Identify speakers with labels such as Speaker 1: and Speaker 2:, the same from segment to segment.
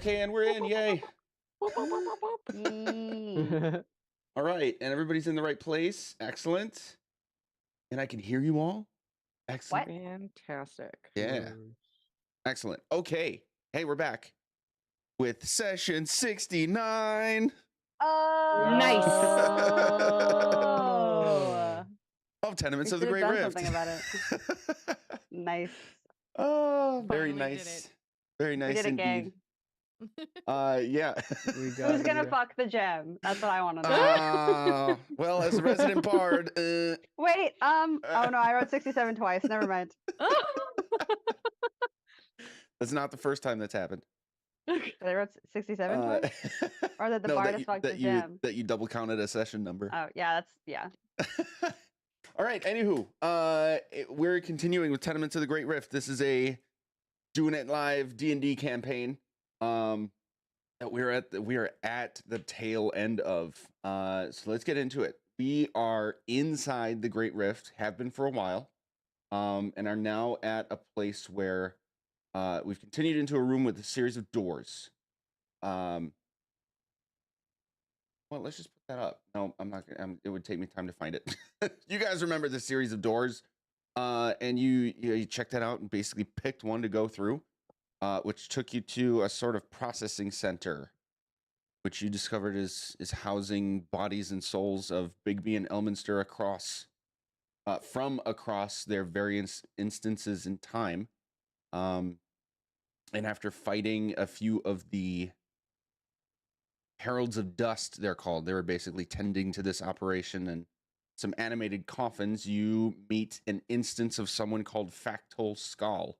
Speaker 1: Okay, and we're in. Yay. All right, and everybody's in the right place. Excellent. And I can hear you all. Excellent.
Speaker 2: What?
Speaker 3: Fantastic.
Speaker 1: Yeah. Excellent. Okay. Hey, we're back with session 69
Speaker 2: Nice.
Speaker 1: of Tenements
Speaker 2: We
Speaker 1: of the
Speaker 2: should
Speaker 1: Great
Speaker 2: have done
Speaker 1: Rift.
Speaker 2: something about it. Nice.
Speaker 1: Oh, very
Speaker 4: Finally did
Speaker 1: nice.
Speaker 4: it.
Speaker 1: Very
Speaker 2: We
Speaker 1: nice
Speaker 2: did it,
Speaker 1: indeed.
Speaker 2: gang.
Speaker 1: Yeah.
Speaker 2: Who's gonna fuck the gem? That's what I want to know.
Speaker 1: Well, as a resident bard,
Speaker 2: Wait, oh no, I wrote 67 twice. Never mind.
Speaker 1: that's not the first time that's happened.
Speaker 2: I wrote 67 twice? Or that the
Speaker 1: No,
Speaker 2: bard has fucked the gem?
Speaker 1: that you double counted a session number.
Speaker 2: Oh, yeah, yeah.
Speaker 1: All right, anywho, we're continuing with Tenements of the Great Rift. This is a doing it live D&D campaign that we are at the tail end of. So let's get into it. We are inside the Great Rift, have been for a while, and are now at a place where we've continued into a room with a series of doors. Well, let's just put that up. No, I'm not gonna. It would take me time to find it. You guys remember the series of doors, and you checked that out and basically picked one to go through, which took you to a sort of processing center, which you discovered is housing bodies and souls of Bigby and Elminster across their various instances in time. And after fighting a few of the Heralds of Dust, they're called. They were basically tending to this operation and some animated coffins. You meet an instance of someone called Factol Skull.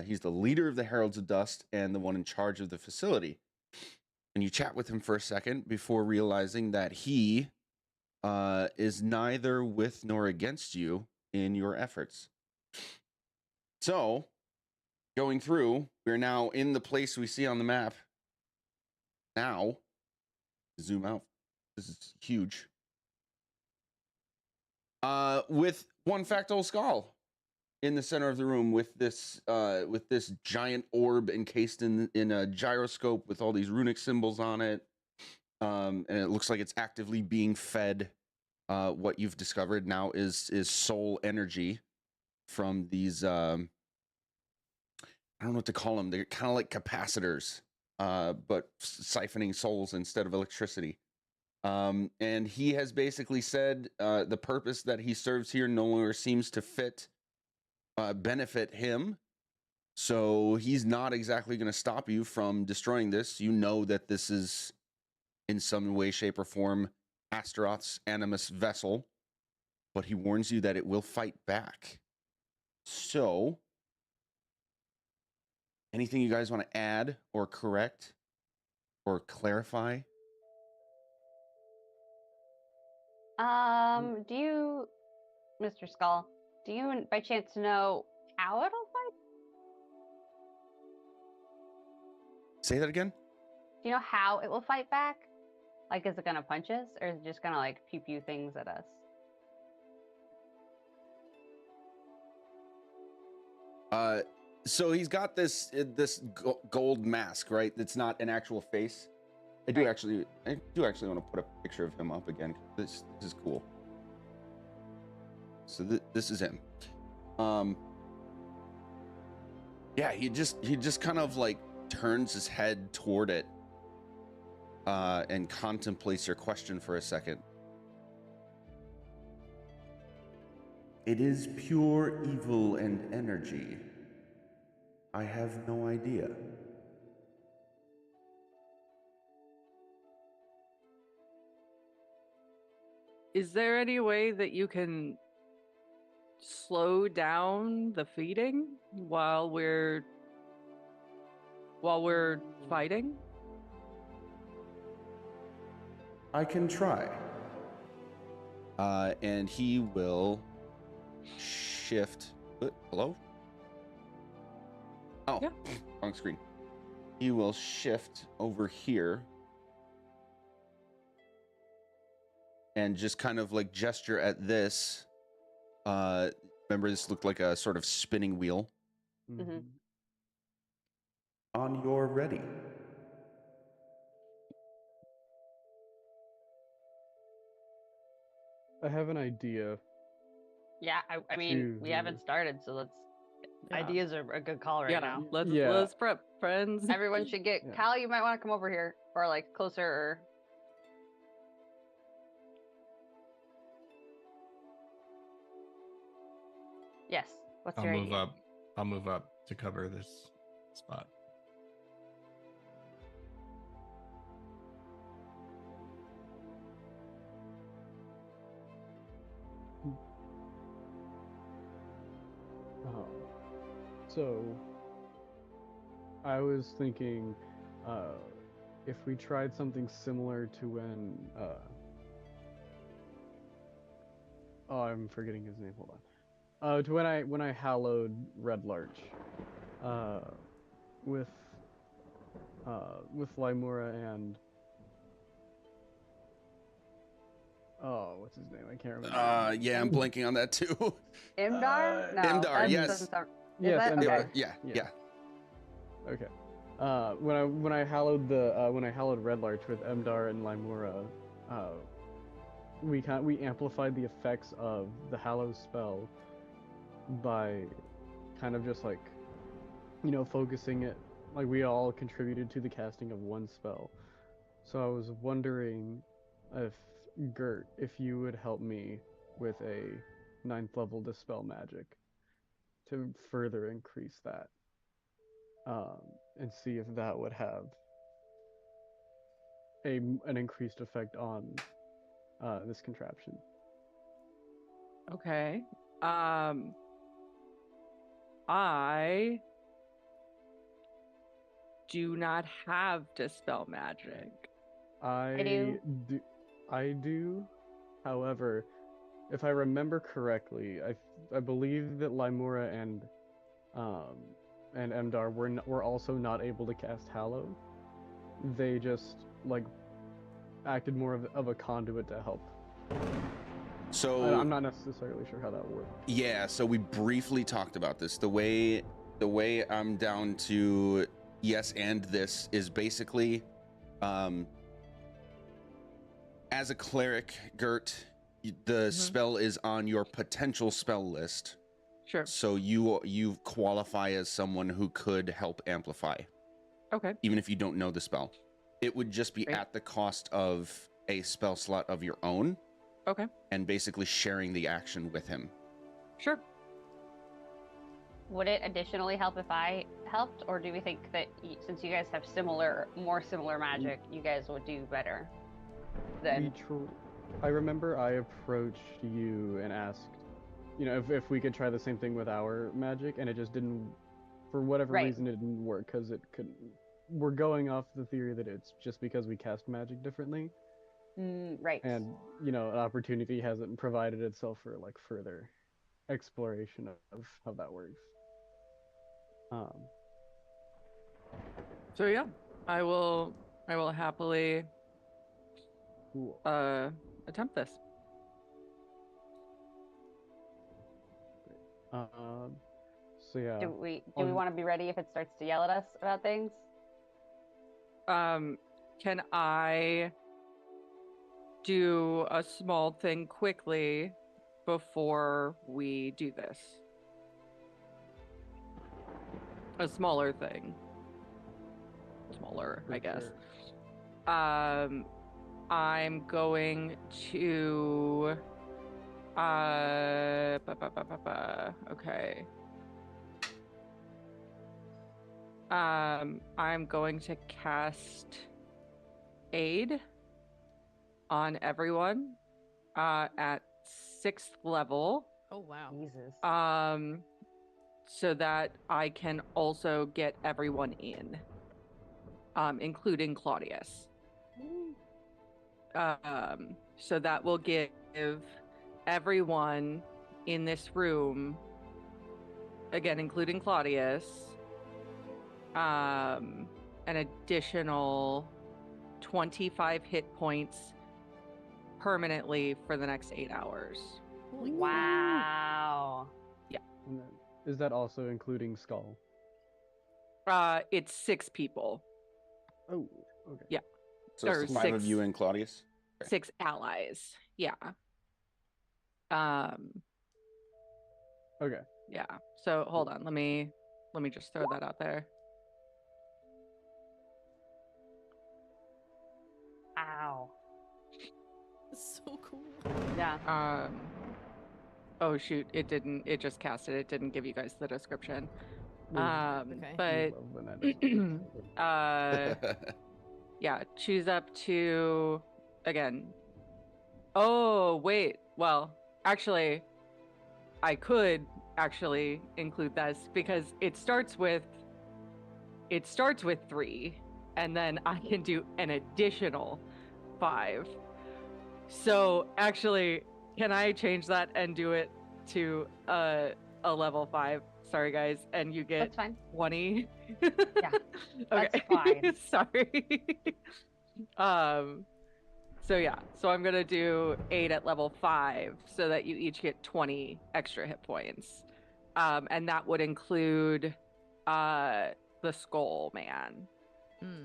Speaker 1: He's the leader of the Heralds of Dust and the one in charge of the facility. And you chat with him for a second before realizing that he is neither with nor against you in your efforts. So, going through, we're now in the place we see on the map. Now, zoom out. This is huge. With one Factol Skull in the center of the room, with this giant orb encased in a gyroscope with all these runic symbols on it, and it looks like it's actively being fed. What you've discovered now is soul energy from these. I don't know what to call them. They're kind of like capacitors, but siphoning souls instead of electricity. And he has basically said the purpose that he serves here no longer seems to benefit him. So he's not exactly going to stop you from destroying this. You know that this is, in some way, shape, or form, Astaroth's Animus vessel. But he warns you that it will fight back. So, anything you guys want to add or correct or clarify?
Speaker 2: Do you, Mr. Skull, do you by chance know how it'll fight?
Speaker 1: Say that again?
Speaker 2: Do you know how it will fight back? Like, is it gonna punch us, or is it just gonna, like, pew-pew things at us?
Speaker 1: So he's got this gold mask, right? That's not an actual face. I do actually want to put a picture of him up again. This is cool. So this is him. Yeah, he just kind of like turns his head toward it, and contemplates your question for a second. It is pure evil and energy. I have no idea.
Speaker 3: Is there any way that you can slow down the feeding while we're fighting?
Speaker 1: I can try. And he will shift. Hello? Oh, yeah. Wrong screen. He will shift over here and just kind of like gesture at this. Remember, this looked like a sort of spinning wheel.
Speaker 2: Mm-hmm.
Speaker 1: On your ready.
Speaker 4: I have an idea.
Speaker 2: Yeah, I mean, we haven't started, so let's.
Speaker 3: Yeah.
Speaker 2: Ideas are a good call right
Speaker 3: Yeah,
Speaker 2: now.
Speaker 3: let's prep, friends.
Speaker 2: Everyone should get.
Speaker 4: Yeah.
Speaker 2: Cal, you might want to come over here, or like closer. Or... Yes. What's
Speaker 5: I'll
Speaker 2: your
Speaker 5: move
Speaker 2: idea?
Speaker 5: up. I'll move up to cover this spot.
Speaker 4: So I was thinking, if we tried something similar to when, oh, I'm forgetting his name. Hold on. To when I hallowed Red Larch, with Lymura and oh, what's his name? I can't remember.
Speaker 1: Yeah, I'm blanking on that too.
Speaker 2: Imdar? No.
Speaker 1: Imdar,
Speaker 2: that
Speaker 1: yes.
Speaker 2: doesn't sound- Is
Speaker 4: Yes,
Speaker 2: that?
Speaker 4: Imdar.
Speaker 2: Okay.
Speaker 1: Yeah.
Speaker 4: Okay. When I hallowed Red Larch with Emdar and Lymura, we amplified the effects of the Hallow spell by kind of just like, focusing it. Like we all contributed to the casting of one spell. So I was wondering if Gert, if you would help me with a 9th level dispel magic to further increase that. And see if that would have an increased effect on this contraption.
Speaker 3: Okay. I do not have dispel magic.
Speaker 4: I
Speaker 2: do.
Speaker 4: I do. However, if I remember correctly, I believe that Lymura and Emdar were also not able to cast Hallow. They just like acted more of a conduit to help.
Speaker 1: So
Speaker 4: I'm not necessarily sure how that worked.
Speaker 1: yeah, so we briefly talked about this. The way I'm down to yes and this is basically as a cleric, Gert, the spell is on your potential spell list.
Speaker 3: Sure.
Speaker 1: So you qualify as someone who could help amplify,
Speaker 3: Okay.
Speaker 1: even if you don't know the spell. It would just be
Speaker 3: Great.
Speaker 1: at the cost of a spell slot of your own.
Speaker 3: Okay.
Speaker 1: And basically sharing the action with him.
Speaker 3: Sure.
Speaker 2: Would it additionally help if I helped, or do we think that since you guys have more similar magic, you guys would do better? Then
Speaker 4: I remember I approached you and asked, if we could try the same thing with our magic, and it just didn't, for whatever
Speaker 2: Right.
Speaker 4: reason, it didn't work because it couldn't. We're going off the theory that it's just because we cast magic differently,
Speaker 2: right.
Speaker 4: and an opportunity hasn't provided itself for like further exploration of how that works.
Speaker 3: So yeah, I will happily
Speaker 4: Cool.
Speaker 3: attempt this.
Speaker 4: So yeah.
Speaker 2: Do we want to be ready if it starts to yell at us about things?
Speaker 3: Can I do a small thing quickly before we do this? A smaller thing. Smaller, I guess.
Speaker 4: Sure.
Speaker 3: I'm going to okay. I'm going to cast Aid on everyone at 6th level.
Speaker 6: Oh wow.
Speaker 2: Jesus.
Speaker 3: So that I can also get everyone in, including Claudius. So that will give everyone in this room, again, including Claudius, an additional 25 hit points permanently for the next 8 hours.
Speaker 6: Holy crap.
Speaker 2: Wow.
Speaker 4: And then, is that also including Skull?
Speaker 3: It's 6 people.
Speaker 4: Oh, okay.
Speaker 3: Yeah.
Speaker 1: So
Speaker 3: Or
Speaker 1: it's 5 of
Speaker 3: 6
Speaker 1: you and Claudius.
Speaker 3: 6 allies. Yeah.
Speaker 4: Okay.
Speaker 3: Yeah. So hold on. Let me just throw that out there.
Speaker 2: Ow.
Speaker 6: It's so cool.
Speaker 2: Yeah.
Speaker 3: Oh shoot, it didn't. It just cast it. It didn't give you guys the description.
Speaker 6: Okay.
Speaker 3: But
Speaker 4: Love when that doesn't
Speaker 3: yeah, choose up to again. Oh wait. Well, actually, I could actually include this because it starts with 3, and then I can do an additional 5. So actually, can I change that and do it to a level 5? Sorry guys, and you get
Speaker 2: That's fine.
Speaker 3: 20.
Speaker 2: Yeah,
Speaker 3: Okay.
Speaker 2: that's fine.
Speaker 3: Sorry. So yeah, so I'm gonna do 8 at level 5 so that you each get 20 extra hit points. And that would include the Skull Man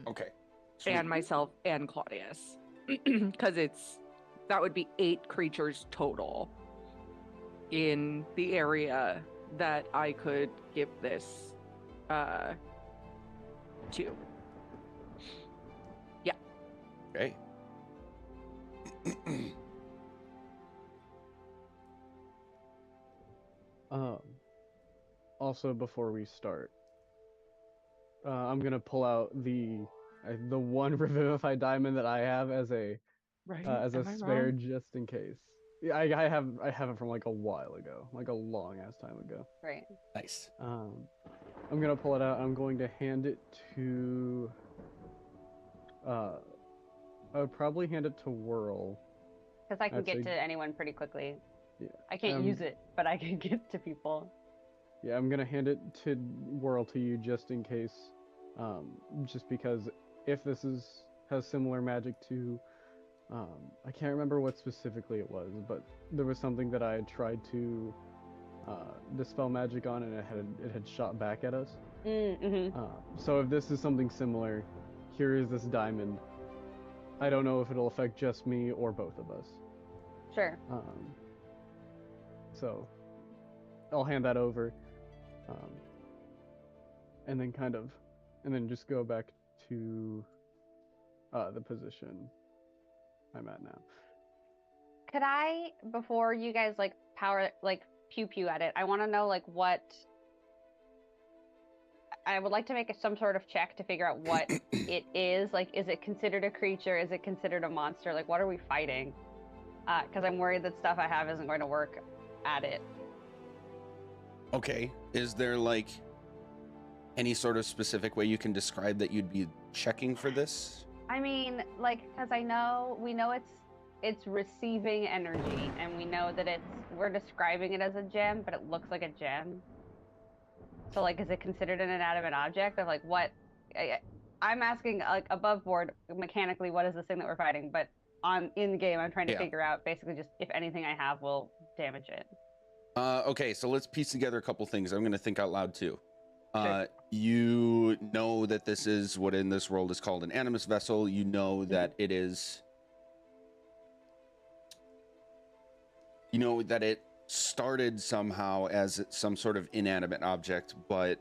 Speaker 1: Okay.
Speaker 3: and myself and Claudius. Because that would be 8 creatures total in the area that I could give this to. Yeah.
Speaker 1: Okay.
Speaker 4: Also, before we start, I'm gonna pull out the one revivify diamond that I have as a
Speaker 3: Right.
Speaker 4: as a
Speaker 3: Am I
Speaker 4: spare
Speaker 3: wrong?
Speaker 4: just in case. Yeah, I have it from like a while ago, like a long ass time ago.
Speaker 2: Right.
Speaker 1: Nice.
Speaker 4: I'm gonna pull it out. I'm going to hand it to. I would probably hand it to Whirl.
Speaker 2: Because I can get
Speaker 4: Actually,
Speaker 2: to anyone pretty quickly.
Speaker 4: yeah.
Speaker 2: I can't use it, but I can get to people.
Speaker 4: Yeah, I'm gonna hand it to Whirl to you just in case. Just because if this has similar magic to, I can't remember what specifically it was, but there was something that I had tried to dispel magic on, and it had shot back at us.
Speaker 2: Mm-hmm.
Speaker 4: So if this is something similar, here is this diamond. I don't know if it'll affect just me or both of us.
Speaker 2: Sure.
Speaker 4: So I'll hand that over, and then just go back to the position I'm at now.
Speaker 2: Could I, before you guys like pew pew at it, I want to know like what. I would like to make some sort of check to figure out what it is. Like, is it considered a creature? Is it considered a monster? Like, what are we fighting? Because I'm worried that stuff I have isn't going to work at it.
Speaker 1: Okay. Is there like any sort of specific way you can describe that you'd be checking for this?
Speaker 2: I mean, like, because we know it's receiving energy, and we know that we're describing it as a gem, but it looks like a gem. So, like, is it considered an inanimate object? Of like, what? I'm asking, like, above board mechanically, what is this thing that we're fighting? But in the game, I'm trying to figure out basically just if anything I have will damage it.
Speaker 1: Okay, so let's piece together a couple things. I'm going to think out loud too.
Speaker 2: Sure.
Speaker 1: You know that this is what in this world is called an Animus vessel. You know that it is. You know that it started somehow as some sort of inanimate object, but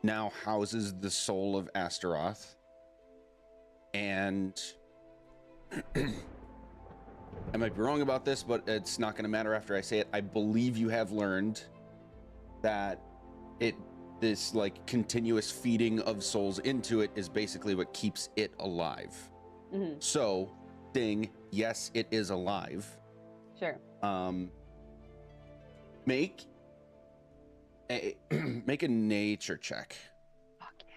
Speaker 1: now houses the soul of Astaroth. And I might be wrong about this, but it's not going to matter after I say it. I believe you have learned that this like continuous feeding of souls into it is basically what keeps it alive.
Speaker 2: Mm-hmm.
Speaker 1: So, ding, yes, it is alive.
Speaker 2: Sure.
Speaker 1: Make a nature check.
Speaker 2: Fuck yeah.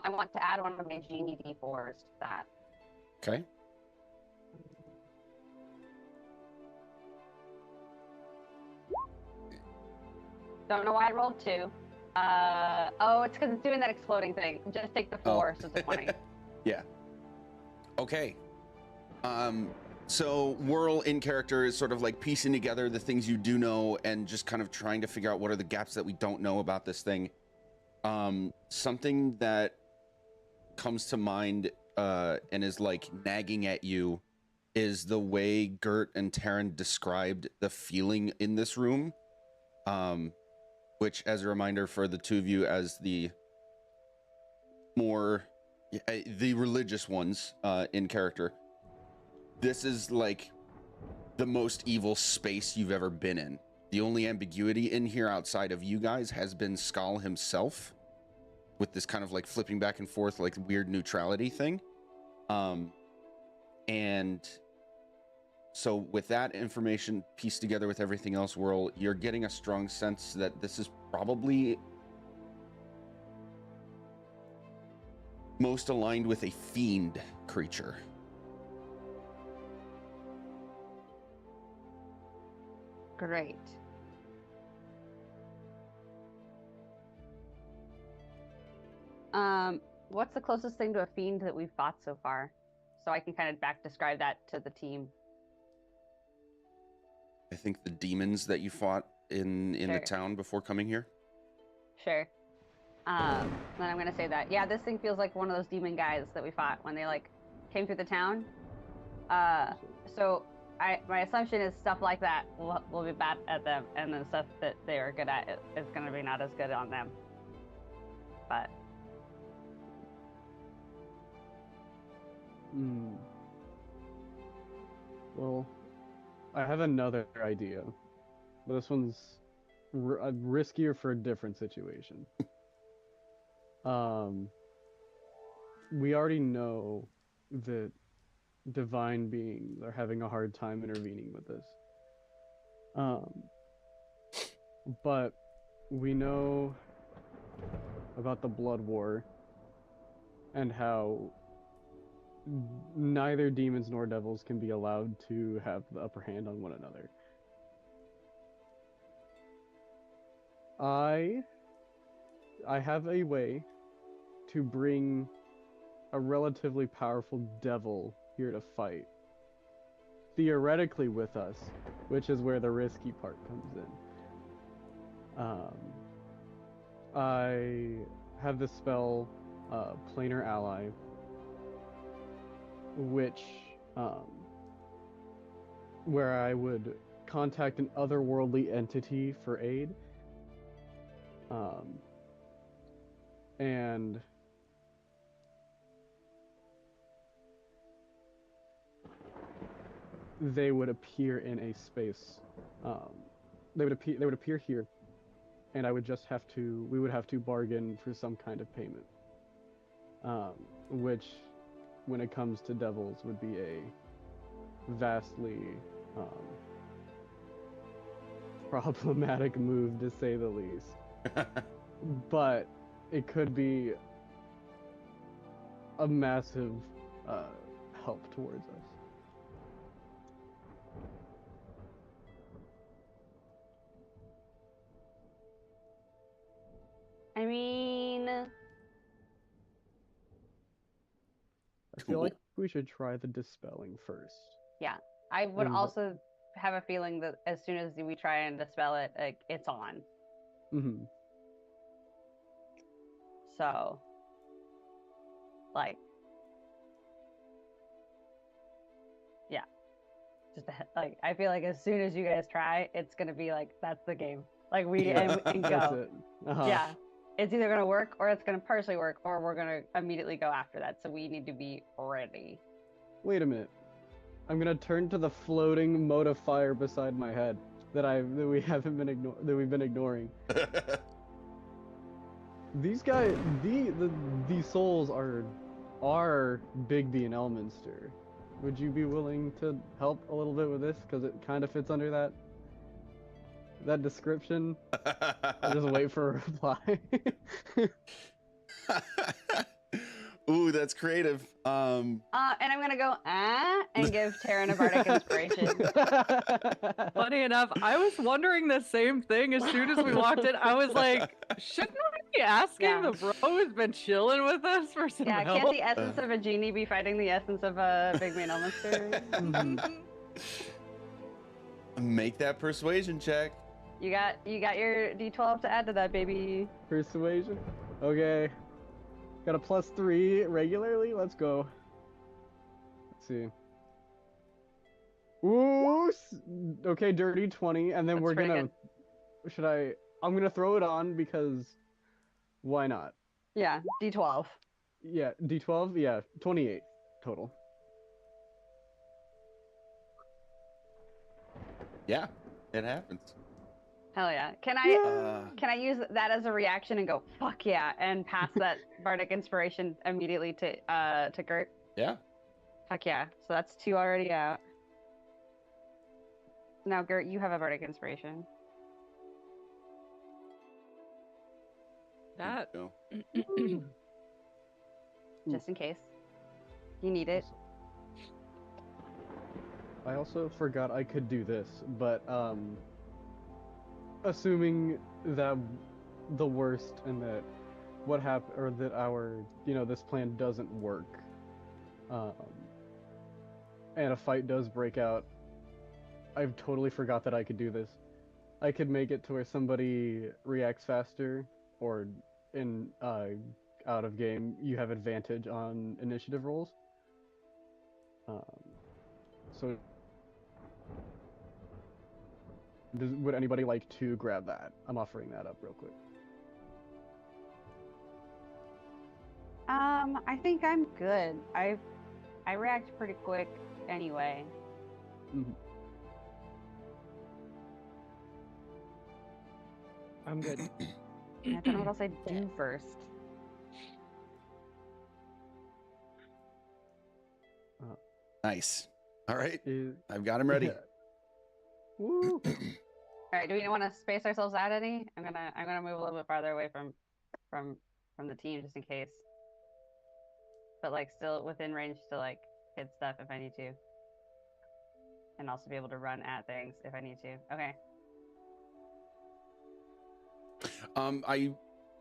Speaker 2: I want to add one of my genie d4s to that.
Speaker 1: Okay.
Speaker 2: Don't know why I rolled 2. Oh, it's because it's doing that exploding thing. Just take the 4, so it's a 20.
Speaker 1: Yeah. Okay. So Whirl in character is sort of like piecing together the things you do know and just kind of trying to figure out what are the gaps that we don't know about this thing. Something that comes to mind and is like nagging at you is the way Gert and Taryn described the feeling in this room, which, as a reminder for the two of you, as the more the religious ones in character, this is like the most evil space you've ever been in. The only ambiguity in here outside of you guys has been Skal himself, with this kind of like flipping back and forth, like weird neutrality thing. And so with that information pieced together with everything else, Whirl, you're getting a strong sense that this is probably most aligned with a fiend creature.
Speaker 2: Great. What's the closest thing to a fiend that we've fought so far? So I can kind of back describe that to the team.
Speaker 1: I think the demons that you fought in
Speaker 2: Sure.
Speaker 1: the town before coming here.
Speaker 2: Sure. Then I'm gonna say that. Yeah, this thing feels like one of those demon guys that we fought when they like came through the town. So my assumption is stuff like that will be bad at them, and then stuff that they are good at is gonna be not as good on them. But
Speaker 4: Well, I have another idea, but this one's riskier for a different situation. We already know that divine beings are having a hard time intervening with this. But we know about the Blood War and how neither demons nor devils can be allowed to have the upper hand on one another. I have a way to bring a relatively powerful devil here to fight, theoretically with us, which is where the risky part comes in. I have the spell Planar Ally, which where I would contact an otherworldly entity for aid, and they would appear in a space. They would appear here, and we would have to bargain for some kind of payment, which, when it comes to devils, would be a vastly problematic move, to say the least. But it could be a massive help towards us.
Speaker 2: I mean,
Speaker 4: I feel like we should try the dispelling first.
Speaker 2: yeah, I would
Speaker 4: And
Speaker 2: also have a feeling that as soon as we try and dispel it, like it's on.
Speaker 4: Mm-hmm.
Speaker 2: So, like, yeah, just like I feel like as soon as you guys try, it's gonna be like that's the game. Like we and
Speaker 4: That's
Speaker 2: go.
Speaker 4: it. Uh-huh.
Speaker 2: Yeah, it's either gonna work or it's gonna partially work, or we're gonna immediately go after that. So we need to be ready.
Speaker 4: Wait a minute. I'm gonna turn to the floating mote of fire beside my head that we've been ignoring. These guys, these souls are Bigby and Elminster. Would you be willing to help a little bit with this? Because it kind of fits under that description. I'll just wait for a reply.
Speaker 1: Ooh, that's creative.
Speaker 2: And I'm gonna go and give Taryn a bardic inspiration.
Speaker 3: Funny enough, I was wondering the same thing as soon as we walked in. I was like, shouldn't we be asking the bro who's been chilling with us for some
Speaker 2: Yeah,
Speaker 3: help?
Speaker 2: can't the essence of a genie be fighting the essence of a Bigby and Elminster?
Speaker 1: Make that persuasion check.
Speaker 2: You got your D12 to add to that, baby.
Speaker 4: Persuasion. Okay. Got a +3 regularly. Let's go. Let's see. Ooh. Okay, dirty 20, and then
Speaker 2: That's
Speaker 4: we're
Speaker 2: pretty
Speaker 4: gonna.
Speaker 2: good.
Speaker 4: Should I? I'm gonna throw it on because why not?
Speaker 2: Yeah, D12.
Speaker 4: Yeah, D12. Yeah, 28 total.
Speaker 1: Yeah, it happens.
Speaker 2: Hell yeah.
Speaker 1: Uh,
Speaker 2: Can I use that as a reaction and go fuck yeah and pass that bardic inspiration immediately to Gert?
Speaker 1: yeah.
Speaker 2: Fuck yeah. So that's 2 already out. Now Gert, you have a bardic inspiration.
Speaker 3: That.
Speaker 1: Go.
Speaker 2: Just in case. You need it.
Speaker 4: I also forgot I could do this, but assuming that the worst and that what happened or that our this plan doesn't work, and a fight does break out, I've totally forgot that I could do this. I could make it to where somebody reacts faster, or in out of game you have advantage on initiative rolls. So would anybody like to grab that? I'm offering that up real quick.
Speaker 2: I think I'm good. I react pretty quick anyway.
Speaker 4: Mm-hmm.
Speaker 3: I'm good.
Speaker 2: I don't know what else I do first.
Speaker 1: Nice. All right.
Speaker 4: Is...
Speaker 1: I've got him ready.
Speaker 4: Yeah. Woo!
Speaker 2: All right, do we want to space ourselves out any? I'm gonna move a little bit farther away from the team just in case. But like still within range to like hit stuff if I need to. And also be able to run at things if I need to. Okay.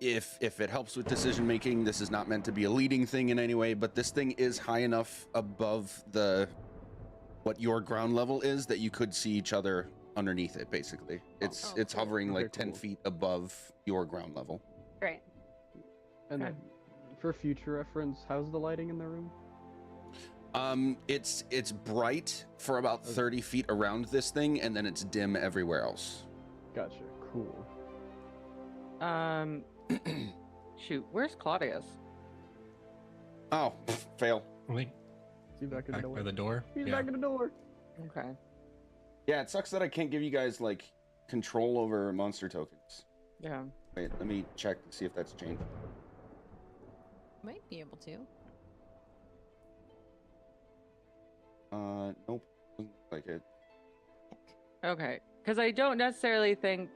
Speaker 1: If it helps with decision making, this is not meant to be a leading thing in any way, but this thing is high enough above what your ground level is that you could see each other underneath it. Basically, it's
Speaker 2: cool.
Speaker 1: hovering
Speaker 4: Okay,
Speaker 1: like 10
Speaker 4: cool.
Speaker 1: feet above your ground level.
Speaker 2: Great.
Speaker 4: And
Speaker 3: Okay.
Speaker 4: for future reference, how's the lighting in the room?
Speaker 1: It's bright for about 30 feet around this thing, and then it's dim everywhere else.
Speaker 4: Gotcha. Cool.
Speaker 3: Shoot, where's Claudius?
Speaker 1: Oh, fail.
Speaker 5: I think
Speaker 4: See back in the
Speaker 5: back
Speaker 4: door.
Speaker 5: by the door.
Speaker 4: He's
Speaker 5: Yeah.
Speaker 4: back in the door.
Speaker 3: Okay.
Speaker 1: Yeah, it sucks that I can't give you guys like control over monster tokens.
Speaker 3: Yeah.
Speaker 1: Wait, let me check to see if that's changed.
Speaker 6: Might be able to.
Speaker 1: Nope, doesn't look like it.
Speaker 3: Okay. Because I don't necessarily think.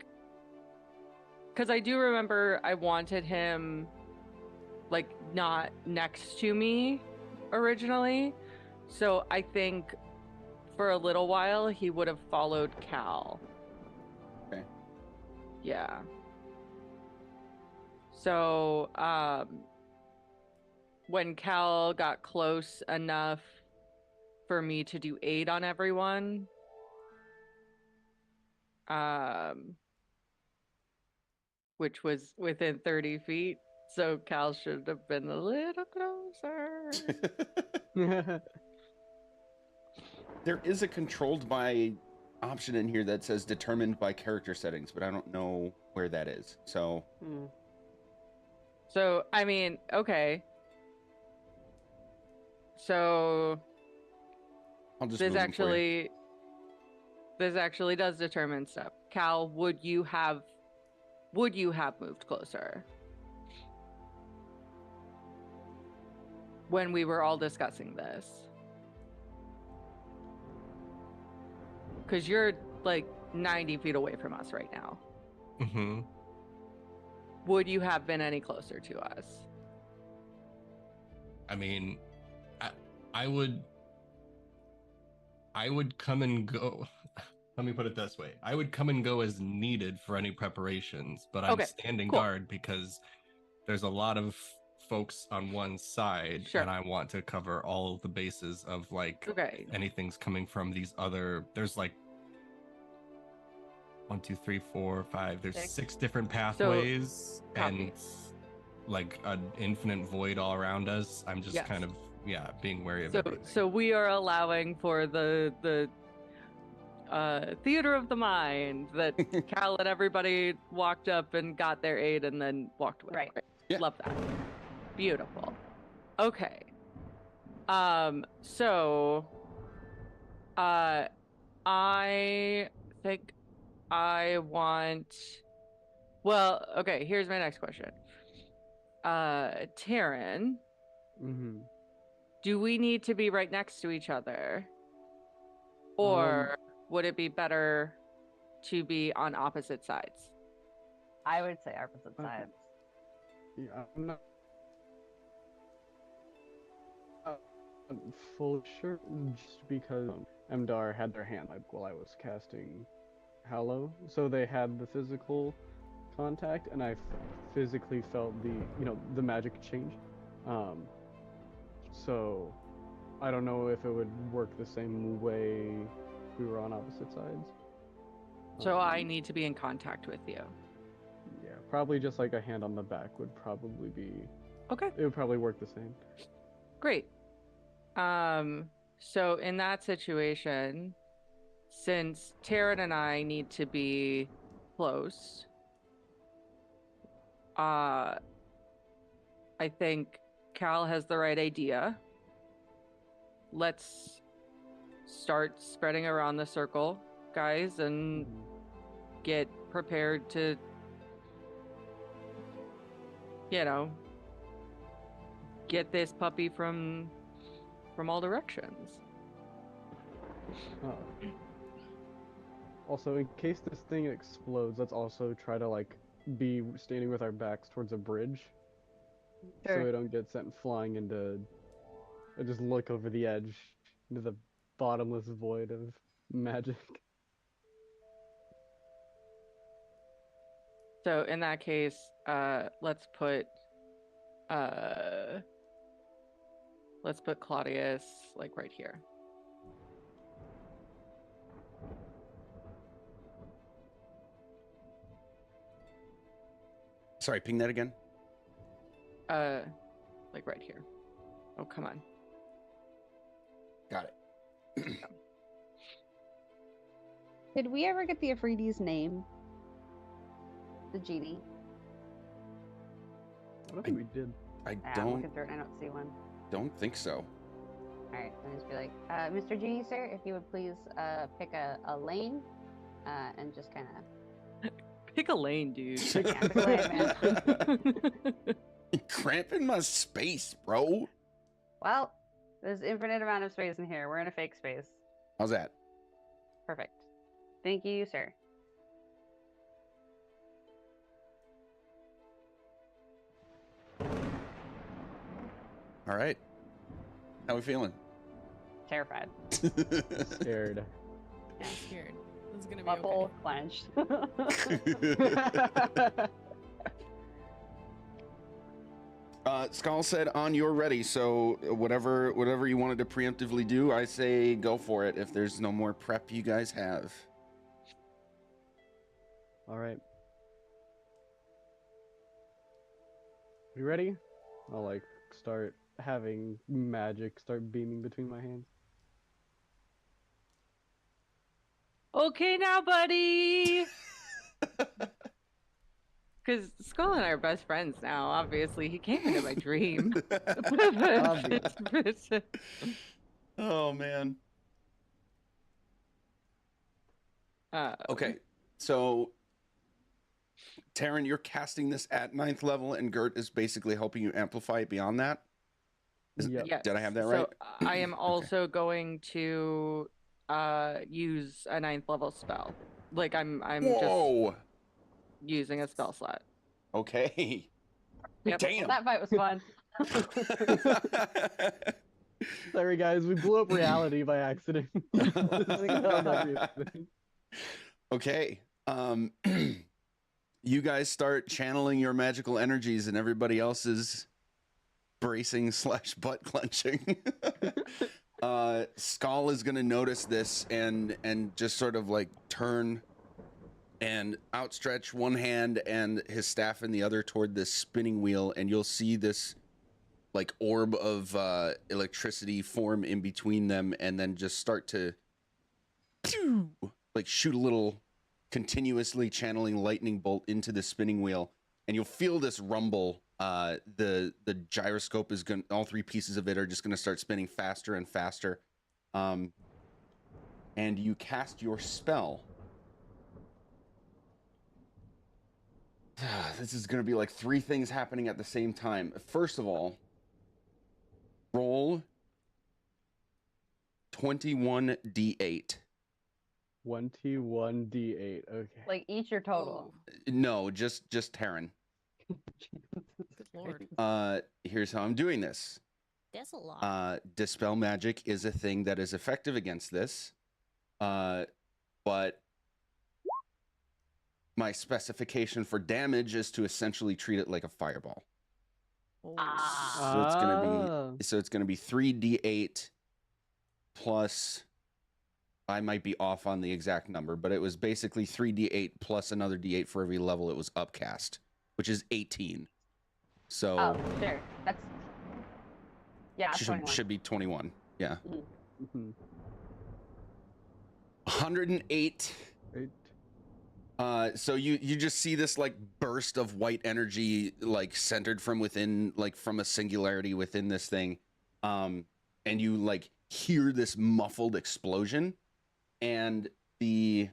Speaker 3: Because I do remember I wanted him, like, not next to me originally. So I think for a little while he would have followed Cal.
Speaker 1: Okay.
Speaker 3: Yeah. So, when Cal got close enough for me to do aid on everyone, which was within 30 feet, so Cal should have been a little closer.
Speaker 1: There is a controlled by option in here that says determined by character settings, but I don't know where that is. So
Speaker 3: So, I mean, okay. So
Speaker 1: I'll just
Speaker 3: this
Speaker 1: move them for you.
Speaker 3: actually does determine stuff. Cal, would you have moved closer when we were all discussing this? Because you're like 90 feet away from us right now.
Speaker 5: Mm-hmm.
Speaker 3: Would you have been any closer to us?
Speaker 5: I mean, I would come and go. Let me put it this way. I would come and go as needed for any preparations, but I'm
Speaker 3: Okay,
Speaker 5: standing
Speaker 3: cool.
Speaker 5: guard because there's a lot of folks on one side,
Speaker 3: Sure.
Speaker 5: and I want to cover all of the bases of like
Speaker 3: Okay.
Speaker 5: anything's coming from these other. There's like 1, 2, 3, 4, 5. There's 6 different pathways,
Speaker 3: Copy.
Speaker 5: and like an infinite void all around us. I'm just
Speaker 3: Yes.
Speaker 5: kind of being wary of
Speaker 3: So,
Speaker 5: everything.
Speaker 3: so we are allowing for the theater of the mind that Cal and everybody walked up and got their aid and then walked away.
Speaker 2: Right.
Speaker 1: Yeah.
Speaker 3: Love that. Beautiful. Okay. So, I think I want. Well, okay. Here's my next question. Taryn,
Speaker 4: Mm-hmm.
Speaker 3: do we need to be right next to each other? Or would it be better to be on opposite sides?
Speaker 2: I would say opposite
Speaker 4: Okay.
Speaker 2: sides.
Speaker 4: Yeah, I'm not fully sure, just because Emdar had their hand like while I was casting Hallow, so they had the physical contact, and I physically felt the magic change. So I don't know if it would work the same way if we were on opposite sides.
Speaker 3: So I need to be in contact with you.
Speaker 4: Yeah, probably just like a hand on the back would probably be.
Speaker 3: Okay.
Speaker 4: It would probably work the same.
Speaker 3: Great. So in that situation, since Taryn and I need to be close, I think Cal has the right idea. Let's start spreading around the circle, guys, and get prepared to, get this puppy from all directions.
Speaker 4: Also, in case this thing explodes, let's also try to like be standing with our backs towards a bridge, so
Speaker 2: Sure.
Speaker 4: we don't get sent flying into. Or just look over the edge into the bottomless void of magic.
Speaker 3: So in that case, let's put Claudius like right here.
Speaker 1: Sorry, ping that again.
Speaker 3: Like right here. Oh, come on.
Speaker 1: Got it.
Speaker 2: Did we ever get the Afridi's name? The genie.
Speaker 4: I don't think we did.
Speaker 1: I
Speaker 2: I'm looking through it and I don't see one.
Speaker 1: don't think so.
Speaker 2: Alright, I'll just be like, Mr. Genie, sir, if you would please pick a lane and just kind of.
Speaker 3: Pick a lane, dude.
Speaker 2: Yeah, pick a lane, man.
Speaker 1: Cramping my space, bro.
Speaker 2: Well, there's infinite amount of space in here. We're in a fake space.
Speaker 1: How's that?
Speaker 2: Perfect. Thank you, sir.
Speaker 1: All right. How we feeling?
Speaker 2: Terrified.
Speaker 4: Scared.
Speaker 6: I'm scared. This is gonna be
Speaker 2: Buckle
Speaker 6: okay.
Speaker 2: clenched.
Speaker 1: Skull said, "On you're ready." So whatever you wanted to preemptively do, I say go for it. If there's no more prep you guys have.
Speaker 4: All right. You ready? I'll like start having magic start beaming between my hands.
Speaker 3: Okay, now, buddy. Because Skull and I are best friends now. Obviously, he came into my dream.
Speaker 1: Oh man. Okay, so Taryn, you're casting this at 9th level, and Gert is basically helping you amplify it beyond that.
Speaker 4: Yep.
Speaker 3: Yes.
Speaker 1: Did I have that right?
Speaker 3: So I am also going to use a 9th level spell. Like I'm
Speaker 1: Whoa.
Speaker 3: just using a spell slot.
Speaker 1: Okay.
Speaker 3: Yep.
Speaker 1: Damn.
Speaker 2: That fight was fun.
Speaker 4: Sorry guys, we blew up reality by accident.
Speaker 1: Okay. You guys start channeling your magical energies, and everybody else is bracing / butt clenching. Skull is gonna notice this and just sort of like turn and outstretch one hand and his staff in the other toward this spinning wheel, and you'll see this like orb of electricity form in between them, and then just start to like shoot a little continuously channeling lightning bolt into the spinning wheel, and you'll feel this rumble. The gyroscope is going, all three pieces of it are just going to start spinning faster and faster. And you cast your spell. This is going to be like three things happening at the same time. First of all, roll 21d8.
Speaker 4: 21d8. Okay.
Speaker 2: Like each or total?
Speaker 1: No, just Terran.
Speaker 6: Good lord.
Speaker 1: Here's how I'm doing this.
Speaker 6: That's a lot.
Speaker 1: Dispel magic is a thing that is effective against this. But my specification for damage is to essentially treat it like a fireball.
Speaker 6: Oh,
Speaker 1: So it's gonna be 3d8 plus, I might be off on the exact number, but it was basically 3d8 plus another d8 for every level it was upcast, which is 18. So
Speaker 2: Oh, sure. That's yeah. 21.
Speaker 1: should be 21. Yeah.
Speaker 4: Mhm.
Speaker 1: 108.
Speaker 4: Eight.
Speaker 1: So you just see this like burst of white energy, like centered from within, like from a singularity within this thing, and you like hear this muffled explosion, and the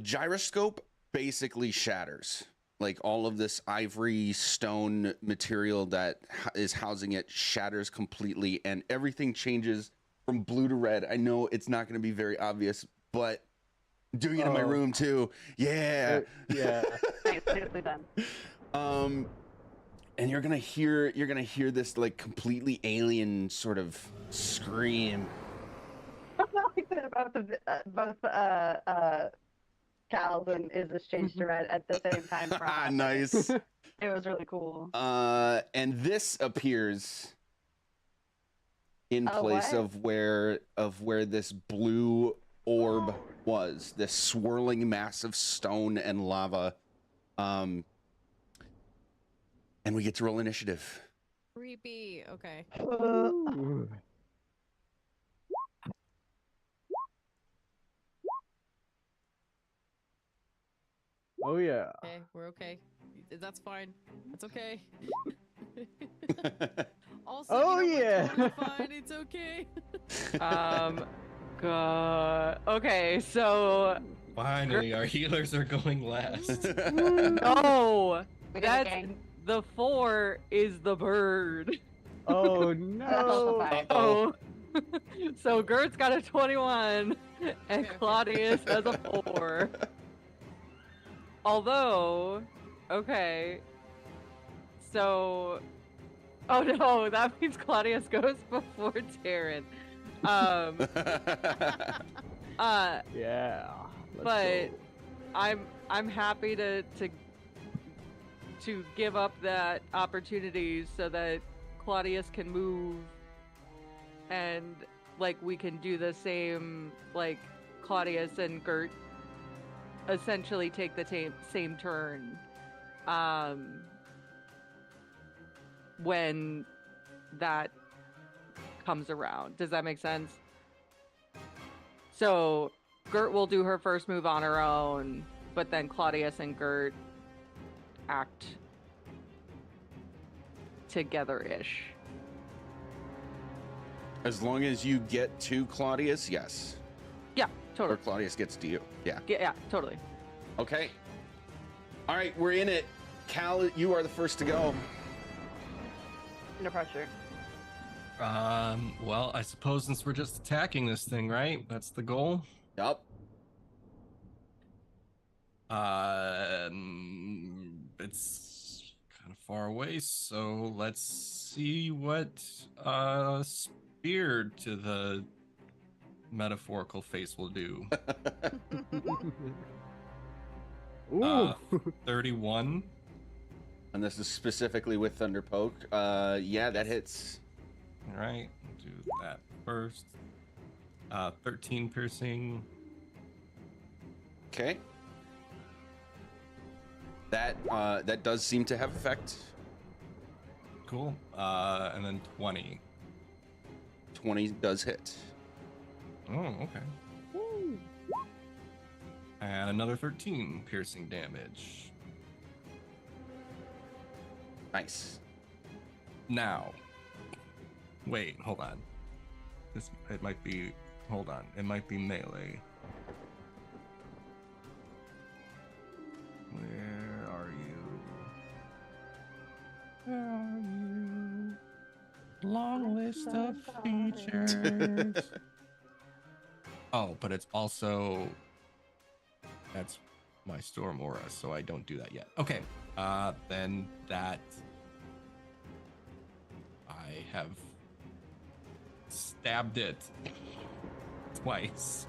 Speaker 1: gyroscope basically shatters. Like all of this ivory stone material that is housing it shatters completely, and everything changes from blue to red. I know it's not going to be very obvious, but doing it in my room too. Yeah.
Speaker 4: Yeah.
Speaker 2: Nice, nicely done.
Speaker 1: And you're gonna hear this like completely alien sort of scream.
Speaker 2: like that both Cal's and Iz's changed to red at the same time.
Speaker 1: Nice.
Speaker 2: It was really cool.
Speaker 1: And this appears in place
Speaker 2: what?
Speaker 1: of where this blue orb was, this swirling mass of stone and lava. And we get to roll initiative.
Speaker 6: creepy. Okay.
Speaker 4: Ooh. Oh yeah.
Speaker 6: Okay, we're okay. That's fine. That's okay. Also,
Speaker 4: Oh,
Speaker 6: you know,
Speaker 4: yeah.
Speaker 6: we're totally fine. It's okay.
Speaker 3: God. Okay, so
Speaker 5: Finally, our healers are going last.
Speaker 3: no,
Speaker 2: We did it,
Speaker 3: that's
Speaker 2: gang.
Speaker 3: the 4 is the bird.
Speaker 4: Oh
Speaker 2: Also
Speaker 4: no.
Speaker 2: fine.
Speaker 3: Oh, so Gert's got a 21 and
Speaker 6: Okay.
Speaker 3: Claudius has a 4. Although, okay, so, oh no, that means Claudius goes before Taryn.
Speaker 4: Yeah. Let's
Speaker 3: But
Speaker 4: go.
Speaker 3: I'm happy to give up that opportunity so that Claudius can move, and like we can do the same, like Claudius and Gert essentially take the same turn when that comes around. Does that make sense? So Gert will do her first move on her own, but then Claudius and Gert act together-ish.
Speaker 1: As long as you get to Claudius, yes.
Speaker 3: Yeah,
Speaker 1: Or
Speaker 3: totally.
Speaker 1: Claudius gets to you. Yeah.
Speaker 3: Yeah, totally.
Speaker 1: Okay. All right, we're in it. Cal, you are the first to go.
Speaker 2: No pressure.
Speaker 5: Well, I suppose since we're just attacking this thing, right? That's the goal.
Speaker 1: Yup.
Speaker 5: It's kind of far away, so let's see what spear to the metaphorical face will do.
Speaker 4: Ooh.
Speaker 5: 31.
Speaker 1: And this is specifically with Thunder Poke. Yeah, that hits.
Speaker 5: All right, do that first. 13 piercing.
Speaker 1: Okay. That does seem to have effect.
Speaker 5: Cool. And then 20.
Speaker 1: 20 does hit.
Speaker 5: Oh, okay. And another 13 piercing damage.
Speaker 1: Nice.
Speaker 5: Now. Wait, hold on. It might be. Hold on. It might be melee. Where are you? Where are you? Long list of features. Oh, but it's also. That's my storm aura, so I don't do that yet. Okay. Then that. I have stabbed it twice.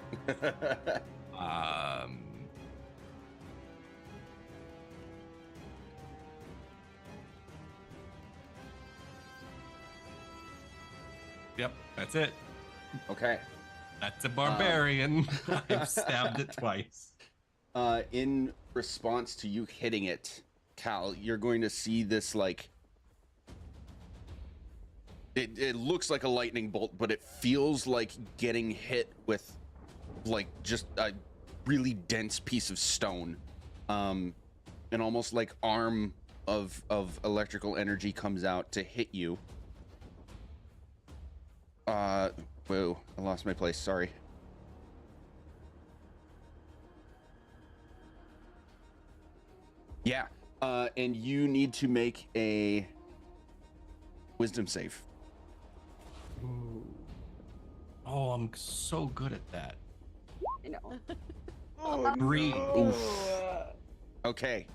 Speaker 5: Yep, that's it.
Speaker 1: Okay.
Speaker 5: That's a barbarian. I've stabbed it twice.
Speaker 1: In response to you hitting it, Cal, you're going to see this like. It looks like a lightning bolt, but it feels like getting hit with like just a really dense piece of stone. An almost like arm of electrical energy comes out to hit you. Whoa, I lost my place, sorry. Yeah, and you need to make a wisdom save.
Speaker 5: Ooh. Oh, I'm so good at that.
Speaker 2: You know.
Speaker 5: 3.
Speaker 1: Oof. Okay.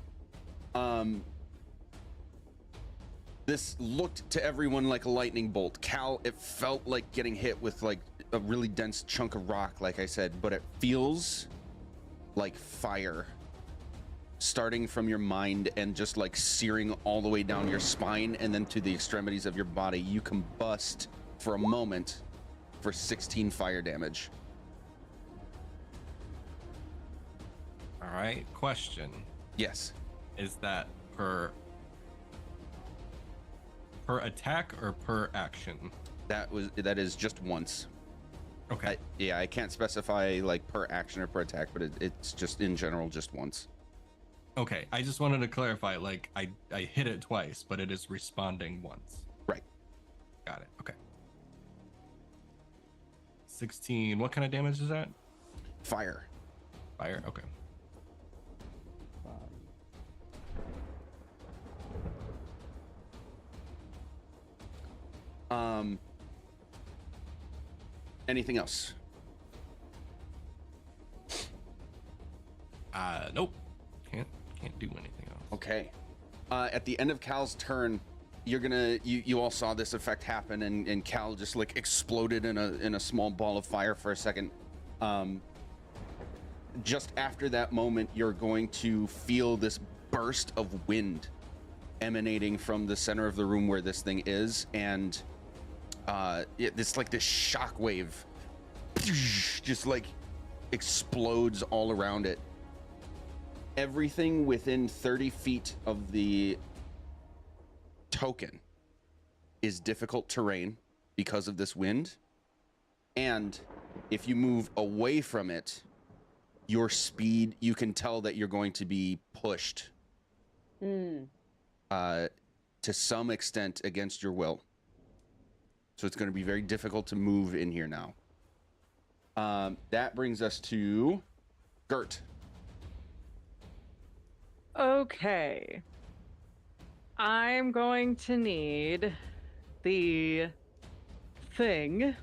Speaker 1: This looked to everyone like a lightning bolt. Cal, it felt like getting hit with like a really dense chunk of rock, like I said, but it feels like fire starting from your mind and just like searing all the way down your spine and then to the extremities of your body. You combust for a moment for 16 fire damage.
Speaker 5: All right, question.
Speaker 1: Yes.
Speaker 5: Is that per attack or per action?
Speaker 1: That is just once.
Speaker 5: Okay.
Speaker 1: I can't specify like per action or per attack, but it's just in general just once.
Speaker 5: Okay, I just wanted to clarify, like, I hit it twice, but it is responding once.
Speaker 1: Right.
Speaker 5: Got it, okay. 16, what kind of damage is that?
Speaker 1: Fire.
Speaker 5: Fire, okay.
Speaker 1: Anything else?
Speaker 5: Nope. Can't do anything else.
Speaker 1: Okay. At the end of Cal's turn, you're gonna you all saw this effect happen, and Cal just like exploded in a small ball of fire for a second. Just after that moment, you're going to feel this burst of wind emanating from the center of the room where this thing is, and it's like this shockwave just like explodes all around it. Everything within 30 feet of the token is difficult terrain because of this wind, and if you move away from it, your speed, you can tell that you're going to be pushed to some extent against your will. So it's going to be very difficult to move in here now. That brings us to Gert.
Speaker 3: Okay. I'm going to need the thing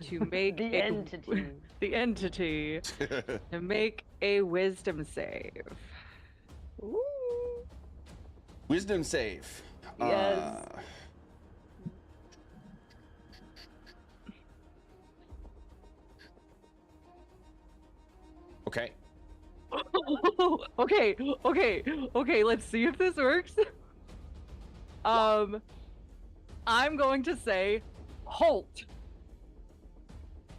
Speaker 3: to make
Speaker 2: The entity.
Speaker 3: the entity to make a wisdom save.
Speaker 2: Ooh.
Speaker 1: Wisdom save.
Speaker 2: Yes.
Speaker 1: Okay.
Speaker 3: Okay, let's see if this works. I'm going to say halt.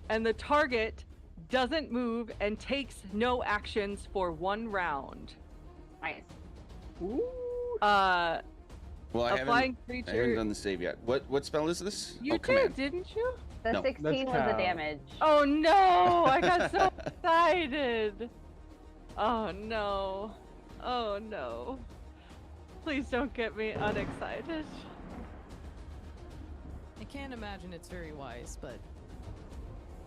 Speaker 3: And the target doesn't move, and takes no actions for 1 round.
Speaker 2: Nice.
Speaker 4: Ooh.
Speaker 1: Well,
Speaker 3: A flying
Speaker 1: I haven't
Speaker 3: creature.
Speaker 1: done the save yet. What spell is this?
Speaker 3: You did,
Speaker 1: command.
Speaker 3: didn't you?
Speaker 2: The
Speaker 1: No.
Speaker 2: 16 was the
Speaker 4: cow.
Speaker 2: damage.
Speaker 3: Oh no! I got so excited. Oh no. Oh no. Please don't get me unexcited.
Speaker 6: I can't imagine it's very wise, but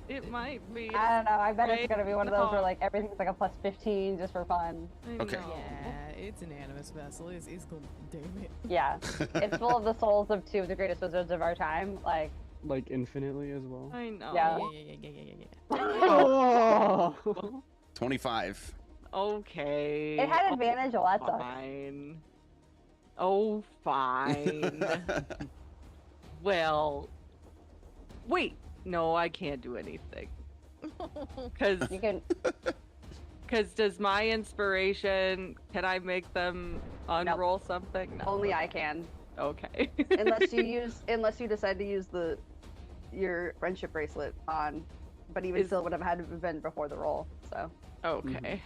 Speaker 3: It might be.
Speaker 2: I don't know. I bet it's
Speaker 3: Right?
Speaker 2: gonna be one of those where
Speaker 3: No.
Speaker 2: like everything's like a plus 15 just for fun.
Speaker 3: I
Speaker 1: Okay.
Speaker 3: know.
Speaker 6: yeah, it's an Animus vessel. It's cool. Damn it.
Speaker 2: Yeah. It's full of the souls of 2 of the greatest wizards of our time. Like,
Speaker 4: Like infinitely as well.
Speaker 3: I know.
Speaker 2: Yeah.
Speaker 6: Yeah.
Speaker 4: Oh.
Speaker 1: 25.
Speaker 3: Okay.
Speaker 2: it had advantage. Well, that sucks.
Speaker 3: Fine. Oh, fine. Well, wait. No, I can't do anything. Cause,
Speaker 2: You can.
Speaker 3: 'cause does my inspiration? Can I make them unroll something? No.
Speaker 2: Only I can.
Speaker 3: Okay.
Speaker 2: Unless you decide to use your friendship bracelet on, but even still would have had to have been before the roll. So
Speaker 3: Okay.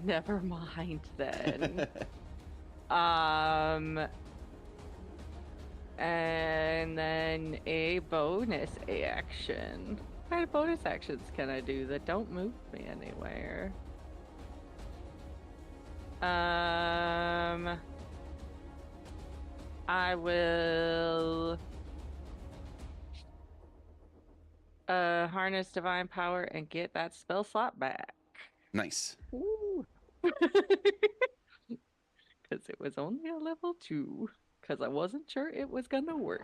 Speaker 3: Never mind then. And then a bonus action. What kind of bonus actions can I do that don't move me anywhere? I will harness divine power and get that spell slot back.
Speaker 1: Nice.
Speaker 3: Because it was only a level 2. Because I wasn't sure it was gonna work.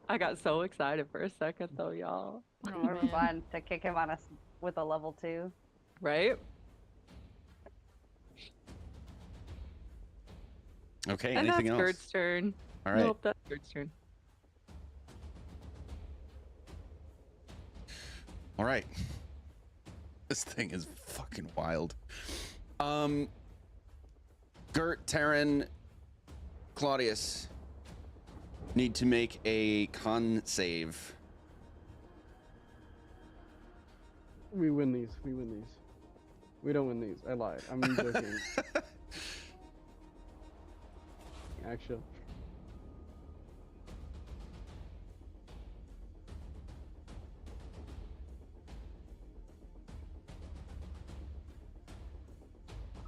Speaker 3: I got so excited for a second though, y'all.
Speaker 2: it would be fun to kick him on us with a level 2.
Speaker 3: Right?
Speaker 1: Okay,
Speaker 3: And
Speaker 1: anything
Speaker 3: that's
Speaker 1: else?
Speaker 3: Gert's turn.
Speaker 1: All right.
Speaker 3: Nope, that's Gert's turn.
Speaker 1: All right. This thing is fucking wild. Gert, Terran, Claudius need to make a con save.
Speaker 4: We win these. We win these. We don't win these. I lied. I'm joking. Actually.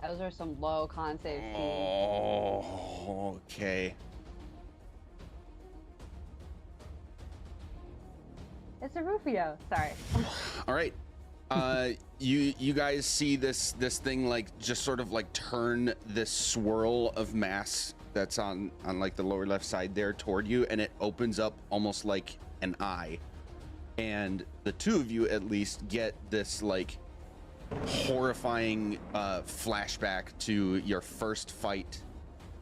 Speaker 2: Those are some low con saves too.
Speaker 1: Oh, okay.
Speaker 2: It's a Rufio. Sorry.
Speaker 1: All right. You guys see this thing like just sort of like turn this swirl of mass that's on like the lower left side there toward you, and it opens up almost like an eye, and the two of you at least get this like horrifying flashback to your first fight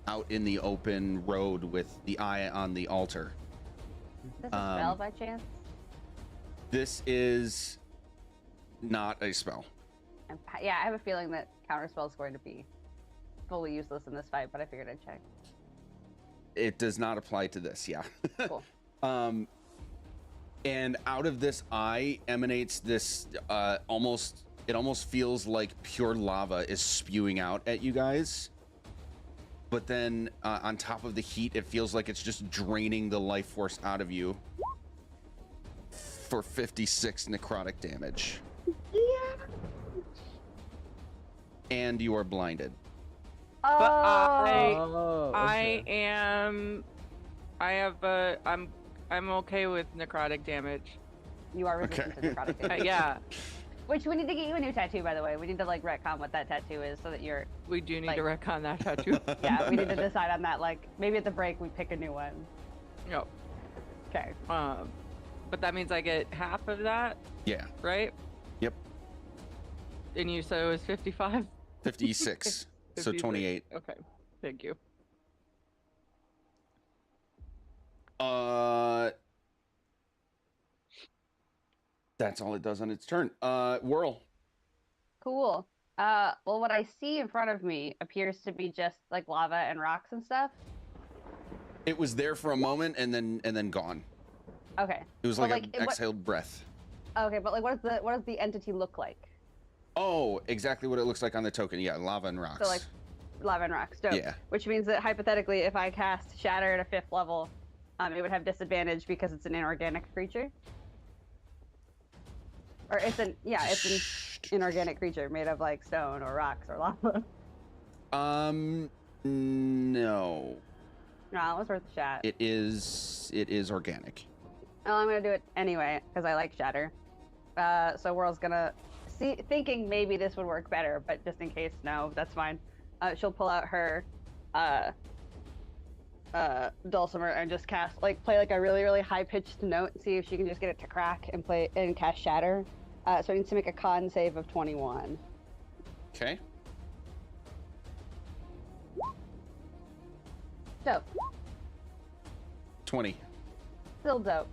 Speaker 1: out in the open road with the eye on the altar.
Speaker 2: Is this a spell by chance?
Speaker 1: This is not a spell.
Speaker 2: Yeah, I have a feeling that counterspell is going to be fully useless in this fight, but I figured I'd check.
Speaker 1: It does not apply to this, yeah.
Speaker 2: Cool.
Speaker 1: And out of this eye emanates this it almost feels like pure lava is spewing out at you guys. But then on top of the heat, it feels like it's just draining the life force out of you for 56 necrotic damage.
Speaker 2: Yeah.
Speaker 1: And you are blinded.
Speaker 3: But
Speaker 4: Oh,
Speaker 3: I'm okay with necrotic damage.
Speaker 2: You are resistant to necrotic damage.
Speaker 3: Yeah,
Speaker 2: Which we need to get you a new tattoo, by the way. We need to like retcon what that tattoo is so that you're.
Speaker 3: we do need
Speaker 2: Like-
Speaker 3: to retcon that tattoo.
Speaker 2: Yeah, we need to decide on that. Like maybe at the break we pick a new one.
Speaker 3: Yep.
Speaker 2: Okay.
Speaker 3: But that means I get half of that,
Speaker 1: Yeah.
Speaker 3: right?
Speaker 1: Yep.
Speaker 3: And you said it was 55?
Speaker 1: 56. So
Speaker 3: 56.
Speaker 1: 28.
Speaker 3: Okay, thank you.
Speaker 1: That's all it does on its turn. Whirl.
Speaker 2: Cool. Well, what I see in front of me appears to be just like lava and rocks and stuff.
Speaker 1: It was there for a moment and then gone.
Speaker 2: Okay.
Speaker 1: It was
Speaker 2: But,
Speaker 1: like,
Speaker 2: like,
Speaker 1: an exhaled breath.
Speaker 2: Okay, but like, what does the entity look like?
Speaker 1: Oh, exactly what it looks like on the token. Yeah, lava and rocks.
Speaker 2: So like, lava and rocks. Dope.
Speaker 1: Yeah.
Speaker 2: Which means that hypothetically, if I cast Shatter at a 5th level, it would have disadvantage because it's an inorganic creature. Or it's an inorganic creature made of like stone or rocks or lava.
Speaker 1: No.
Speaker 2: No, it was worth a shot.
Speaker 1: It is organic.
Speaker 2: Well, I'm gonna do it anyway because I like Shatter. So Whirl's gonna thinking maybe this would work better, but just in case, no, that's fine. She'll pull out her dulcimer and just play like a really, really high pitched note and see if she can just get it to crack and cast Shatter. So it needs to make a con save of 21.
Speaker 1: Okay.
Speaker 2: Dope.
Speaker 1: 20.
Speaker 2: Still dope.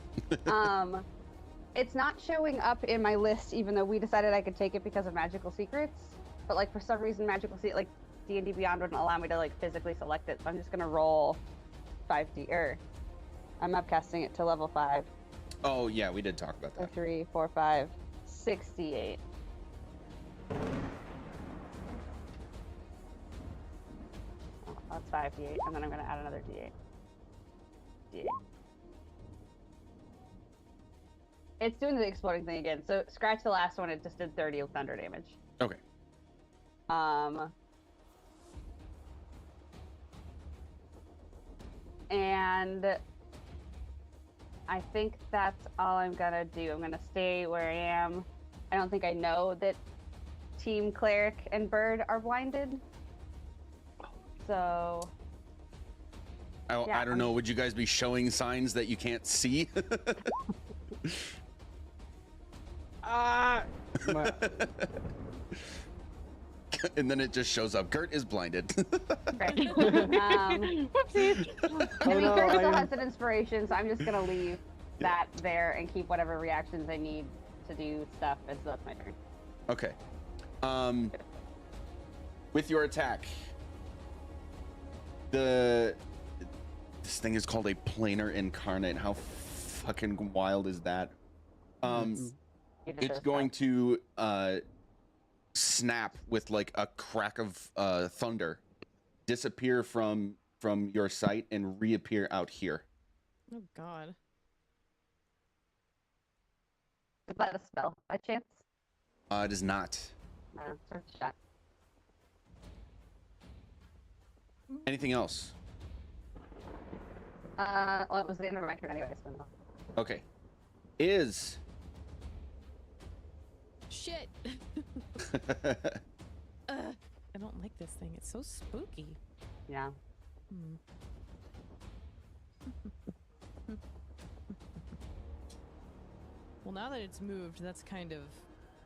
Speaker 2: It's not showing up in my list, even though we decided I could take it because of magical secrets. But like for some reason, like D&D Beyond wouldn't allow me to like physically select it. So I'm just gonna roll 5D. I'm upcasting it to level 5.
Speaker 1: Oh yeah, we did talk about that.
Speaker 2: 3, 4, 5, 68. Oh, that's 5D8, and then I'm gonna add another D8. D8. It's doing the exploding thing again. So scratch the last one. It just did 30 of thunder damage.
Speaker 1: Okay.
Speaker 2: And I think that's all I'm gonna do. I'm gonna stay where I am. I don't think I know that Team Cleric and Bird are blinded. So
Speaker 1: I don't know. Would you guys be showing signs that you can't see? And then it just shows up. Gert is blinded.
Speaker 2: Right.
Speaker 3: Whoopsies.
Speaker 2: I mean, Gert still has an inspiration, so I'm just gonna leave that there and keep whatever reactions I need to do stuff, and so that's my turn.
Speaker 1: Okay. With your attack, this thing is called a planar incarnate. How fucking wild is that? It's going to snap with like a crack of thunder, disappear from your sight, and reappear out here.
Speaker 6: Oh God.
Speaker 2: Is that a spell by chance?
Speaker 1: It is not.
Speaker 2: No, it's worth a shot.
Speaker 1: Anything else?
Speaker 2: Well, it was the end of my turn anyway, so no.
Speaker 1: Okay. Is
Speaker 6: Shit. I don't like this thing. It's so spooky.
Speaker 2: Yeah.
Speaker 6: Well, now that it's moved, that's kind of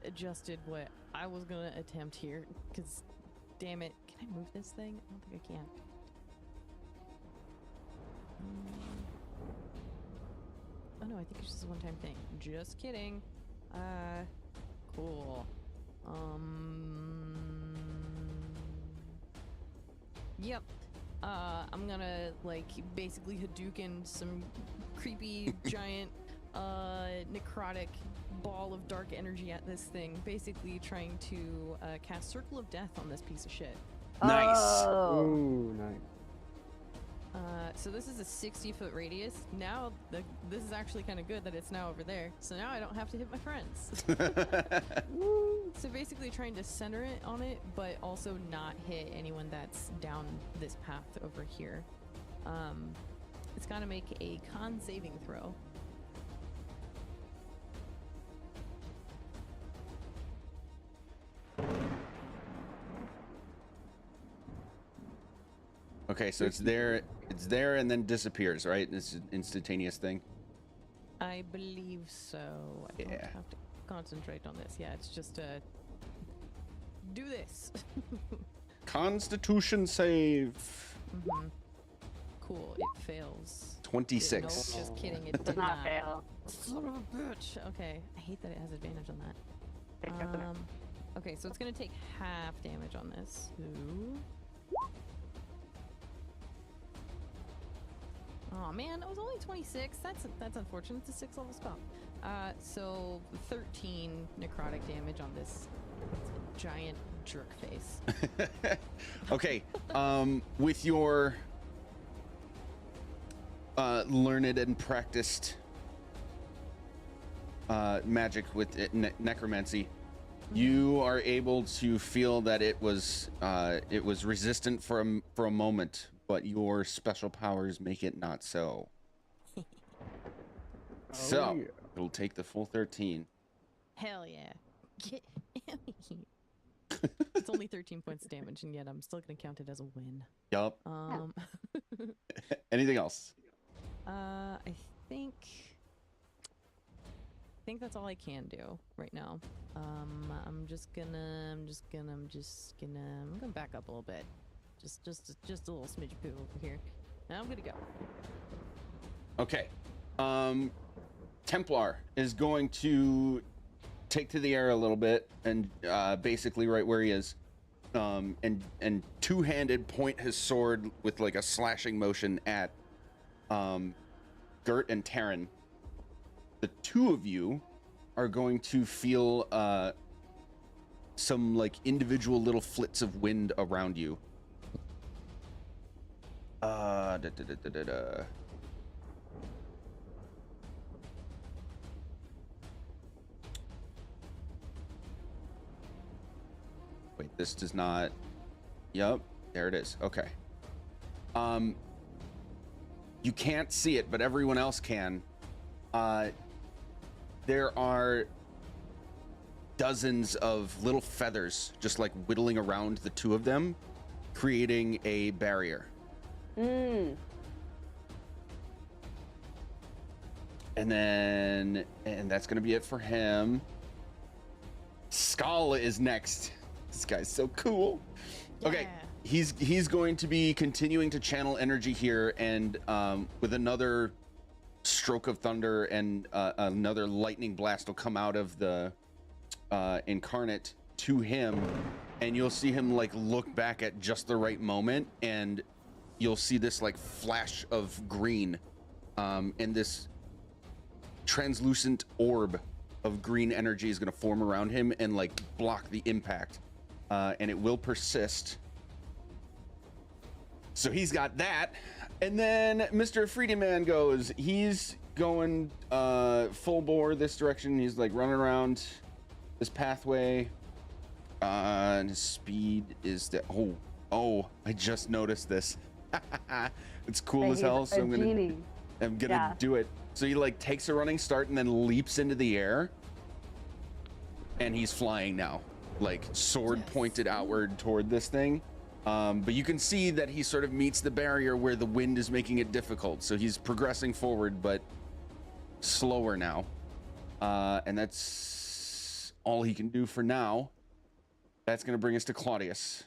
Speaker 6: adjusted what I was gonna attempt here. Cause, damn it, can I move this thing? I don't think I can. Oh no, I think it's just a one-time thing. Just kidding. Cool. Yep. I'm gonna like basically Hadouken some creepy giant necrotic ball of dark energy at this thing, basically trying to cast Circle of Death on this piece of shit.
Speaker 1: nice.
Speaker 2: Oh.
Speaker 4: Ooh, nice.
Speaker 6: So this is a 60-foot radius. Now this is actually kind of good that it's now over there. So now I don't have to hit my friends. So basically trying to center it on it, but also not hit anyone that's down this path over here. It's got to make a con saving throw.
Speaker 1: Okay, so it's there and then disappears, right? It's an instantaneous thing.
Speaker 6: I believe so. I don't
Speaker 1: Yeah.
Speaker 6: have to concentrate on this. Yeah, it's just do this.
Speaker 1: Constitution save.
Speaker 6: Cool. It fails.
Speaker 1: 26.
Speaker 6: Nope, just kidding. It
Speaker 2: Does
Speaker 6: did
Speaker 2: not
Speaker 6: not.
Speaker 2: fail.
Speaker 6: Son of a bitch. Okay, I hate that it has advantage on that. Okay, so it's gonna take half damage on this. Ooh. Oh man, it was only 26. That's unfortunate. It's a 6th level spell. So 13 necrotic damage on this giant jerk face.
Speaker 1: Okay. With your learned and practiced magic with necromancy, you are able to feel that it was resistant for a moment, but your special powers make it not so. So
Speaker 4: yeah.
Speaker 1: it'll take the full 13.
Speaker 6: Hell yeah. It's only 13 points of damage, and yet I'm still gonna count it as a win.
Speaker 1: Yup. Anything else?
Speaker 6: I think that's all I can do right now. I'm gonna back up a little bit. Just a little smidge poo over here. And I'm gonna go.
Speaker 1: Okay. Templar is going to take to the air a little bit and basically right where he is, and two-handed point his sword with like a slashing motion at Gert and Terran. The two of you are going to feel some like individual little flits of wind around you. Wait, this does not. Yep, there it is. Okay. You can't see it, but everyone else can. There are dozens of little feathers just like whittling around the two of them, creating a barrier. And that's gonna be it for him. Skull is next. This guy's so cool. Okay, he's going to be continuing to channel energy here, and with another stroke of thunder and another lightning blast will come out of the incarnate to him, and you'll see him like look back at just the right moment, and you'll see this like flash of green, and this translucent orb of green energy is going to form around him and like block the impact, and it will persist. So he's got that. And then Mr. Freedom Man goes, he's going full bore this direction. He's like running around this pathway, and his speed is that. Oh, I just noticed this. It's cool as hell, so I'm gonna do it. So he like takes a running start and then leaps into the air, and he's flying now, like sword pointed outward toward this thing. But you can see that he sort of meets the barrier where the wind is making it difficult. So he's progressing forward, but slower now. And that's all he can do for now. That's going to bring us to Claudius.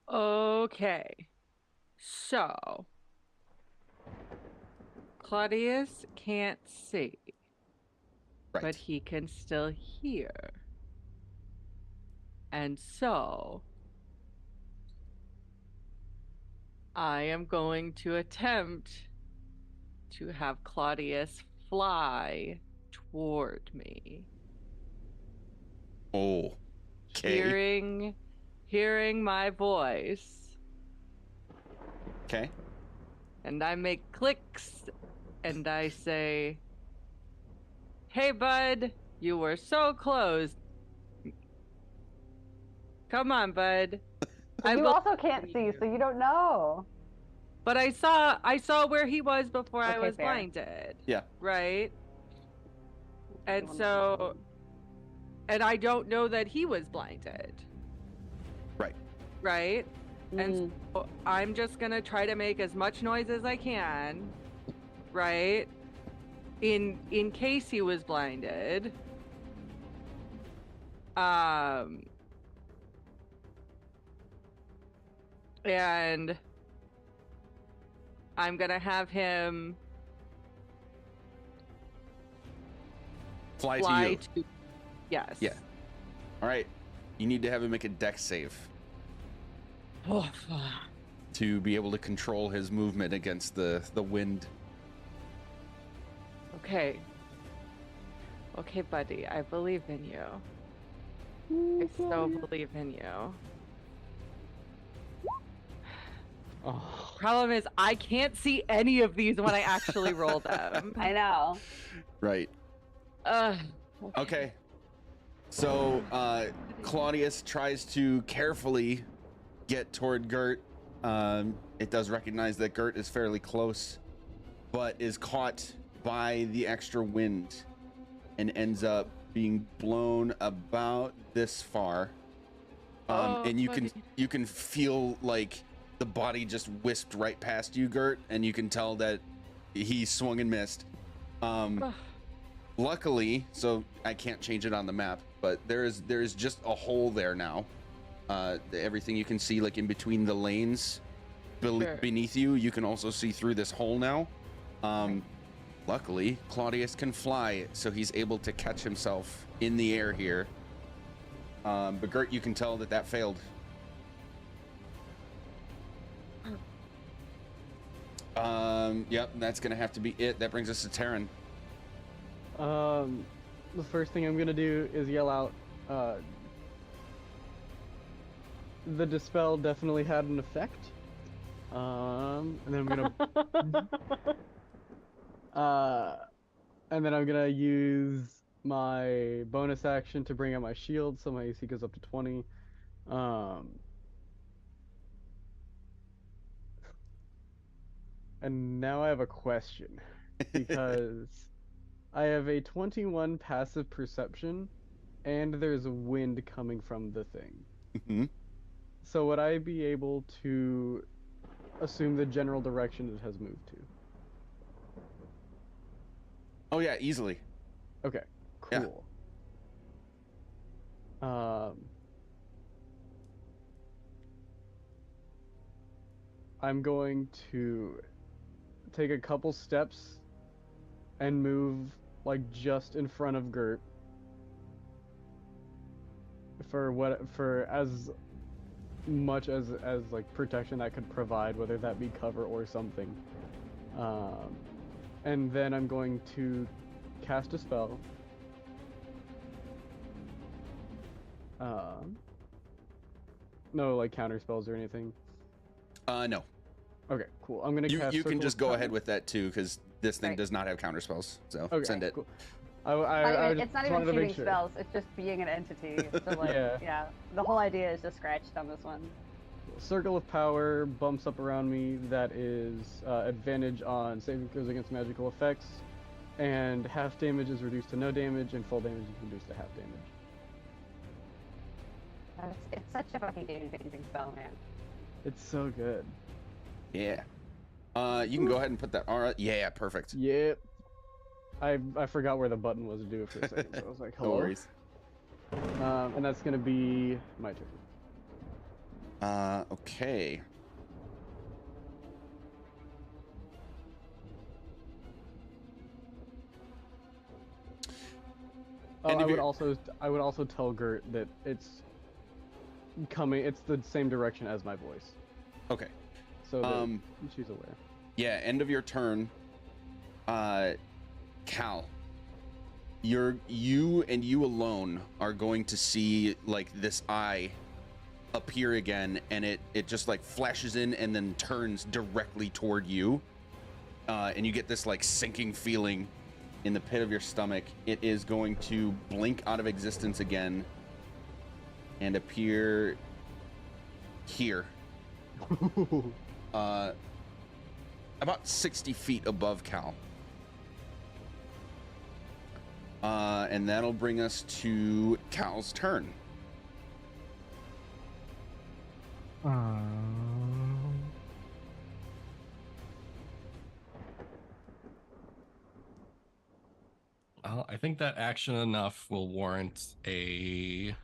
Speaker 3: Okay. So, Claudius can't see, but he can still hear. And so, I am going to attempt to have Claudius fly toward me.
Speaker 1: Oh, okay.
Speaker 3: Hearing my voice.
Speaker 1: Okay.
Speaker 3: And I make clicks, and I say, "Hey, bud, you were so close. Come on, bud."
Speaker 2: You also can't see, so you don't know.
Speaker 3: But I saw where he was before I was
Speaker 2: fair.
Speaker 3: blinded.
Speaker 1: Yeah.
Speaker 3: Right? And so, and I don't know that he was blinded.
Speaker 1: Right.
Speaker 3: Right? And so I'm just gonna try to make as much noise as I can, right? In case he was blinded. And I'm gonna have him
Speaker 1: fly to you.
Speaker 3: Yes.
Speaker 1: Yeah. All right. You need to have him make a dex save.
Speaker 3: Oh,
Speaker 1: to be able to control his movement against the wind.
Speaker 3: Okay. Okay, buddy. I believe in you. I so believe in you.
Speaker 4: Oh,
Speaker 3: Problem is, I can't see any of these when I actually roll them.
Speaker 2: I know.
Speaker 1: Right.
Speaker 3: Ugh.
Speaker 1: Okay. So Claudius tries to carefully get toward Gert. It does recognize that Gert is fairly close, but is caught by the extra wind and ends up being blown about this far. And you can feel like the body just whisked right past you, Gert, and you can tell that he swung and missed. Luckily, so I can't change it on the map, but there is just a hole there now. Everything you can see, like in between the lanes beneath you, you can also see through this hole now. Luckily, Claudius can fly, so he's able to catch himself in the air here. But Gert, you can tell that failed. Yep, that's gonna have to be it. That brings us to Terran.
Speaker 4: The first thing I'm gonna do is yell out, the dispel definitely had an effect. And then I'm gonna and then I'm gonna use my bonus action to bring out my shield, so my AC goes up to 20. And now I have a question, because I have a 21 passive perception, and there's wind coming from the thing.
Speaker 1: Mhm.
Speaker 4: So would I be able to assume the general direction it has moved to?
Speaker 1: Oh yeah, easily.
Speaker 4: Okay,
Speaker 1: Yeah.
Speaker 4: cool. I'm going to take a couple steps and move like just in front of Gert for as much as like protection that could provide, whether that be cover or something. And then I'm going to cast a spell. No, like counter spells or anything.
Speaker 1: No.
Speaker 4: Okay, cool. I'm gonna
Speaker 1: You
Speaker 4: cast.
Speaker 1: can
Speaker 4: Circle
Speaker 1: just
Speaker 4: of
Speaker 1: go
Speaker 4: Power.
Speaker 1: ahead with that too, because this thing
Speaker 2: Right.
Speaker 1: does not have counter spells. So
Speaker 4: Okay,
Speaker 1: send it.
Speaker 4: Cool.
Speaker 2: It's not even
Speaker 4: wanted to make
Speaker 2: shooting
Speaker 4: sure.
Speaker 2: spells. It's just being an entity. So like,
Speaker 4: Yeah.
Speaker 2: yeah, the whole idea is just scratched on this one.
Speaker 4: Circle of Power bumps up around me. That is advantage on saving throws against magical effects, and half damage is reduced to no damage, and full damage is reduced to half damage.
Speaker 2: It's such a fucking game-changing spell, man.
Speaker 4: It's so good.
Speaker 1: Yeah. You can go ahead and put that. All right. Yeah, perfect.
Speaker 4: Yep. I forgot where the button was to do it for a second, so I was like,
Speaker 1: No
Speaker 4: hello.
Speaker 1: worries.
Speaker 4: And that's gonna be my turn.
Speaker 1: Okay.
Speaker 4: Oh,
Speaker 1: And
Speaker 4: I
Speaker 1: if
Speaker 4: would
Speaker 1: you're-
Speaker 4: also tell Gert that it's coming. It's the same direction as my voice,
Speaker 1: Okay.
Speaker 4: so that she's aware.
Speaker 1: Yeah, end of your turn. Cal, you and you alone are going to see like this eye appear again, and it just like flashes in and then turns directly toward you. And you get this like sinking feeling in the pit of your stomach. It is going to blink out of existence again and appear here. About 60 feet above Cal. And that'll bring us to Cal's turn.
Speaker 5: Well, I think that action enough will warrant a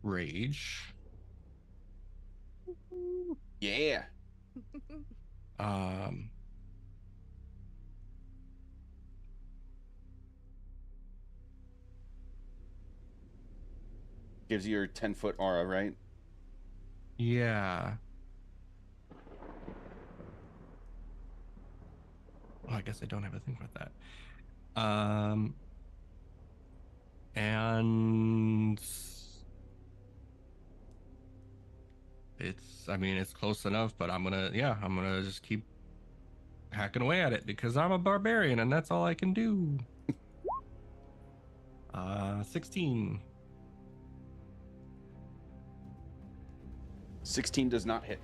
Speaker 5: rage.
Speaker 1: Yeah.
Speaker 5: Um,
Speaker 1: Gives you your 10-foot aura, right?
Speaker 5: yeah. I guess I don't have a thing for that. And it's close enough, but I'm gonna just keep hacking away at it because I'm a barbarian and that's all I can do. 16.
Speaker 1: 16 does not hit.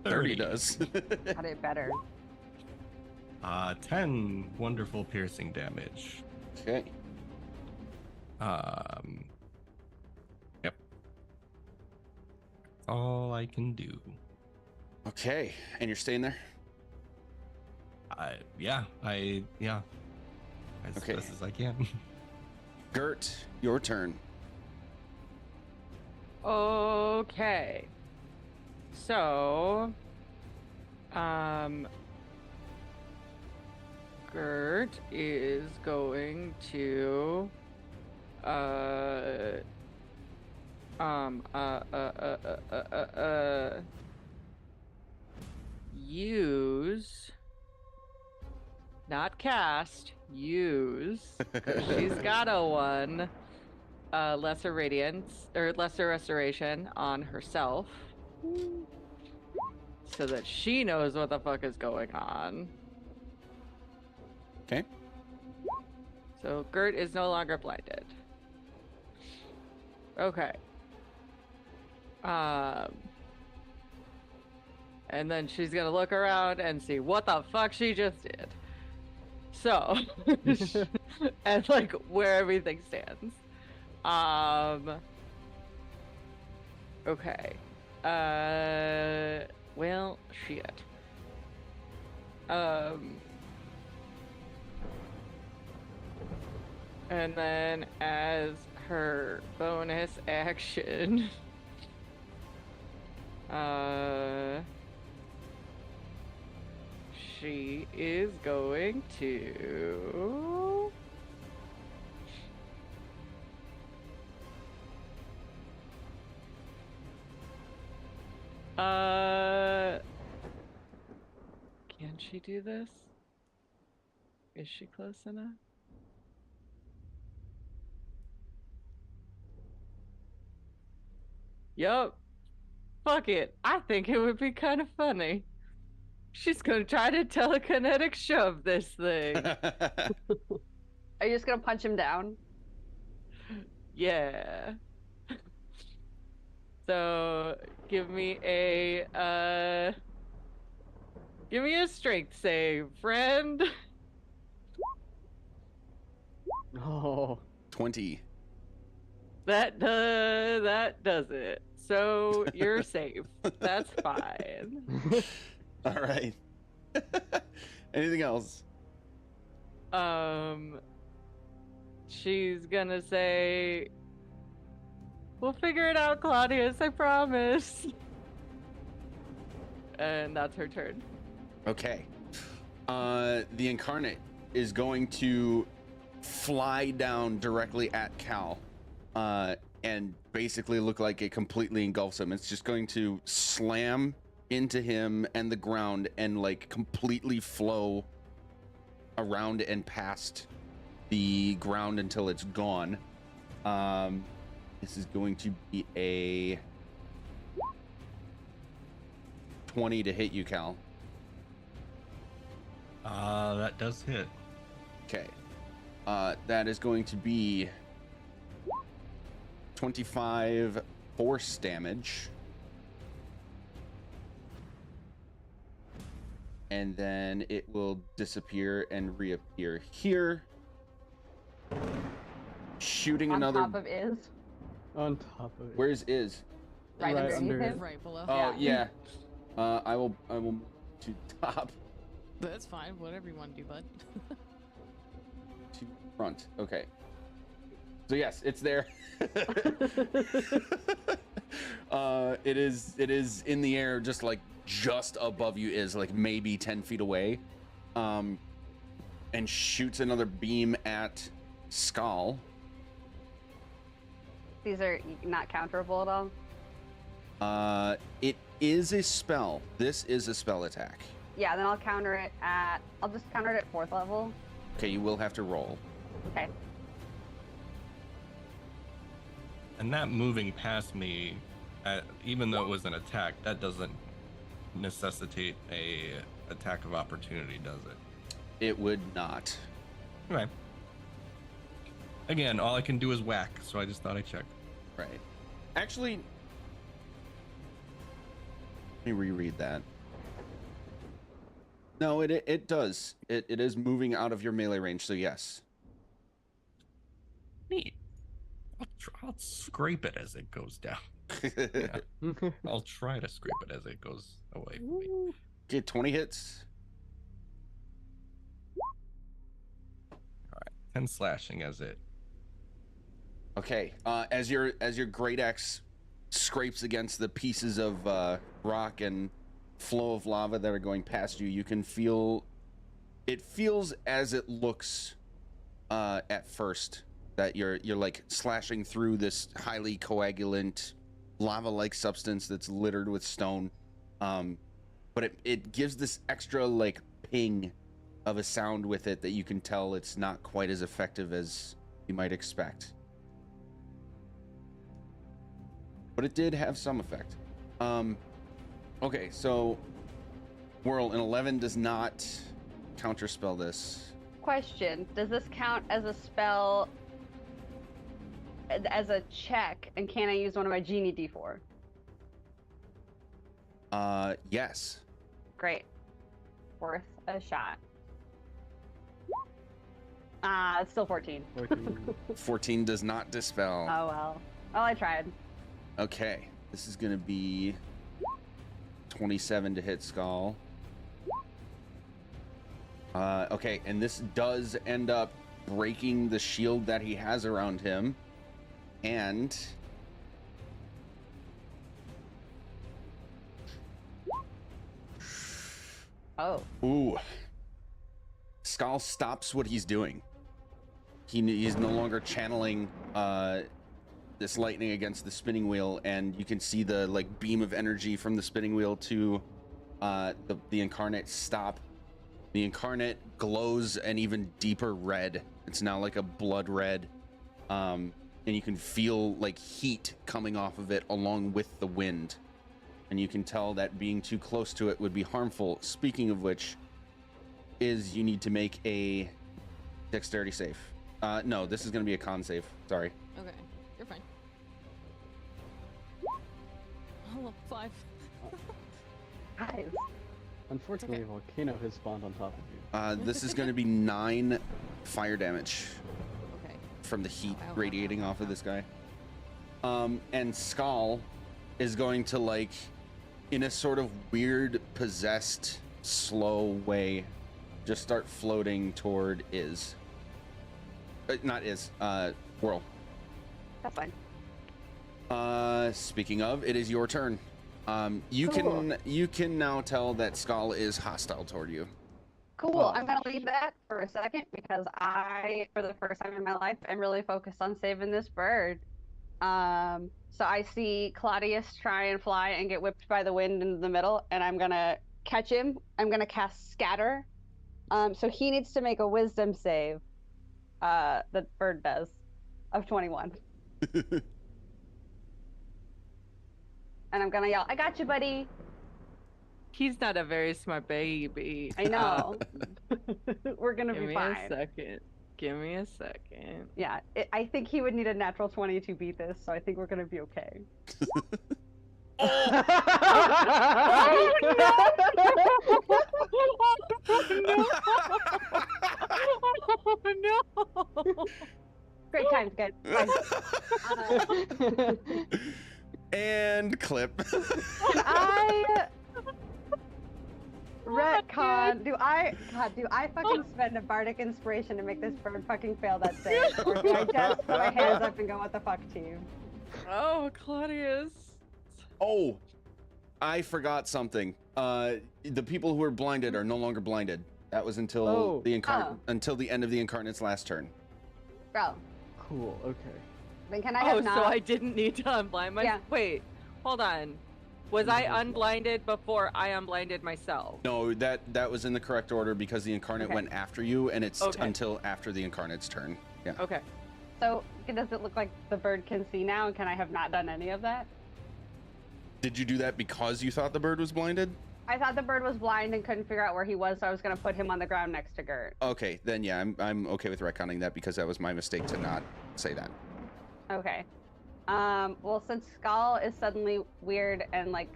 Speaker 1: 30 does.
Speaker 2: Got it better.
Speaker 5: 10 wonderful piercing damage.
Speaker 1: Okay.
Speaker 5: Yep. That's all I can do.
Speaker 1: Okay, and you're staying there?
Speaker 5: Yeah. As
Speaker 1: Okay.
Speaker 5: best as I can.
Speaker 1: Gert, your turn.
Speaker 3: Okay. So, Gert is going to, use, not cast, use, 'cause she's got a one, lesser radiance, or lesser restoration on herself. So that she knows what the fuck is going on.
Speaker 1: Okay.
Speaker 3: So Gert is no longer blinded. Okay. And then she's gonna look around and see what the fuck she just did. So, and like where everything stands. Okay. Well, shit. And then as her bonus action, she is going to can she do this? Is she close enough? Yup. Fuck it. I think it would be kind of funny. She's gonna try to telekinetic shove this thing.
Speaker 2: Are you just gonna punch him down?
Speaker 3: Yeah. So give me a strength save, friend.
Speaker 4: Oh.
Speaker 1: 20.
Speaker 3: That does it. So you're safe. That's fine.
Speaker 1: All right. Anything else?
Speaker 3: She's gonna say, "We'll figure it out, Claudius, I promise." And that's her turn.
Speaker 1: Okay. The incarnate is going to fly down directly at Cal, and basically look like it completely engulfs him. It's just going to slam into him and the ground and like completely flow around and past the ground until it's gone. This is going to be a 20 to hit you, Cal.
Speaker 5: That does hit.
Speaker 1: Okay. That is going to be 25 force damage. And then it will disappear and reappear here. Shooting
Speaker 2: On
Speaker 1: another.
Speaker 2: top of is
Speaker 4: On top of it.
Speaker 1: Where's is?
Speaker 2: right,
Speaker 4: Right
Speaker 2: underneath
Speaker 4: under
Speaker 2: him.
Speaker 4: it.
Speaker 6: Right below.
Speaker 1: Oh yeah. I will move to top
Speaker 6: That's fine. Whatever you want to do, bud.
Speaker 1: to front. Okay. So yes, it's there. It is in the air, just above you, is like maybe 10 feet away, and shoots another beam at Skull.
Speaker 2: These are not counterable at all.
Speaker 1: It is a spell. This is a spell attack.
Speaker 2: Yeah, then I'll counter it at. I'll just counter it at 4th level.
Speaker 1: Okay, you will have to roll.
Speaker 2: Okay.
Speaker 5: And that moving past me, even though it was an attack, that doesn't necessitate a attack of opportunity, does it?
Speaker 1: It would not.
Speaker 5: Okay. Again, all I can do is whack, so I just thought I'd check.
Speaker 1: Right. Actually, let me reread that. No, it does. It is moving out of your melee range, so yes.
Speaker 5: Neat. I'll scrape it as it goes down. Yeah. I'll try to scrape it as it goes away from me.
Speaker 1: Get 20 hits.
Speaker 5: 10 slashing as it.
Speaker 1: Okay. As your great axe scrapes against the pieces of rock and flow of lava that are going past you, you can feel. It feels as it looks at first that you're like slashing through this highly coagulant lava-like substance that's littered with stone, but it gives this extra like ping of a sound with it that you can tell it's not quite as effective as you might expect, but it did have some effect. Okay, so Whirl, an 11 does not counterspell this.
Speaker 2: Question: does this count as a spell, as a check, and can I use one of my genie D4?
Speaker 1: Yes.
Speaker 2: Great. Worth a shot. It's still 14.
Speaker 1: 14 does not dispel.
Speaker 2: Oh well. Well, I tried.
Speaker 1: Okay, this is gonna be 27 to hit Skull. Okay, and this does end up breaking the shield that he has around him, and
Speaker 2: Oh.
Speaker 1: ooh, Skull stops what he's doing. He's no longer channeling this lightning against the spinning wheel, and you can see the like beam of energy from the spinning wheel to the incarnate stop. The incarnate glows an even deeper red. It's now like a blood red, and you can feel like heat coming off of it along with the wind, and you can tell that being too close to it would be harmful. Speaking of which, you need to make a dexterity save. No, this is going to be a con save. Sorry.
Speaker 6: Okay, you're fine. Oh, 5.
Speaker 2: Guys.
Speaker 4: Unfortunately, a volcano has spawned on top of you.
Speaker 1: This is going to be 9 fire damage
Speaker 6: Okay.
Speaker 1: from the heat
Speaker 6: Ow, ow,
Speaker 1: radiating
Speaker 6: ow,
Speaker 1: off of
Speaker 6: ow.
Speaker 1: this guy. And Skull is going to, like, in a sort of weird, possessed, slow way, just start floating toward Iz. Not Iz, Whirl.
Speaker 2: That's fine.
Speaker 1: Speaking of, it is your turn. You can now tell that Skull is hostile toward you.
Speaker 2: Cool.
Speaker 4: Oh.
Speaker 2: I'm gonna leave that for a second because I, for the first time in my life, am really focused on saving this bird. So I see Claudius try and fly and get whipped by the wind into the middle, and I'm gonna catch him. I'm gonna cast Scatter. So he needs to make a Wisdom save. The bird does, of 21. And I'm gonna yell, "I got you, buddy!"
Speaker 3: He's not a very smart baby.
Speaker 2: I know. We're gonna
Speaker 3: Give
Speaker 2: be
Speaker 3: me
Speaker 2: fine.
Speaker 3: a second. Give me a second.
Speaker 2: Yeah, I think he would need a natural 20 to beat this, so I think we're gonna be okay.
Speaker 3: No.
Speaker 2: Great times, guys.
Speaker 1: And clip.
Speaker 2: Can I retcon? Do I fucking spend a bardic inspiration to make this bird fucking fail that save? Or do I just put my hands up and go, "What the fuck, team?"
Speaker 3: Oh, Claudius.
Speaker 1: Oh, I forgot something. The people who are blinded are no longer blinded. That was until
Speaker 4: Oh.
Speaker 1: until the end of the incarnate's last turn.
Speaker 2: Bro,
Speaker 4: Cool, okay.
Speaker 2: then can I have
Speaker 3: Oh,
Speaker 2: not?
Speaker 3: so I didn't need to unblind my.
Speaker 2: Yeah.
Speaker 3: Wait, hold on. Was I unblinded before I unblinded myself?
Speaker 1: No, that was in the correct order because the incarnate
Speaker 3: Okay.
Speaker 1: went after you, and it's
Speaker 3: Okay.
Speaker 1: until after the incarnate's turn. Yeah.
Speaker 3: Okay.
Speaker 2: So does it look like the bird can see now? And can I have not done any of that?
Speaker 1: Did you do that because you thought the bird was blinded?
Speaker 2: I thought the bird was blind and couldn't figure out where he was, so I was gonna put him on the ground next to Gert.
Speaker 1: Okay, then yeah, I'm okay with retconning that because that was my mistake to not say that.
Speaker 2: Okay. Well, since Skull is suddenly weird and like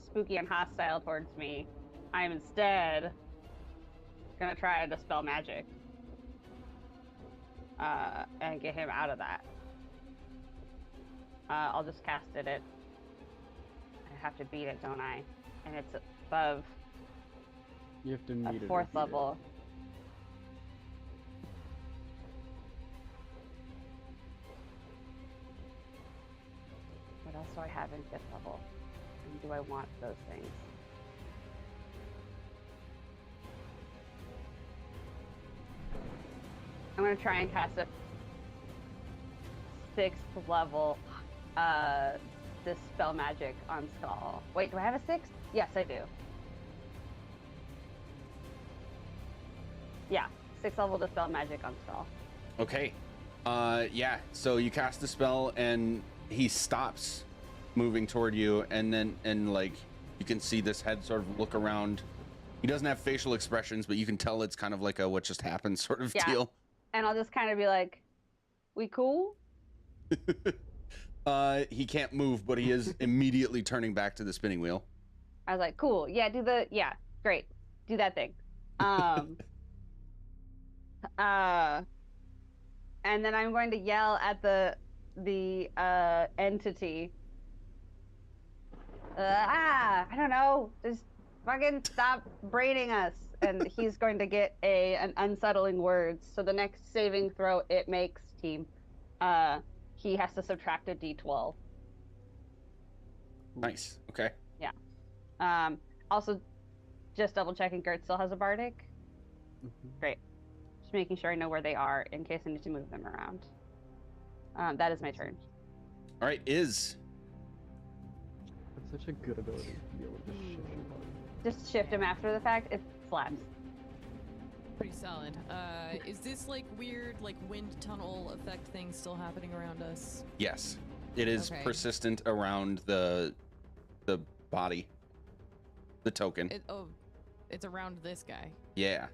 Speaker 2: spooky and hostile towards me, I'm instead gonna try to dispel magic. And get him out of that. I'll just cast it at. I have to beat it, don't I? And it's above
Speaker 4: You have to
Speaker 2: a
Speaker 4: meet it. or
Speaker 2: 4th
Speaker 4: beat it.
Speaker 2: level. What else do I have in 5th level? And do I want those things? I'm gonna try and cast a 6th level dispel magic on Skull. Wait, do I have a 6th? Yes, I do. Yeah, 6th level dispel magic on Skull.
Speaker 1: Okay. Yeah. So you cast the spell, and he stops moving toward you, and like you can see this head sort of look around. He doesn't have facial expressions, but you can tell it's kind of like a what just happened sort of
Speaker 2: Yeah.
Speaker 1: deal.
Speaker 2: And I'll just kind of be like, "We cool?"
Speaker 1: He can't move, but he is immediately turning back to the spinning wheel.
Speaker 2: I was like, "Cool, yeah, great, do that thing." And then I'm going to yell at the entity. I don't know, just fucking stop braining us. And he's going to get an unsettling words. So the next saving throw it makes, team, he has to subtract a d12.
Speaker 1: Nice. Okay.
Speaker 2: Also, just double checking, Gert still has a bardic. Great. Just making sure I know where they are in case I need to move them around. That is my turn.
Speaker 1: All right. Is
Speaker 4: That's such a good ability to be able to just shift your body.
Speaker 2: Just shift him after the fact. It slaps.
Speaker 6: Pretty solid. Is this like weird, like wind tunnel effect thing still happening around us?
Speaker 1: yes. It is
Speaker 6: Okay.
Speaker 1: persistent around the body, the token.
Speaker 6: It's around this guy.
Speaker 1: Yeah.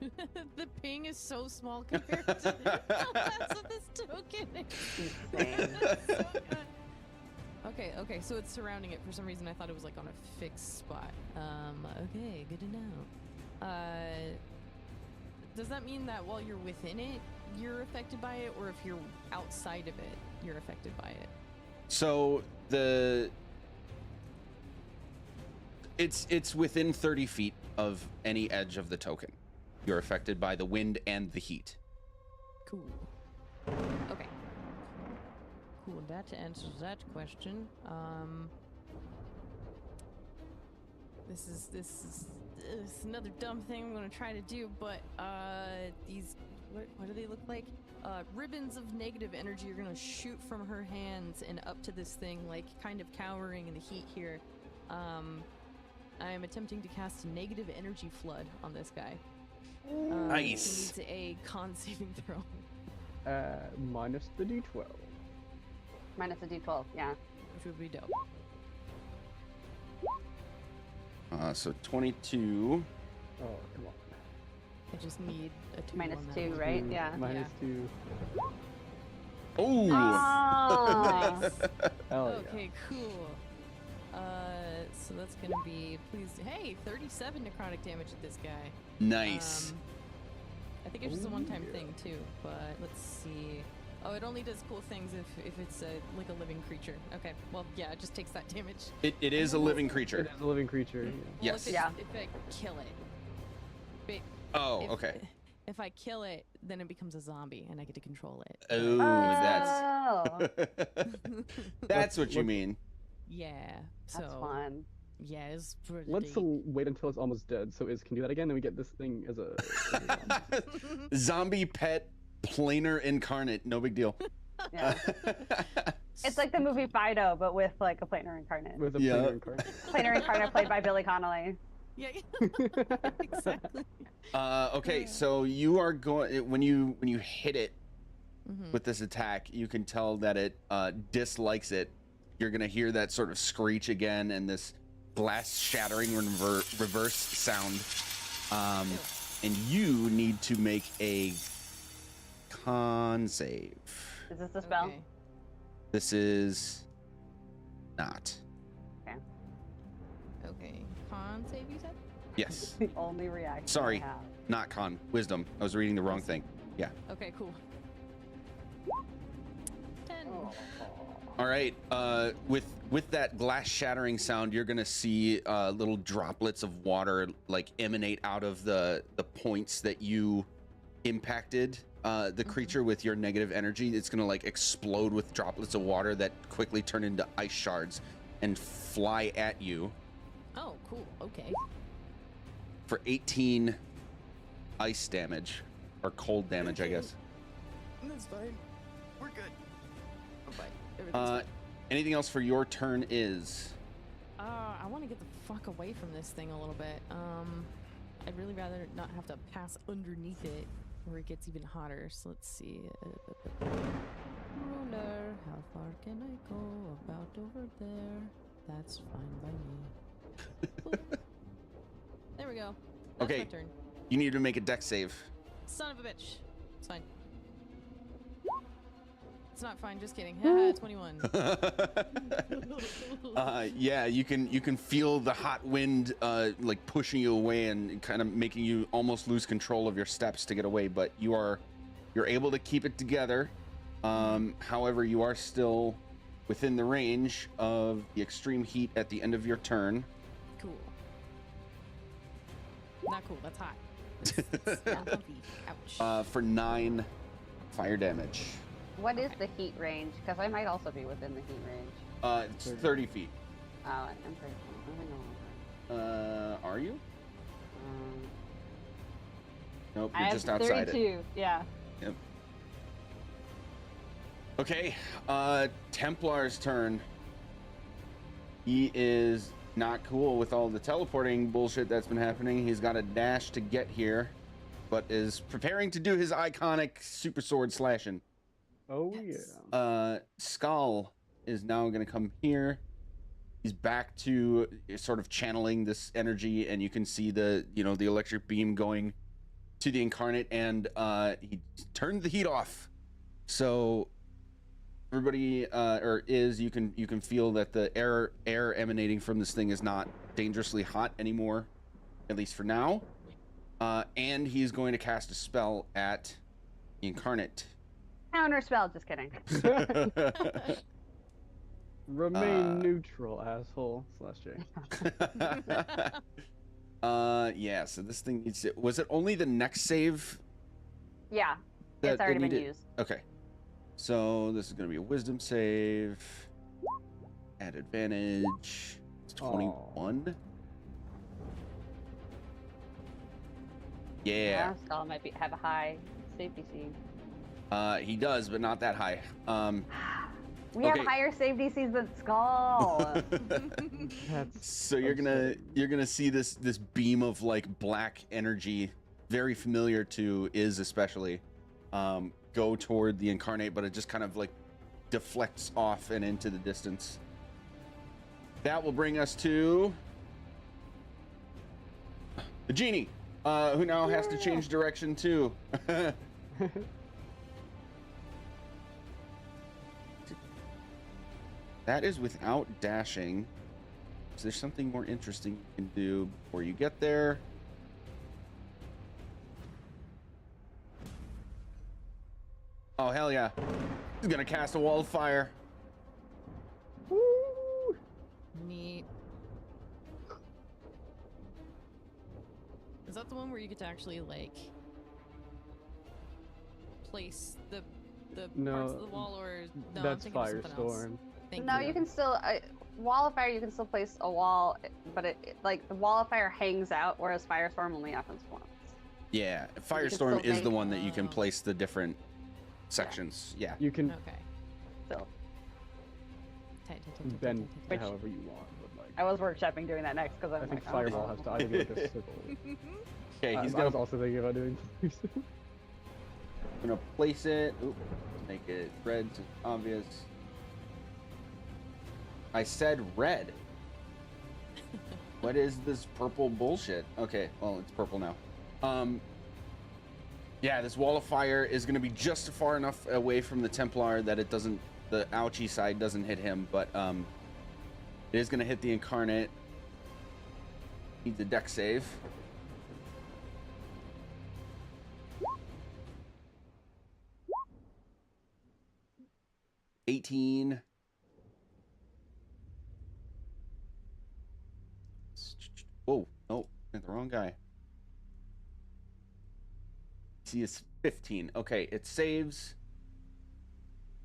Speaker 6: The ping is so small compared to the mass of this token.
Speaker 2: Insane.
Speaker 6: That's so good. Okay, so it's surrounding it. For some reason, I thought it was like on a fixed spot. Okay, good to know. Does that mean that while you're within it, you're affected by it, or if you're outside of it, you're affected by it?
Speaker 1: So it's within 30 feet of any edge of the token. You're affected by the wind and the heat.
Speaker 6: Cool. Okay. Cool, that answers that question. This is another dumb thing I'm gonna try to do, but these what do they look like? Ribbons of negative energy are gonna shoot from her hands and up to this thing, like kind of cowering in the heat here. I am attempting to cast a negative energy flood on this guy.
Speaker 1: Nice.
Speaker 6: He needs a con saving throw.
Speaker 4: Minus the d12.
Speaker 2: Minus a d12, yeah.
Speaker 6: Which would be dope.
Speaker 1: So 22.
Speaker 4: Oh, come on.
Speaker 6: I just need a 2
Speaker 2: Minus
Speaker 6: on that
Speaker 2: 2,
Speaker 6: one.
Speaker 2: right? Yeah.
Speaker 4: Minus 2.
Speaker 1: Oh.
Speaker 2: Oh.
Speaker 4: Hell
Speaker 6: Okay, cool. So that's gonna be, please, hey, 37 necrotic damage at this guy.
Speaker 1: Nice.
Speaker 6: I think it's just a
Speaker 4: Oh,
Speaker 6: one-time
Speaker 4: yeah.
Speaker 6: thing too, but let's see. Oh, it only does cool things if it's like a living creature. Okay, well, yeah, it just takes that damage.
Speaker 1: It is a living
Speaker 4: yeah.
Speaker 1: creature.
Speaker 4: It is a living creature. Yeah.
Speaker 6: Well,
Speaker 1: Yes.
Speaker 6: If,
Speaker 2: Yeah.
Speaker 6: if I kill it. But
Speaker 1: Oh,
Speaker 6: if,
Speaker 1: okay.
Speaker 6: If I kill it, then it becomes a zombie, and I get to control it.
Speaker 1: Oh, that's
Speaker 2: Oh.
Speaker 1: that's what you mean.
Speaker 6: Yeah. So
Speaker 2: That's fun.
Speaker 6: yeah, it's pretty.
Speaker 4: Let's wait until it's almost dead, so Iz can do that again, then we get this thing as a zombie.
Speaker 1: Zombie pet planar incarnate, no big deal.
Speaker 2: Yeah. It's like the movie Fido, but with like a planar incarnate.
Speaker 4: With a
Speaker 1: Yeah.
Speaker 4: planar incarnate.
Speaker 2: Planar incarnate played by Billy Connolly.
Speaker 6: Yeah, exactly.
Speaker 1: Okay, so you are going when you hit it
Speaker 6: Mhm.
Speaker 1: with this attack, you can tell that it dislikes it. You're gonna hear that sort of screech again and this glass shattering reverse sound. And you need to make a con save.
Speaker 2: Is this the spell?
Speaker 6: Okay.
Speaker 1: This is not.
Speaker 6: Okay. Con save, you said?
Speaker 1: Yes,
Speaker 2: The only reaction.
Speaker 1: Sorry.
Speaker 2: I have.
Speaker 1: not con. Wisdom. I was reading the wrong thing. Yeah.
Speaker 6: Okay, cool. 10.
Speaker 1: All right. With that glass shattering sound, you're gonna see little droplets of water like emanate out of the points that you impacted the creature with your negative energy. It's gonna like explode with droplets of water that quickly turn into ice shards and fly at you
Speaker 6: Oh, cool. Okay.
Speaker 1: for 18 ice damage or cold damage, I guess.
Speaker 6: That's fine. We're good. I'm fine. Everything's
Speaker 1: Uh, anything else for your turn is?
Speaker 6: I want to get the fuck away from this thing a little bit. I'd really rather not have to pass underneath it where it gets even hotter. So let's see. Ruler, how far can I go? About over there. That's fine by me. Boop. There we go. That's
Speaker 1: Okay.
Speaker 6: my turn.
Speaker 1: You need to make a dex save.
Speaker 6: Son of a bitch. It's fine. It's not fine. Just kidding. Haha, 21.
Speaker 1: Yeah, you can feel the hot wind like pushing you away and kind of making you almost lose control of your steps to get away, but you're able to keep it together. However, you are still within the range of the extreme heat at the end of your turn.
Speaker 6: Cool. Not cool. That's hot. It's not comfy. Ouch.
Speaker 1: For 9 fire damage.
Speaker 2: What is the heat range? Because I might also be within the heat range.
Speaker 1: It's 30 feet.
Speaker 2: Oh, I'm pretty cool.
Speaker 1: Are you? Nope,
Speaker 2: I
Speaker 1: you're
Speaker 2: have
Speaker 1: just outside it.
Speaker 2: 32. Yeah.
Speaker 1: Yep. Okay, Templar's turn. He is not cool with all the teleporting bullshit that's been happening. He's got a dash to get here, but is preparing to do his iconic super sword slashing.
Speaker 4: Oh
Speaker 6: Yes.
Speaker 4: yeah.
Speaker 1: Skull is now going to come here. He's back to sort of channeling this energy, and you can see the electric beam going to the incarnate, and he turned the heat off. So everybody you can feel that the air emanating from this thing is not dangerously hot anymore, at least for now. And he's going to cast a spell at the incarnate.
Speaker 2: Counter spell. Just kidding.
Speaker 4: Remain neutral, asshole. /J.
Speaker 1: Yeah, so this thing needs to, was it only the next save
Speaker 2: Yeah.
Speaker 1: that
Speaker 2: It's already
Speaker 1: it
Speaker 2: been
Speaker 1: needed?
Speaker 2: used.
Speaker 1: Okay, so this is going to be a wisdom save at advantage. It's 21. Yeah,
Speaker 2: Skull might have a high safety DC.
Speaker 1: he does, but not that high.
Speaker 2: We
Speaker 1: Okay.
Speaker 2: have higher save DCs than Skull.
Speaker 4: That's
Speaker 1: So you're gonna see this beam of like black energy, very familiar to Iz especially, go toward the incarnate, but it just kind of like deflects off and into the distance. That will bring us to the genie, who now has to change direction too. That is without dashing. Is there something more interesting you can do before you get there? Oh, hell yeah. He's gonna cast a wall of fire.
Speaker 4: Woo!
Speaker 6: Neat. Is that the one where you get to actually like place the parts of the wall, or no? I'm
Speaker 4: That's
Speaker 6: thinking of something else.
Speaker 4: Firestorm.
Speaker 6: Thank
Speaker 2: No,
Speaker 6: you.
Speaker 2: you can still wall of fire. You can still place a wall, but like the wall of fire hangs out, whereas firestorm only happens once.
Speaker 1: Yeah,
Speaker 2: can
Speaker 1: Firestorm
Speaker 2: still
Speaker 1: is the
Speaker 2: make-
Speaker 1: one that you can place the different sections. Yeah.
Speaker 4: You can
Speaker 6: Okay.
Speaker 2: Still,
Speaker 4: bend to
Speaker 2: Which-
Speaker 4: however you want. But like,
Speaker 2: I was workshopping doing that next because
Speaker 4: I
Speaker 2: I'm
Speaker 4: think
Speaker 2: like,
Speaker 4: Fireball
Speaker 2: oh.
Speaker 4: has to either be like a circle.
Speaker 1: Okay, he's
Speaker 4: I
Speaker 1: gonna
Speaker 4: was also thinking about doing.
Speaker 1: gonna place it. Oop, make it red so it's obvious. I said red. What is this purple bullshit? Okay, well it's purple now. Yeah, this wall of fire is gonna be just far enough away from the Templar that it doesn't, the ouchie side doesn't hit him, but it is gonna hit the Incarnate. Needs a deck save. $18. Whoa, no, the wrong guy. See, it's 15. Okay, it saves,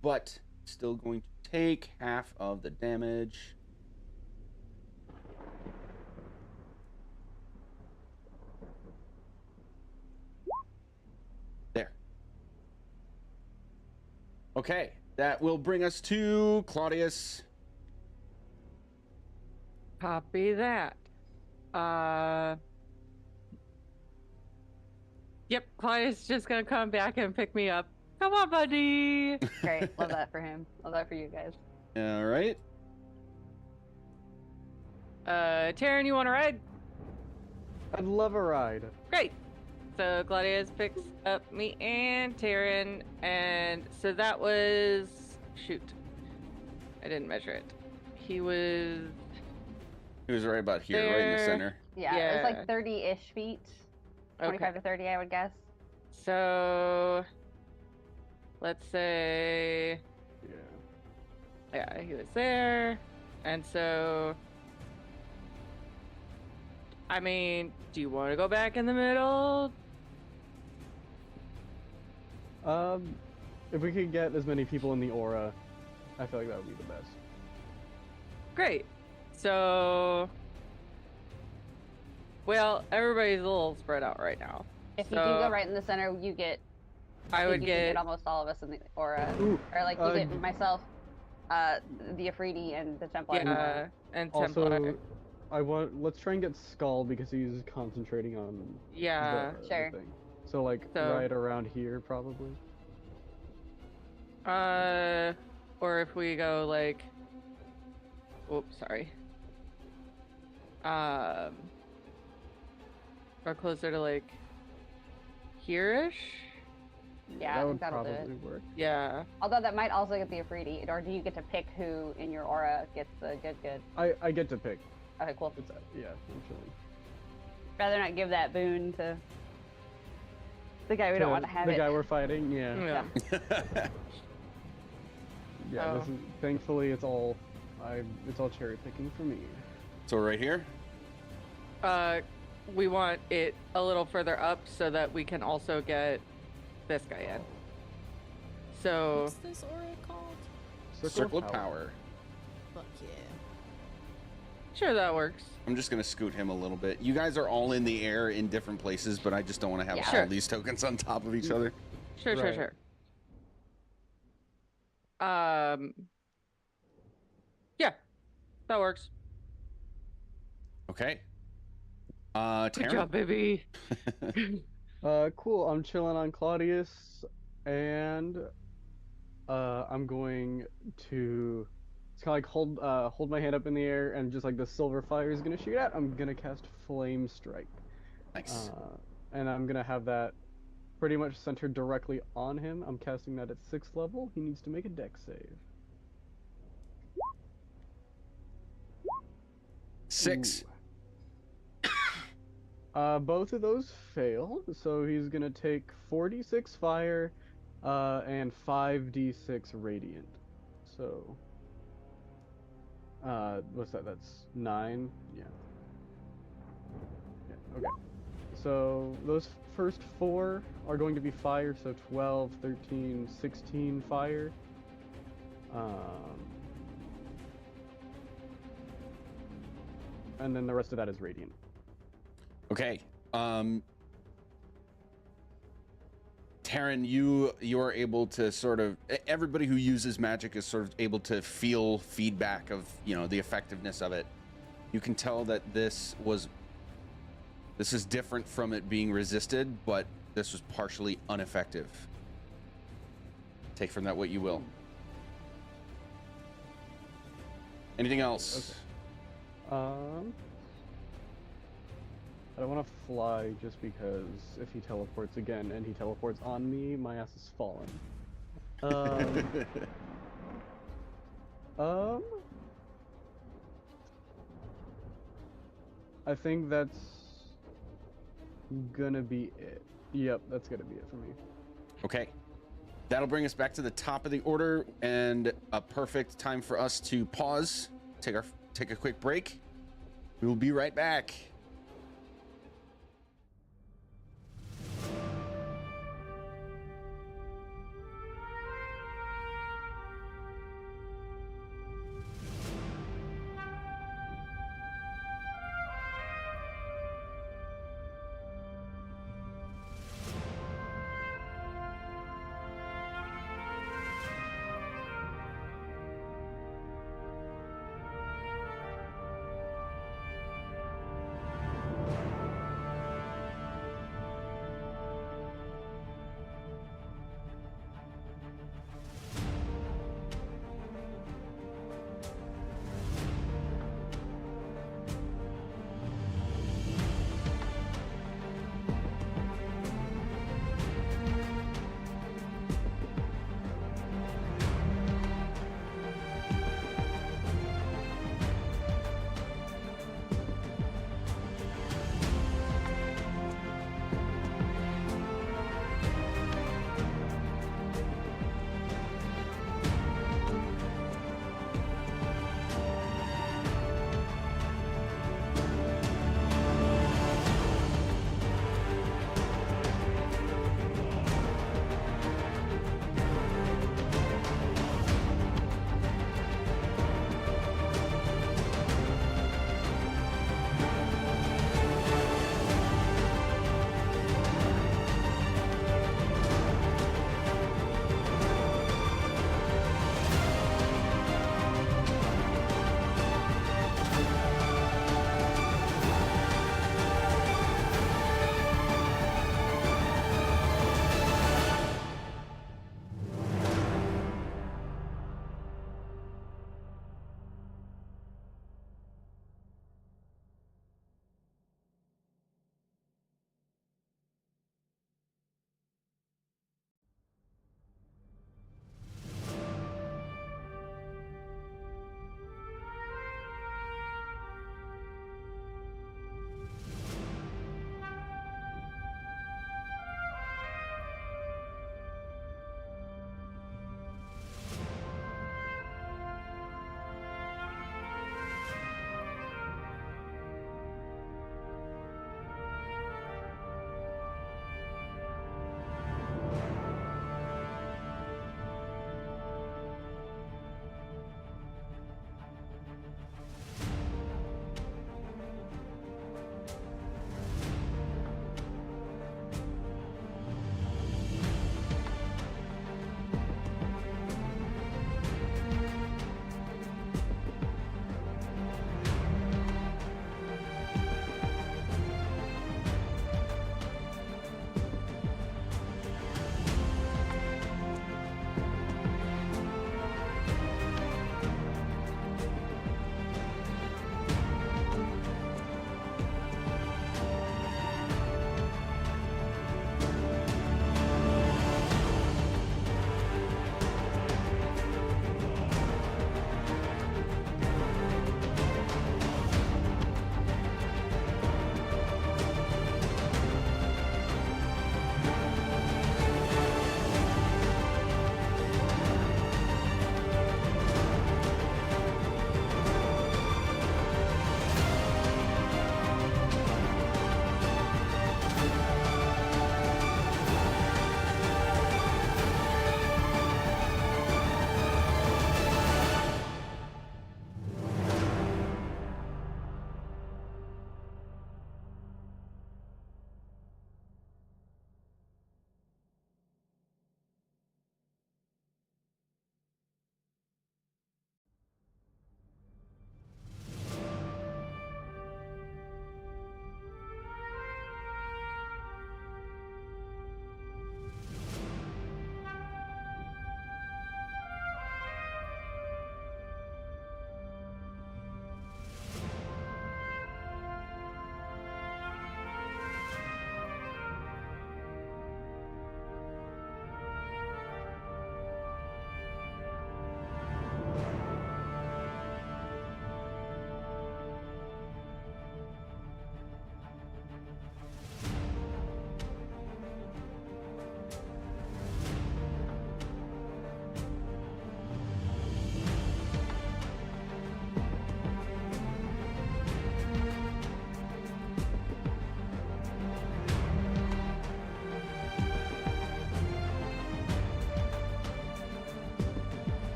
Speaker 1: but still going to take half of the damage. There. Okay, that will bring us to Claudius.
Speaker 3: Copy that. Yep, Claudius just gonna come back and pick me up. Come on, buddy.
Speaker 2: Great, love that for him. Love that for you guys.
Speaker 1: All right.
Speaker 3: Taryn, you want to ride?
Speaker 4: I'd love a ride.
Speaker 3: Great. So Claudius picks up me and Taryn, and so that was shoot. I didn't measure it. He was
Speaker 1: right about here, right in the
Speaker 3: There.
Speaker 1: center.
Speaker 2: Yeah, it
Speaker 3: Yeah.
Speaker 2: was like 30-ish feet. 25 to 30, I would guess.
Speaker 3: So let's say
Speaker 4: Yeah.
Speaker 3: he was there, and so I mean, do you want to go back in the middle?
Speaker 4: If we could get as many people in the aura, I feel like that would be the best.
Speaker 3: Great. So, well, everybody's a little spread out right now.
Speaker 2: If you do
Speaker 3: So,
Speaker 2: go right in the center, you get.
Speaker 3: I
Speaker 2: think
Speaker 3: would
Speaker 2: you can
Speaker 3: get
Speaker 2: almost all of us in the aura,
Speaker 4: Ooh,
Speaker 2: or like you get myself, the Afridi, and the Templar. in the aura.
Speaker 3: yeah, and Templar.
Speaker 4: Also, let's try and get Skull because he's concentrating on
Speaker 3: Yeah.
Speaker 4: the
Speaker 2: Sure.
Speaker 4: thing. So like
Speaker 3: So-
Speaker 4: right around here probably.
Speaker 3: Or if we go like, oops, sorry. Or closer to like here-ish.
Speaker 2: Yeah,
Speaker 4: that
Speaker 2: I
Speaker 4: would
Speaker 2: think that'll do
Speaker 4: probably
Speaker 2: it.
Speaker 4: work.
Speaker 3: Yeah.
Speaker 2: Although that might also get the Afridi, or do you get to pick who in your aura gets the good?
Speaker 4: I get to pick.
Speaker 2: Okay, cool.
Speaker 4: It's yeah, actually.
Speaker 2: Rather not give that boon to the guy we don't want to have
Speaker 4: the
Speaker 2: it.
Speaker 4: guy we're fighting, yeah.
Speaker 3: Yeah.
Speaker 4: Yeah,
Speaker 3: Oh.
Speaker 4: this is, thankfully it's all cherry picking for me.
Speaker 1: So right here.
Speaker 3: We want it a little further up so that we can also get this guy in. So
Speaker 6: What's this aura called?
Speaker 1: Circle of Power.
Speaker 6: Fuck yeah.
Speaker 3: sure, that works.
Speaker 1: I'm just gonna scoot him a little bit. You guys are all in the air in different places, but I just don't want to have
Speaker 2: Yeah.
Speaker 1: all
Speaker 3: Sure.
Speaker 1: these tokens on top of each other.
Speaker 3: Sure,
Speaker 4: Right.
Speaker 3: sure. Yeah, that works.
Speaker 1: Okay.
Speaker 3: Good
Speaker 1: Taryn.
Speaker 3: job, baby.
Speaker 4: Cool. I'm chilling on Claudius, and I'm going to. It's kind of like hold my hand up in the air, and just like the silver fire is gonna shoot out. I'm gonna cast Flame Strike.
Speaker 1: Nice.
Speaker 4: And I'm gonna have that pretty much centered directly on him. I'm casting that at 6th level. He needs to make a dex save.
Speaker 1: 6.
Speaker 4: Both of those fail, so he's gonna take 46 fire, and 5d6 radiant. So, what's that? That's 9. Yeah. Okay. So those first 4 are going to be fire. So 12, 13, 16 fire. And then the rest of that is radiant.
Speaker 1: Okay. Taryn, you are able to sort of, everybody who uses magic is sort of able to feel feedback of, you know, the effectiveness of it. You can tell that this is different from it being resisted, but this was partially ineffective. Take from that what you will. Anything else?
Speaker 4: Okay. I don't want to fly just because if he teleports again and he teleports on me, my ass is falling. I think that's gonna be it. Yep, that's gonna be it for me.
Speaker 1: Okay. That'll bring us back to the top of the order and a perfect time for us to pause, take a quick break. We will be right back.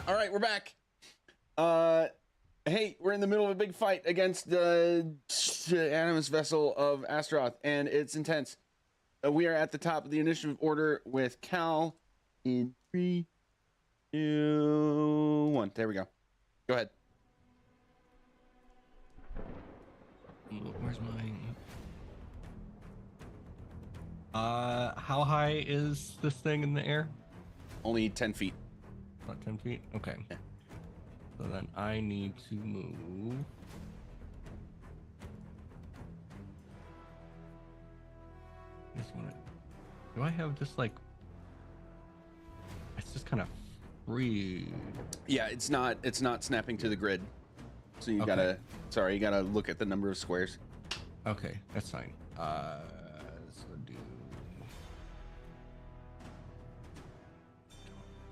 Speaker 1: All right, we're back. Hey, we're in the middle of a big fight against the Animus vessel of Astaroth, and it's intense. We are at the top of the initiative order with Cal in 3, 2, 1. There we go. Go ahead.
Speaker 5: Where's mine? How high is this thing in the air?
Speaker 1: Only 10 feet.
Speaker 5: About 10 feet? Okay.
Speaker 1: Yeah.
Speaker 5: So then I need to move. Do I have just like... It's just kind of free.
Speaker 1: Yeah, it's not snapping to the grid. So you
Speaker 5: Okay.
Speaker 1: gotta look at the number of squares.
Speaker 5: Okay, that's fine. So do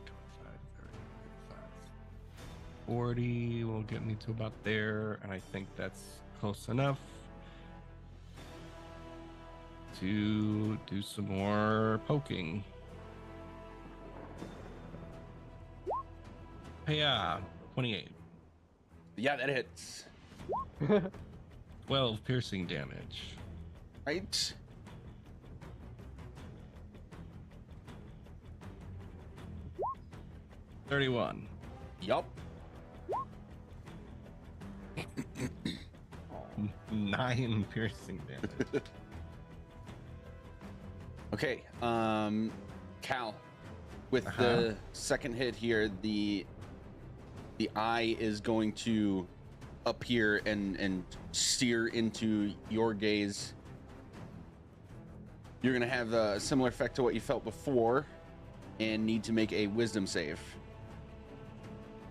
Speaker 5: 25, 30, 35, 40 will get me to about there, and I think that's close enough to do some more poking. Hey, 28.
Speaker 1: Yeah, that hits.
Speaker 5: 12 piercing damage.
Speaker 1: Right?
Speaker 5: $31.
Speaker 1: Yup.
Speaker 5: 9 piercing damage.
Speaker 1: Okay, Cal, with
Speaker 5: Uh-huh.
Speaker 1: the second hit here, the eye is going to appear and steer into your gaze. You're gonna have a similar effect to what you felt before, and need to make a wisdom save.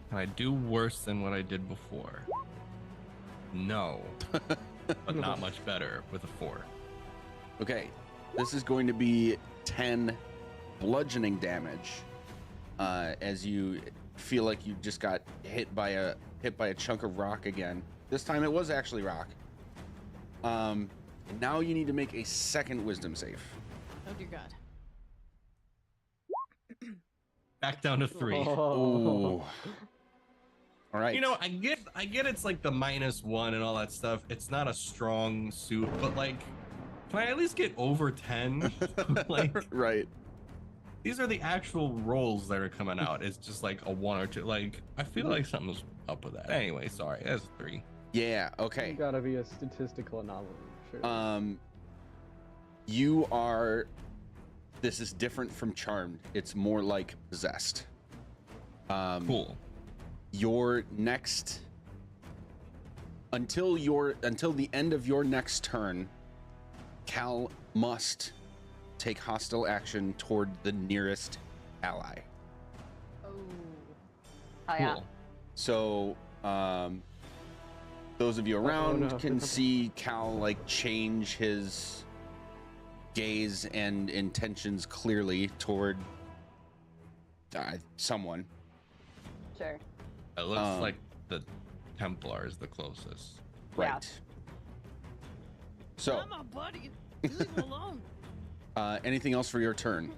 Speaker 5: Can I do worse than what I did before? No. But not much better with a 4.
Speaker 1: Okay, this is going to be 10 bludgeoning damage, as you feel like you just got hit by a chunk of rock again. This time it was actually rock. And now you need to make a second wisdom save.
Speaker 6: Oh dear God.
Speaker 5: Back down to 3.
Speaker 1: Ooh. All right.
Speaker 5: You know, I get it's like the -1 and all that stuff. It's not a strong suit, but like, can I at least get over 10? Like,
Speaker 1: right.
Speaker 5: these are the actual rolls that are coming out. It's just like a 1 or 2. Like, I feel like something's up with that. Anyway, sorry, that's 3.
Speaker 1: Yeah. Okay.
Speaker 4: Gotta be a statistical anomaly. Sure.
Speaker 1: You are. This is different from charmed. It's more like possessed.
Speaker 5: Cool.
Speaker 1: Your next until the end of your next turn, Cal must take hostile action toward the nearest ally.
Speaker 2: Oh yeah.
Speaker 5: Cool.
Speaker 1: So those of you around
Speaker 4: no.
Speaker 1: can see Cal like change his gaze and intentions clearly toward someone.
Speaker 2: Sure.
Speaker 5: It looks like the Templar is the closest.
Speaker 1: Right.
Speaker 2: Yeah.
Speaker 1: So
Speaker 6: I'm a buddy. Leave him alone.
Speaker 1: anything else for your turn?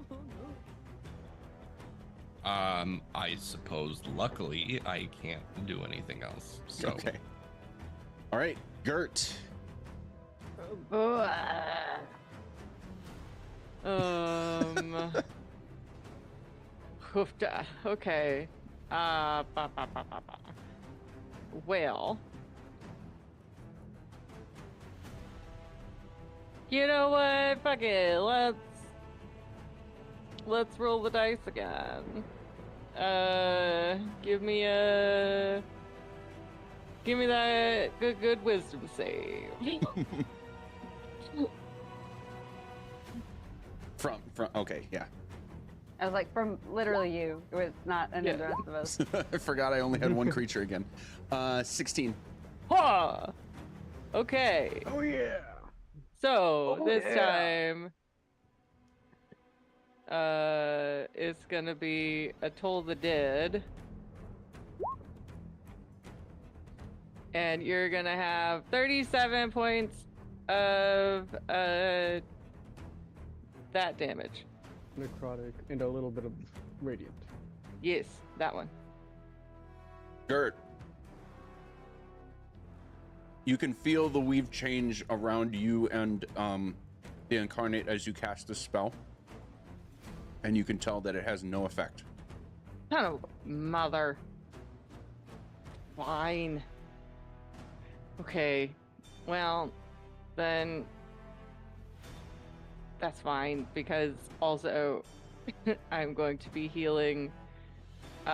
Speaker 5: I suppose luckily I can't do anything else. So
Speaker 1: Okay. All right, Gert.
Speaker 3: Hoofda. Okay. Well. You know what? Fuck it. Let's roll the dice again. Give me that good wisdom save.
Speaker 1: From okay, yeah.
Speaker 2: I was like, from literally you. It was not any of the
Speaker 3: Yeah.
Speaker 2: rest of us.
Speaker 1: I forgot I only had one creature again. 16.
Speaker 3: Ha! Okay.
Speaker 4: Oh yeah.
Speaker 3: So
Speaker 2: Oh,
Speaker 3: this
Speaker 2: yeah.
Speaker 3: time, it's gonna be a Toll the Dead, and you're gonna have 37 points of that damage.
Speaker 4: Necrotic and a little bit of radiant.
Speaker 3: Yes, that one.
Speaker 1: Dirt. You can feel the weave change around you and the incarnate as you cast the spell, and you can tell that it has no effect.
Speaker 3: Oh, mother. Fine. Okay. Well, then that's fine because also I'm going to be healing what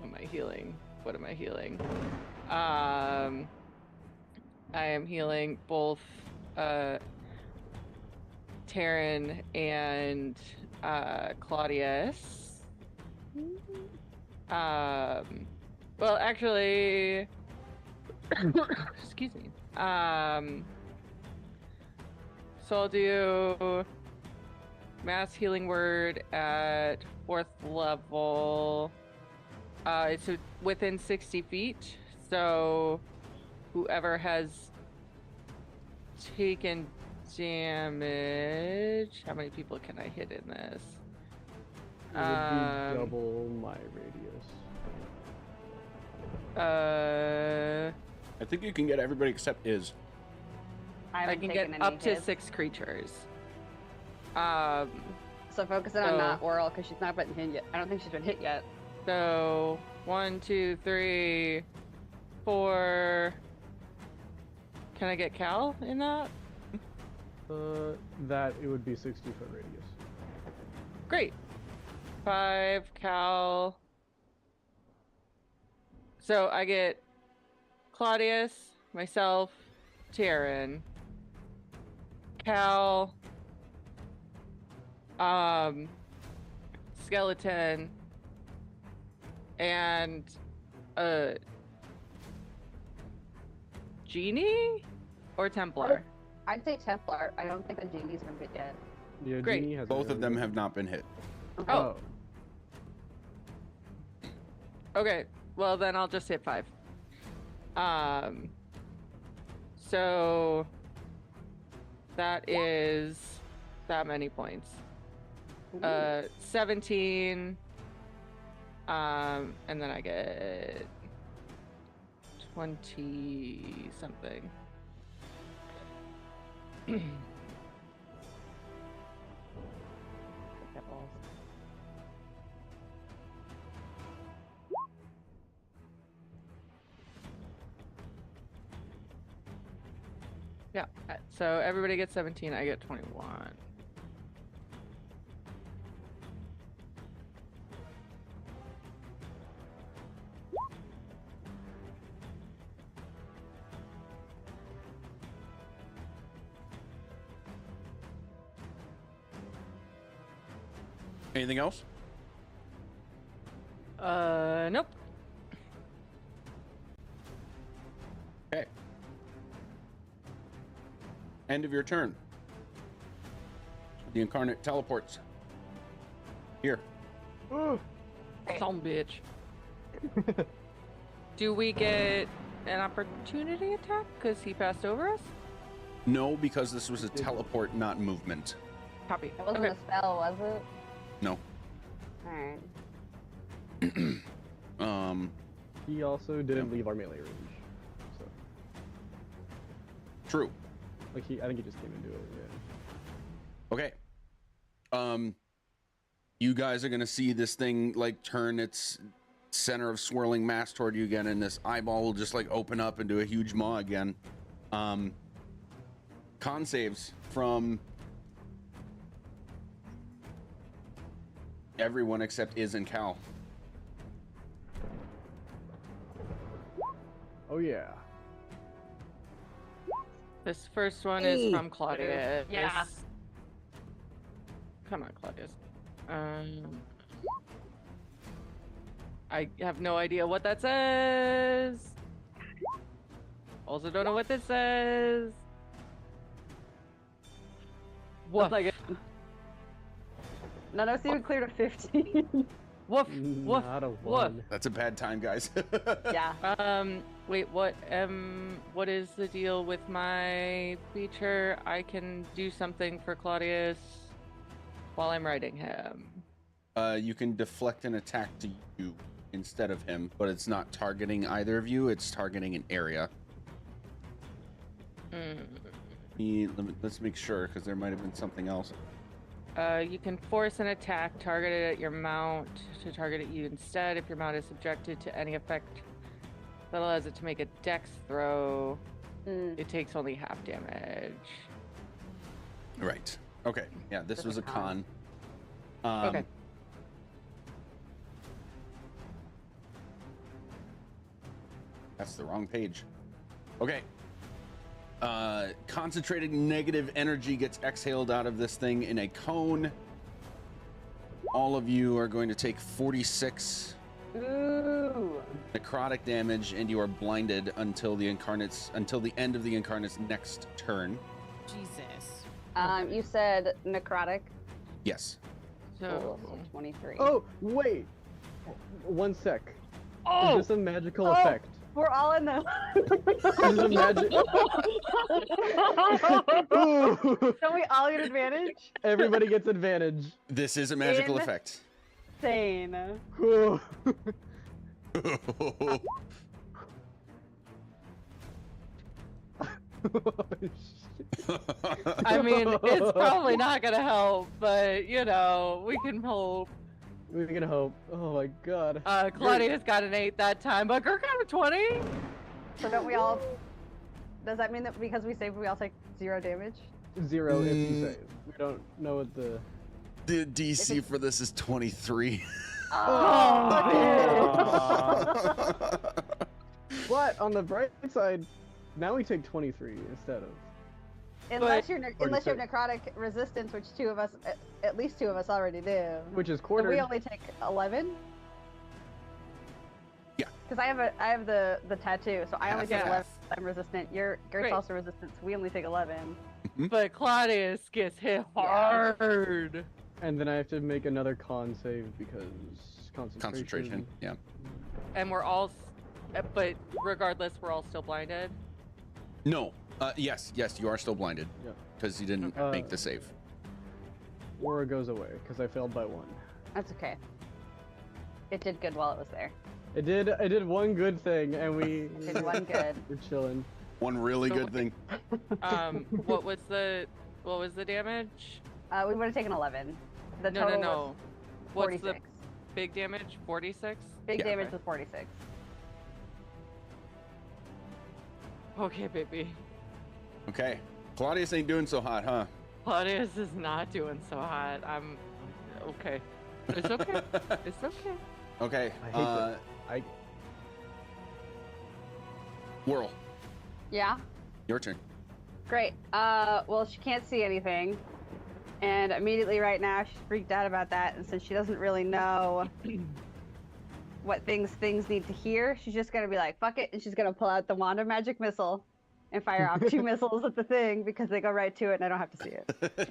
Speaker 3: am I healing? I am healing both Taryn and Claudius. Well, actually, excuse me. So I'll do mass healing word at 4th level. It's within 60 feet. So whoever has taken damage, how many people can I hit in this?
Speaker 4: It would be double my radius.
Speaker 1: I think you can get everybody except Iz.
Speaker 2: I
Speaker 3: I
Speaker 2: haven't
Speaker 3: can
Speaker 2: taken
Speaker 3: get
Speaker 2: any
Speaker 3: up to
Speaker 2: hits.
Speaker 3: 6 creatures.
Speaker 2: So focusing on not oral because she's not been hit yet. I don't think she's been hit yet.
Speaker 3: So 1, 2, 3, 4. Can I get Cal in that?
Speaker 4: That it would be 60-foot radius.
Speaker 3: Great. 5 Cal. So I get Claudius, myself, Taryn, Cal, Skeleton, and Genie or Templar?
Speaker 2: I'd say Templar. I don't think the genie's been hit yet.
Speaker 4: Yeah,
Speaker 3: Great.
Speaker 4: Genie has
Speaker 1: Both of them have not been hit.
Speaker 3: Oh. Okay, well then I'll just hit 5. So that is that many points. 17. And then I get 20 something. Yeah, so everybody gets 17, I get 21.
Speaker 1: Anything else?
Speaker 3: Nope.
Speaker 1: Okay. End of your turn. The incarnate teleports. Here.
Speaker 3: Some bitch. Do we get an opportunity attack because he passed over us?
Speaker 1: No, because this was a teleport, not movement.
Speaker 3: Copy.
Speaker 2: It wasn't
Speaker 3: Okay.
Speaker 2: a spell, was it?
Speaker 1: No.
Speaker 2: Alright.
Speaker 4: He also didn't leave our melee range, so
Speaker 1: True.
Speaker 4: like I think he just came into it. Yeah.
Speaker 1: Okay. You guys are gonna see this thing like turn its center of swirling mass toward you again, and this eyeball will just like open up into a huge maw again. Con saves from everyone except Iz and Cal.
Speaker 4: Oh yeah.
Speaker 3: This first one is from Claudius.
Speaker 2: Yeah.
Speaker 3: Come on, Claudius. I have no idea what that says. Also don't know what this says. Woof.
Speaker 2: Like none of us even cleared a 15.
Speaker 3: Woof. Woof.
Speaker 4: Not a
Speaker 3: Woof.
Speaker 4: one.
Speaker 1: That's a bad time, guys.
Speaker 2: Yeah.
Speaker 3: Wait, what is the deal with my feature? I can do something for Claudius while I'm riding him.
Speaker 1: You can deflect an attack to you instead of him, but it's not targeting either of you. It's targeting an area. Let's make sure, because there might have been something else.
Speaker 3: You can force an attack targeted at your mount to target at you instead if your mount is subjected to any effect that allows it to make a dex throw. It takes only half damage.
Speaker 1: Right. Okay. Yeah, this was a con.
Speaker 3: Okay.
Speaker 1: That's the wrong page. Okay. Concentrated negative energy gets exhaled out of this thing in a cone. All of you are going to take 46 necrotic damage, and you are blinded until the end of the incarnate's next turn.
Speaker 6: Jesus.
Speaker 2: You said necrotic.
Speaker 1: Yes.
Speaker 3: So,
Speaker 2: 23.
Speaker 4: Oh, wait. 1 sec.
Speaker 3: oh,
Speaker 4: Is this a magical effect?
Speaker 2: We're all in the.
Speaker 4: This is a magic. Ooh.
Speaker 2: Don't we all get advantage?
Speaker 4: Everybody gets advantage.
Speaker 1: This is a magical effect.
Speaker 2: Insane.
Speaker 4: Ooh.
Speaker 3: I mean, it's probably not gonna help, but you know, we can hope.
Speaker 4: We can hope. Oh my god.
Speaker 3: Claudia's got an 8 that time, but Gert got a 20.
Speaker 2: So don't we all? Does that mean that because we save, we all take 0 damage?
Speaker 4: 0 if you save. We don't know what the.
Speaker 1: The DC for this is 23.
Speaker 4: But on the bright side, now we take 23 instead of.
Speaker 2: Unless you have necrotic resistance, which at least two of us already do.
Speaker 4: Which is
Speaker 2: So
Speaker 4: quartered.
Speaker 2: we only take 11.
Speaker 1: Yeah.
Speaker 2: Because I have the tattoo, so I only take
Speaker 1: Half.
Speaker 2: 11. I'm resistant. Gert's
Speaker 3: Great.
Speaker 2: also resistant, so we only take 11.
Speaker 3: But Claudius gets hit hard.
Speaker 4: And then I have to make another con save because
Speaker 1: Concentration. Yeah.
Speaker 3: And we're all, but regardless, we're all still blinded.
Speaker 1: No. Yes, you are still blinded.
Speaker 4: Yeah.
Speaker 1: Because you didn't make the save.
Speaker 4: Aura goes away because I failed by 1.
Speaker 2: That's okay. It did good while it was there.
Speaker 4: It did one good thing, and we
Speaker 2: It did one good.
Speaker 4: we're chilling.
Speaker 1: One really good thing.
Speaker 3: What was the damage?
Speaker 2: We would have taken 11. The
Speaker 3: No.
Speaker 2: total was
Speaker 3: What's
Speaker 2: 46.
Speaker 3: the big damage? 46?
Speaker 2: Big
Speaker 1: Yeah.
Speaker 2: damage
Speaker 3: Okay.
Speaker 2: was 46.
Speaker 3: Okay, baby.
Speaker 1: Okay. Claudius ain't doing so hot, huh?
Speaker 3: Claudius is not doing so hot. I'm okay. It's okay. It's okay.
Speaker 1: Okay.
Speaker 4: I hate that.
Speaker 1: Whirl.
Speaker 2: Yeah?
Speaker 1: Your turn.
Speaker 2: Great. Well, she can't see anything. And immediately right now, she's freaked out about that. And since she doesn't really know what things need to hear, she's just going to be like, fuck it. And she's going to pull out the wand of magic missile and fire off 2 missiles at the thing because they go right to it and I don't have to see it.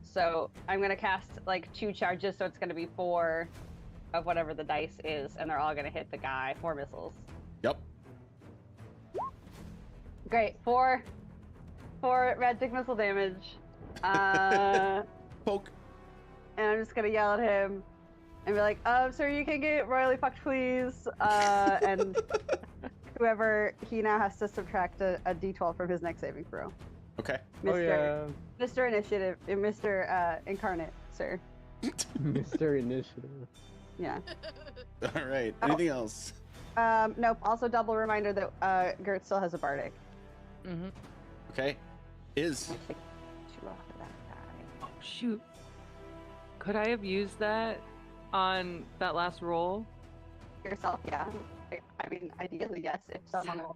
Speaker 2: So I'm going to cast like 2 charges. So it's going to be 4 of whatever the dice is. And they're all going to hit the guy. 4 missiles.
Speaker 1: Yep.
Speaker 2: Great. 4 magic missile damage.
Speaker 1: Poke.
Speaker 2: And I'm just gonna yell at him and be like, sir, you can get royally fucked, please. And whoever, he now has to subtract a d12 from his next saving throw.
Speaker 1: Okay.
Speaker 4: Oh yeah.
Speaker 2: Mr. Initiative, Mr. Incarnate, sir.
Speaker 4: Mr. Initiative.
Speaker 2: Yeah.
Speaker 1: All right. Anything else?
Speaker 2: Nope. Also, double reminder that Gert still has a bardic.
Speaker 3: Mm-hmm.
Speaker 1: Okay. Is.
Speaker 2: I'll take 2 off of that die.
Speaker 3: Oh shoot. Could I have used that on that last roll?
Speaker 2: Yourself, yeah. I mean, ideally, yes. If someone will.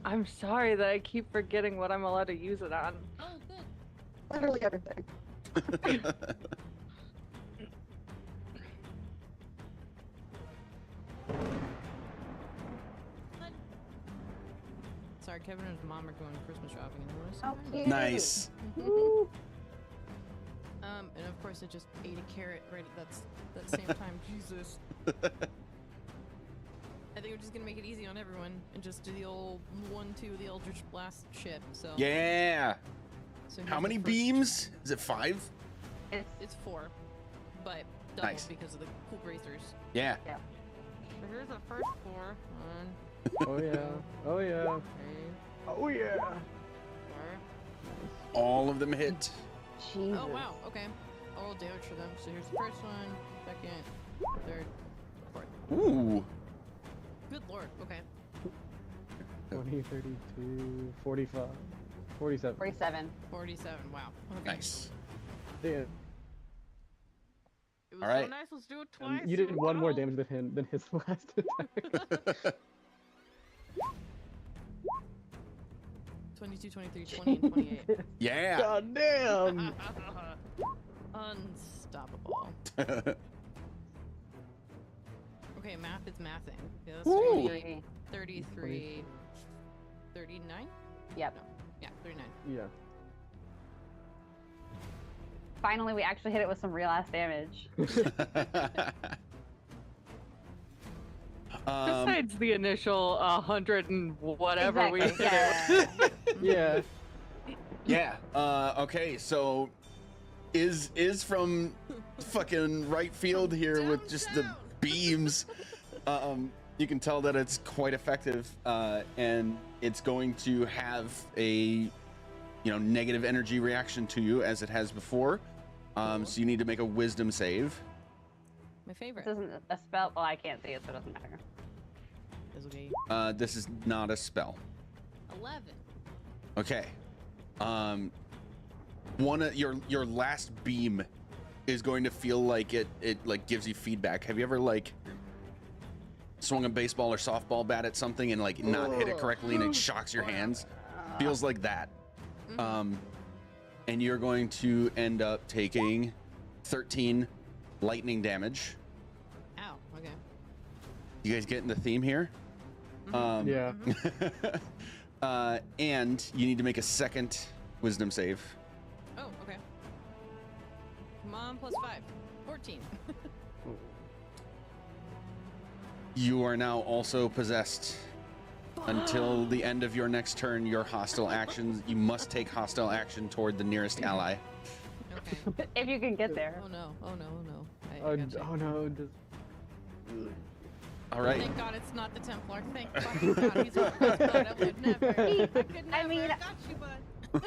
Speaker 3: I'm sorry that I keep forgetting what I'm allowed to use it on.
Speaker 6: Oh, good.
Speaker 2: Literally everything.
Speaker 6: Sorry, Kevin and his mom are going Christmas shopping in the morning.
Speaker 2: Oh, cute.
Speaker 1: Nice.
Speaker 6: And of course, I just ate a carrot right at that same time. Jesus. I think we're just gonna make it easy on everyone and just do the old 1-2 the Eldritch Blast shit. So
Speaker 1: Yeah.
Speaker 6: So
Speaker 1: How
Speaker 6: here's
Speaker 1: many
Speaker 6: the first-
Speaker 1: beams? Is it 5?
Speaker 6: It's 4, but double
Speaker 1: Nice.
Speaker 6: because of the cool bracers.
Speaker 1: Yeah.
Speaker 6: So here's the first 4. 1,
Speaker 4: Oh yeah. Oh yeah.
Speaker 6: 3,
Speaker 4: Oh yeah.
Speaker 6: 4.
Speaker 1: All of them hit.
Speaker 2: Jesus.
Speaker 6: Oh wow. Okay. I'll roll damage for them. So here's the first one, second, third, fourth.
Speaker 1: Ooh.
Speaker 6: Good lord. Okay.
Speaker 4: 20, 32, 45, 47.
Speaker 2: 47.
Speaker 6: 47. Wow. Okay.
Speaker 1: Nice.
Speaker 4: Damn.
Speaker 6: It was
Speaker 1: All right.
Speaker 6: so nice. Let's do it twice.
Speaker 4: You did one more
Speaker 6: Wow.
Speaker 4: damage than his last attack.
Speaker 6: 22, 23, 20, and 28.
Speaker 1: Yeah.
Speaker 4: God damn!
Speaker 6: Unstoppable. Okay, math is mathing. Yeah, that's
Speaker 1: Ooh.
Speaker 6: 33, 39?
Speaker 2: Yep.
Speaker 6: No. Yeah, 39.
Speaker 4: Yeah.
Speaker 2: Finally, we actually hit it with some real ass damage.
Speaker 3: Besides the initial 100 and whatever we hit
Speaker 2: Exactly,
Speaker 3: it.
Speaker 4: Yeah.
Speaker 1: Yeah. Okay. So, is from fucking right field here with just the beams. You can tell that it's quite effective, and it's going to have a negative energy reaction to you as it has before. So you need to make a wisdom save.
Speaker 6: My favorite.
Speaker 2: This isn't a spell. Well, I can't see it, so it doesn't matter.
Speaker 6: Is okay.
Speaker 1: This is not a spell.
Speaker 6: 11.
Speaker 1: Okay. One of your last beam is going to feel like it like gives you feedback. Have you ever like swung a baseball or softball bat at something and like not hit it correctly and it shocks your hands? Feels like that. And you're going to end up taking 13 lightning damage.
Speaker 6: Ow. Okay.
Speaker 1: You guys getting the theme here?
Speaker 4: Yeah.
Speaker 1: And you need to make a second wisdom save.
Speaker 6: Oh, okay. Come on, plus 5. 14.
Speaker 1: You are now also possessed. Until the end of your next turn, your hostile actions, you must take hostile action toward the nearest ally.
Speaker 6: Okay.
Speaker 2: If you can get there.
Speaker 6: Oh no. Oh no. Oh no. I
Speaker 4: Oh,
Speaker 6: gotcha.
Speaker 4: oh no. Just...
Speaker 1: All right.
Speaker 6: Thank God it's not the Templar. Thank fucking God he's one of us, bud. I would never. I could never.
Speaker 2: I mean,
Speaker 6: got you, bud.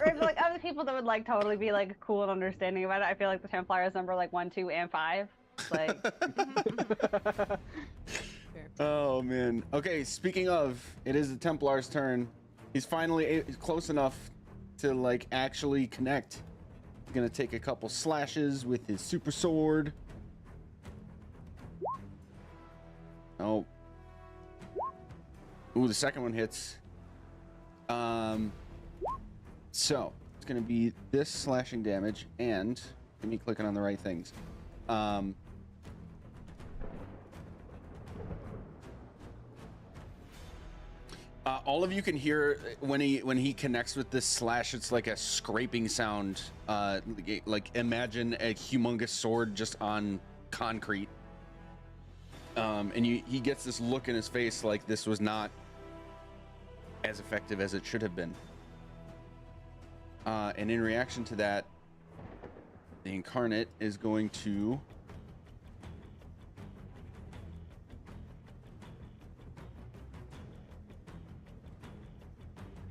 Speaker 2: Right, but, like other people that would like totally be like cool and understanding about it. I feel like the Templars number like 1, 2, and 5. Like
Speaker 1: Oh man. Okay, speaking of, it is the Templar's turn. He's finally close enough to like actually connect. He's gonna take a couple slashes with his super sword. Oh. Ooh, the second one hits. So it's gonna be this slashing damage and me clicking on the right things. All of you can hear when he connects with this slash. It's like a scraping sound. Like imagine a humongous sword just on concrete. And he gets this look in his face like this was not as effective as it should have been. And in reaction to that, the incarnate is going to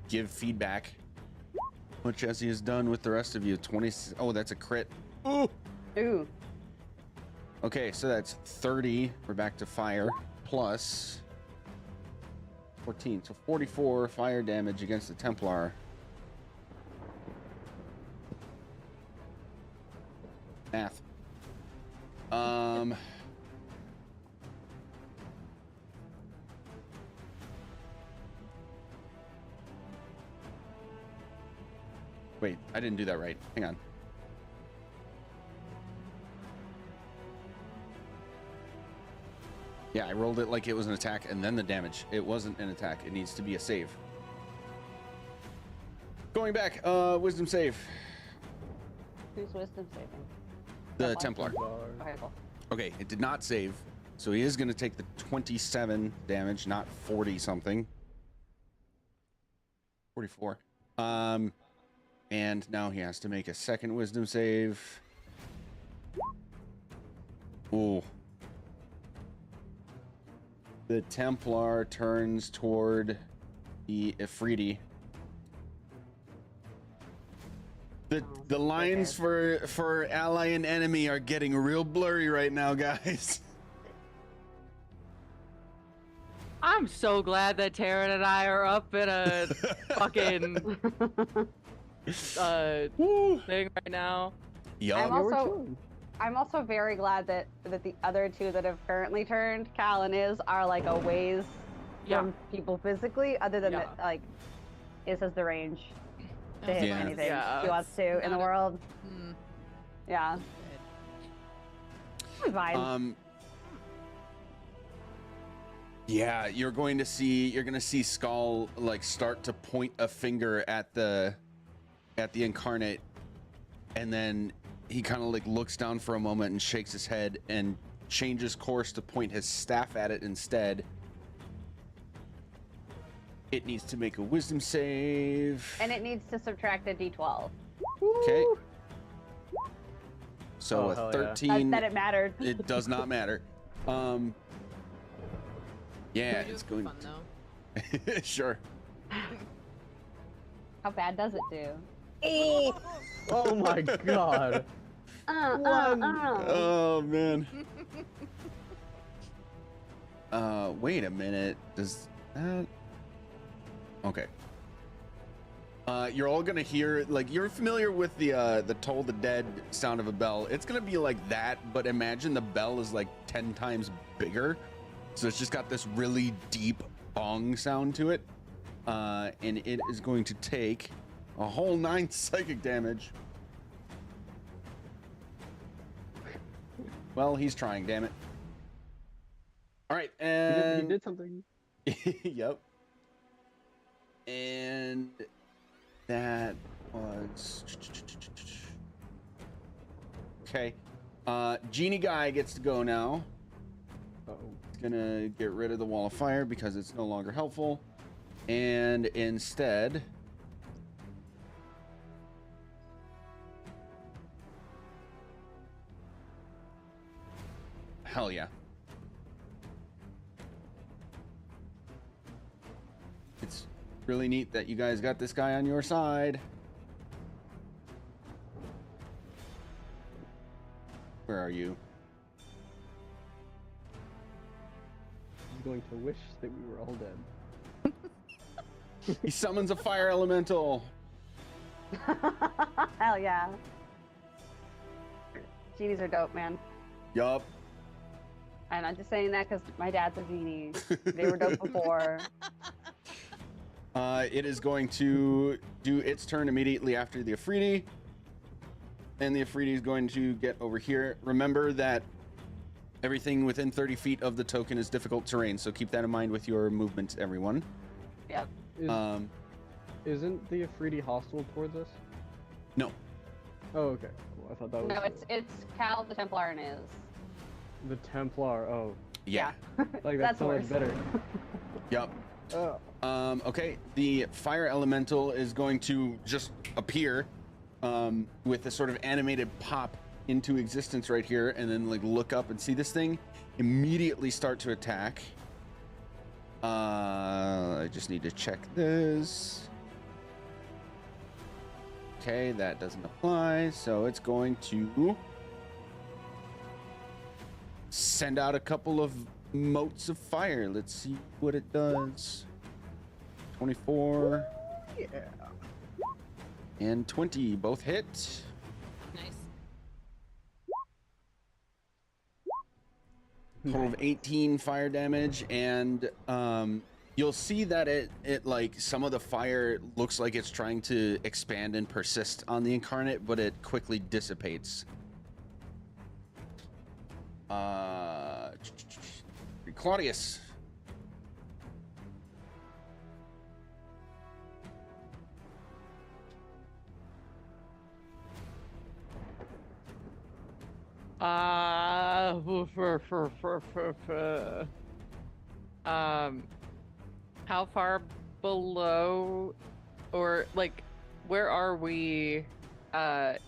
Speaker 1: give feedback, much as he has done with the rest of you. 20. Oh, that's a crit. Ooh.
Speaker 2: ooh.
Speaker 1: Okay, so that's 30. We're back to fire plus 14, so 44 fire damage against the Templar. Math. Wait, I didn't do that right. Hang on. Yeah, I rolled it like it was an attack and then the damage. It wasn't an attack. It needs to be a save. Going back, wisdom save.
Speaker 2: Who's wisdom saving?
Speaker 1: The Templar.
Speaker 2: Okay, cool.
Speaker 1: Okay, it did not save. So he is going to take the 27 damage, not 40 something. 44. And now he has to make a second wisdom save. Ooh. The Templar turns toward the Ifriti. The lines for ally and enemy are getting real blurry right now, guys.
Speaker 3: I'm so glad that Taryn and I are up in a fucking
Speaker 1: Woo.
Speaker 3: thing right now.
Speaker 1: Yup.
Speaker 2: I'm also very glad that the other two that have currently turned, Cal and Iz, are like a ways from people physically, other than that, like Iz has the range to hit
Speaker 1: Yeah.
Speaker 2: anything
Speaker 3: Yeah,
Speaker 2: she wants to in the world. Yeah. I'm fine.
Speaker 1: Yeah, you're gonna see Skull like start to point a finger at the incarnate, and then he kind of like looks down for a moment and shakes his head and changes course to point his staff at it instead. It needs to make a wisdom save.
Speaker 2: And it needs to subtract a d12.
Speaker 1: Okay. So
Speaker 4: hell
Speaker 1: a
Speaker 4: yeah.
Speaker 1: 13.
Speaker 2: That it mattered.
Speaker 1: It does not matter. Yeah,
Speaker 6: We do
Speaker 1: it's
Speaker 6: it for
Speaker 1: going
Speaker 6: fun,
Speaker 1: to...
Speaker 6: though.
Speaker 1: Sure.
Speaker 2: How bad does it do?
Speaker 4: Oh my god.
Speaker 1: Oh man. Wait a minute. Does that? Okay. You're all gonna hear, like, you're familiar with the Toll the Dead sound of a bell. It's gonna be like that, but imagine the bell is like 10 times bigger. So it's just got this really deep bong sound to it. And it is going to take a whole 9 psychic damage. Well, he's trying, damn it. All right,
Speaker 4: He
Speaker 1: and
Speaker 4: did something.
Speaker 1: yep. And that was okay. Genie guy gets to go now.
Speaker 4: Uh-oh.
Speaker 1: It's gonna get rid of the wall of fire because it's no longer helpful, and instead hell yeah. It's really neat that you guys got this guy on your side. Where are you?
Speaker 4: He's going to wish that we were all dead.
Speaker 1: He summons a fire elemental.
Speaker 2: Hell yeah. Genies are dope, man.
Speaker 1: Yup.
Speaker 2: I'm not just saying that because my dad's a genie. They were dope before.
Speaker 1: It is going to do its turn immediately after the Afridi. And the Afridi is going to get over here. Remember that everything within 30 feet of the token is difficult terrain, so keep that in mind with your movement, everyone.
Speaker 2: Yep.
Speaker 4: Isn't the Afridi hostile towards us?
Speaker 1: No.
Speaker 4: Oh, okay. Cool. I thought that was
Speaker 2: No, it's Cal the Templar and Iz.
Speaker 4: the Templar. Oh,
Speaker 1: Yeah.
Speaker 4: like
Speaker 2: That's
Speaker 4: that's so much
Speaker 2: worse.
Speaker 4: better.
Speaker 1: Yup.
Speaker 4: Oh.
Speaker 1: Okay, the fire elemental is going to just appear with a sort of animated pop into existence right here, and then like look up and see this thing immediately start to attack. I just need to check this. Okay, that doesn't apply, so it's going to send out a couple of motes of fire. Let's see what it does. 24
Speaker 4: Yeah.
Speaker 1: and 20 both hit.
Speaker 6: Nice.
Speaker 1: Total of 18 fire damage, and you'll see that it like some of the fire looks like it's trying to expand and persist on the incarnate, but it quickly dissipates. Claudius.
Speaker 3: How far below, or like, where are we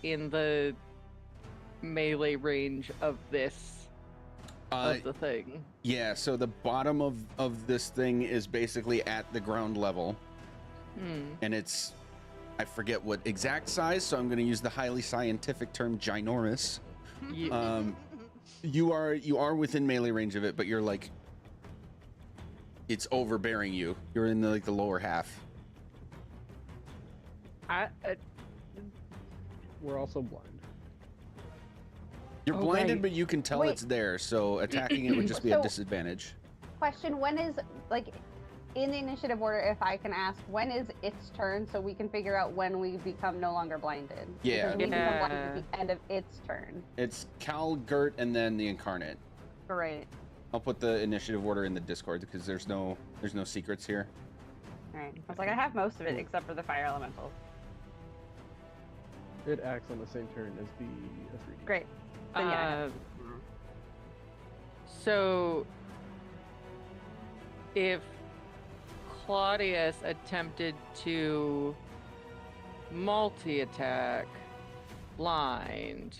Speaker 3: in the melee range of this of the thing.
Speaker 1: Yeah, so the bottom of this thing is basically at the ground level. And it's, I forget what exact size, so I'm going to use the highly scientific term ginormous. You are within melee range of it, but you're like, it's overbearing you. You're in the, like the lower half.
Speaker 4: We're also blind.
Speaker 1: You're blinded, but you can tell
Speaker 2: Wait.
Speaker 1: it's there, so attacking it would just be a
Speaker 2: So-
Speaker 1: disadvantage.
Speaker 2: Question: when is, like, in the initiative order, if I can ask, when is its turn so we can figure out when we become no longer blinded?
Speaker 1: Yeah.
Speaker 2: Because we become blinded at the end of its turn.
Speaker 1: It's Cal, Gert, and then the Incarnate.
Speaker 2: Great.
Speaker 1: I'll put the initiative order in the Discord because there's no secrets here.
Speaker 2: Alright. I was like, I have most of it except for the fire elementals.
Speaker 4: It acts on the same turn as the 3D.
Speaker 2: Great. Then yeah, I have
Speaker 3: So, if Claudius attempted to multi-attack blind,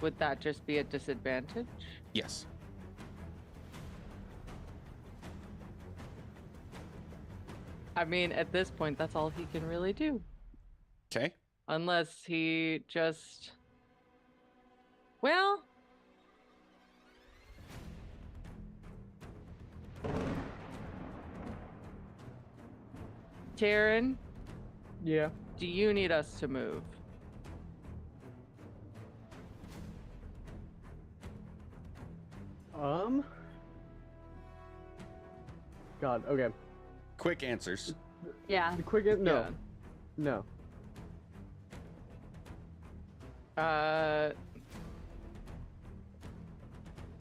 Speaker 3: would that just be a disadvantage?
Speaker 1: Yes.
Speaker 3: I mean, at this point, that's all he can really do.
Speaker 1: Okay.
Speaker 3: Unless he just... Well... Taryn,
Speaker 4: Yeah.
Speaker 3: do you need us to move?
Speaker 4: God, okay.
Speaker 1: Quick answers.
Speaker 2: Yeah.
Speaker 4: The quick no. No.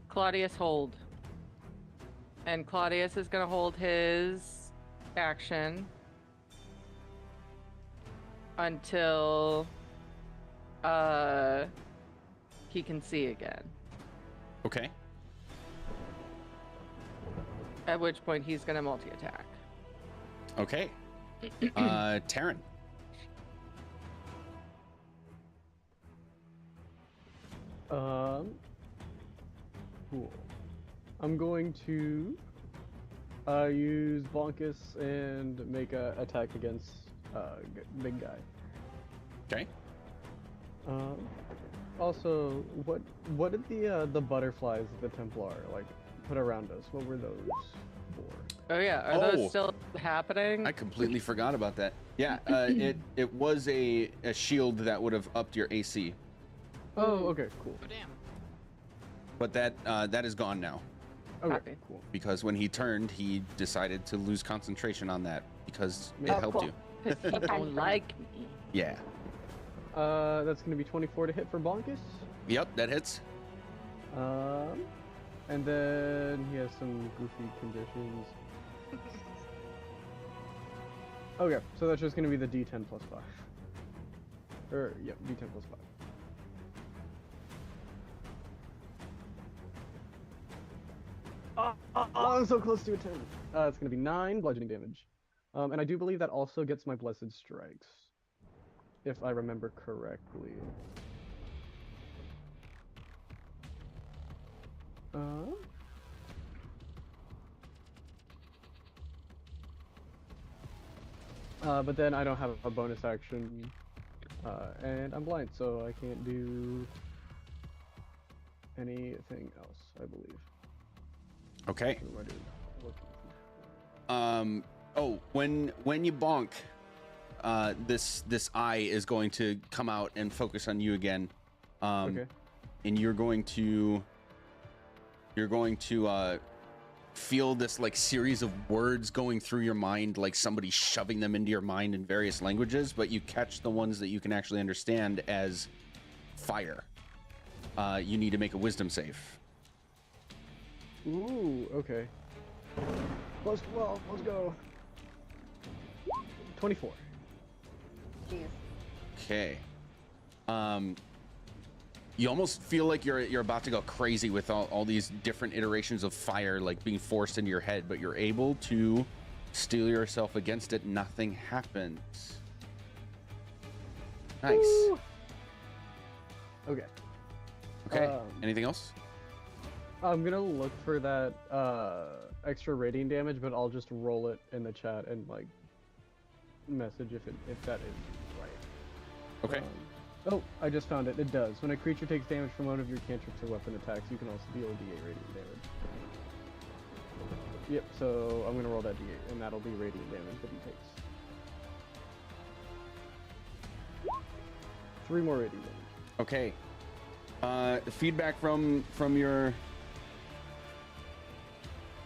Speaker 3: Claudius hold. And Claudius is gonna hold his action until he can see again.
Speaker 1: Okay.
Speaker 3: At which point he's gonna multi-attack.
Speaker 1: Okay. Taryn.
Speaker 4: Cool. I'm going to use Bonkus and make a attack against big guy.
Speaker 1: Okay.
Speaker 4: Also, what did the butterflies the Templar like put around us? What were those for?
Speaker 3: Oh yeah, are
Speaker 1: Oh.
Speaker 3: those still happening?
Speaker 1: I completely forgot about that. Yeah, it was a shield that would have upped your AC,
Speaker 4: Oh, okay, cool.
Speaker 6: Oh, damn.
Speaker 1: but that is gone now
Speaker 4: Okay,
Speaker 3: Happy.
Speaker 4: cool.
Speaker 1: because when he turned, he decided to lose concentration on that because it
Speaker 4: Oh,
Speaker 1: helped
Speaker 2: cool.
Speaker 1: you.
Speaker 3: 'Cause he don't like me.
Speaker 1: Yeah.
Speaker 4: That's gonna be 24 to hit for Bonkus.
Speaker 1: Yep, that hits.
Speaker 4: And then he has some goofy conditions. Okay, so that's just gonna be the D10 plus 5. Or, yep, D10 plus 5. Oh, I'm so close to a 10. It's gonna be 9 bludgeoning damage. And I do believe that also gets my Blessed Strikes. If I remember correctly. But then I don't have a bonus action, and I'm blind, so I can't do anything else, I believe.
Speaker 1: Okay.
Speaker 4: What am I doing?
Speaker 1: Oh, when you bonk, this eye is going to come out and focus on you again.
Speaker 4: Okay.
Speaker 1: And you're going to feel this like series of words going through your mind, like somebody shoving them into your mind in various languages, but you catch the ones that you can actually understand as fire. You need to make a wisdom save.
Speaker 4: Ooh, okay. Plus 12, let's go. 24.
Speaker 2: Jeez.
Speaker 1: Okay. You almost feel like you're about to go crazy with all these different iterations of fire like being forced into your head, but you're able to steel yourself against it. Nothing happens. Nice.
Speaker 4: Woo! Okay.
Speaker 1: Okay. Anything else?
Speaker 4: I'm gonna look for that extra radiant damage, but I'll just roll it in the chat and like message if that is right.
Speaker 1: Okay.
Speaker 4: Oh, I just found it. It does. When a creature takes damage from one of your cantrips or weapon attacks, you can also deal D8 radiant damage. Yep. So I'm gonna roll that D8, and that'll be radiant damage that he takes. 3 more radiant damage.
Speaker 1: Okay. Feedback from your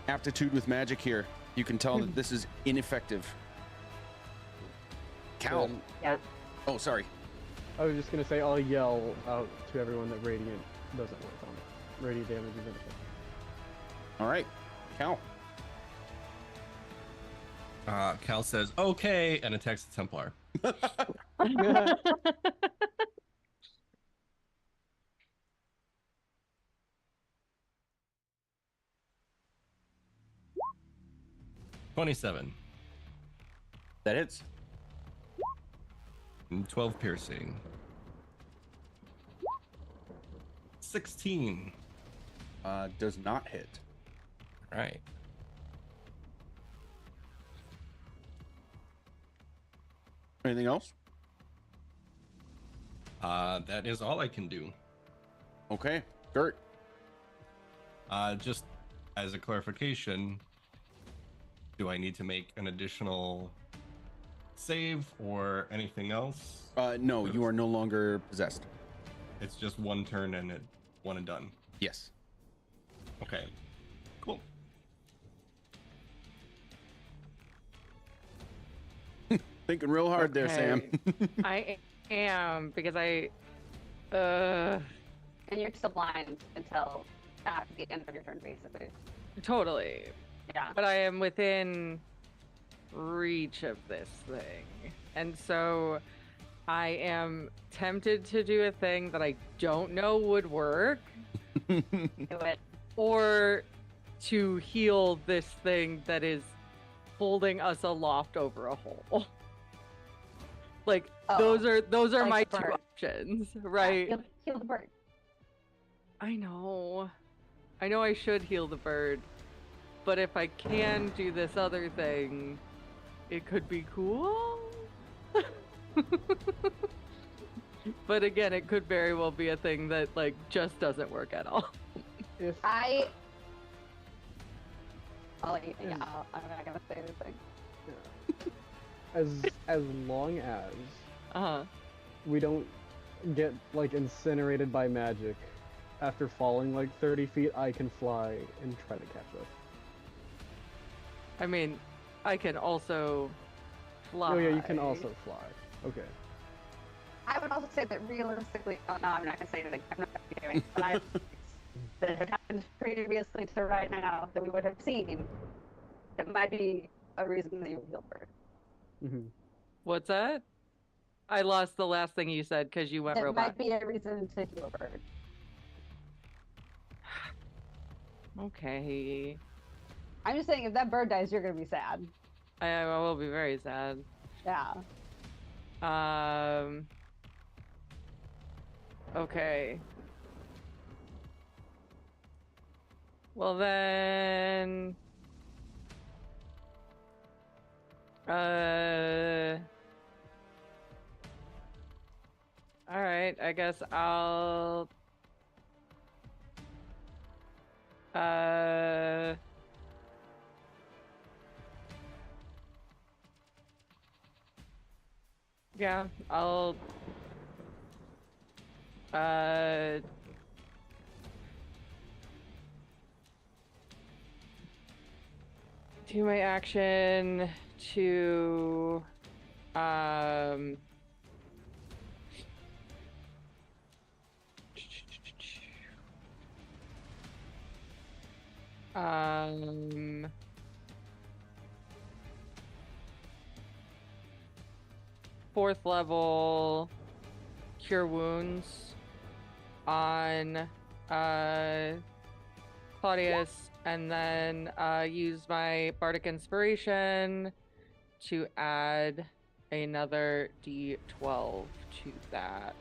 Speaker 1: aptitude with magic here. You can tell that this is ineffective. Cal.
Speaker 2: Yeah.
Speaker 1: Oh, sorry.
Speaker 4: I was just gonna say I'll yell out to everyone that radiant doesn't work on it. Radiant damage is ineffective.
Speaker 1: All right. Cal.
Speaker 5: Cal says, okay, and attacks the Templar. 27.
Speaker 1: That hits.
Speaker 5: And 12 piercing. 16.
Speaker 1: Does not hit.
Speaker 5: All right.
Speaker 1: Anything else?
Speaker 5: That is all I can do.
Speaker 1: Okay. Gert.
Speaker 5: Just as a clarification, do I need to make an additional save or anything else?
Speaker 1: No, you are no longer possessed.
Speaker 5: It's just one turn and one and done.
Speaker 1: Yes.
Speaker 5: Okay. Cool.
Speaker 1: Thinking real hard there, Sam.
Speaker 3: I am, because
Speaker 2: And you're still blind until at the end of your turn, basically.
Speaker 3: totally.
Speaker 2: Yeah.
Speaker 3: But I am within reach of this thing. And so I am tempted to do a thing that I don't know would work,
Speaker 2: Do it.
Speaker 3: or to heal this thing that is holding us aloft over a hole. Like
Speaker 2: Oh,
Speaker 3: those are
Speaker 2: like
Speaker 3: my
Speaker 2: the
Speaker 3: two
Speaker 2: bird.
Speaker 3: options, right?
Speaker 2: Yeah, heal the bird.
Speaker 3: I know I should heal the bird, but if I can do this other thing, it could be cool. But again, it could very well be a thing that like just doesn't work at all.
Speaker 4: If
Speaker 2: I'm not gonna say anything.
Speaker 4: as long as
Speaker 3: Uh-huh.
Speaker 4: we don't get like incinerated by magic after falling like 30 feet, I can fly and try to catch us.
Speaker 3: I mean, I can also fly.
Speaker 4: Oh yeah, you can also fly. Okay.
Speaker 2: I would also say that realistically, oh no, I'm not gonna say anything. I'm not gonna be doing it. But that had happened previously to right now that we would have seen. It might be a reason that you would heal bird.
Speaker 4: Mm-hmm.
Speaker 3: What's that? I lost the last thing you said because you went
Speaker 2: It
Speaker 3: robot.
Speaker 2: might be a reason to heal bird.
Speaker 3: Okay.
Speaker 2: I'm just saying, if that bird dies, you're gonna be sad.
Speaker 3: I will be very sad.
Speaker 2: Yeah.
Speaker 3: Okay. Well then. All right. I guess I'll. Yeah, I'll. Do my action to fourth level cure wounds on Claudius, and then use my bardic inspiration to add another d12 to that.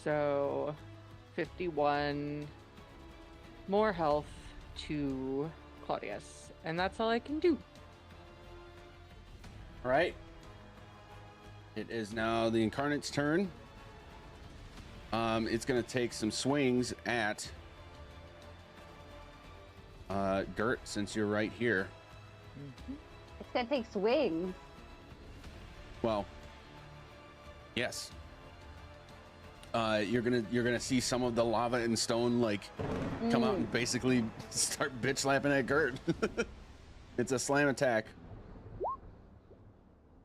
Speaker 3: So 51 more health to Claudius. And that's all I can do.
Speaker 1: All right. It is now the Incarnate's turn. It's going to take some swings at Gert, since you're right here.
Speaker 2: It's gonna take swings.
Speaker 1: Well, yes. You're gonna see some of the lava and stone like come out and basically start bitch slapping at Gert. It's a slam attack.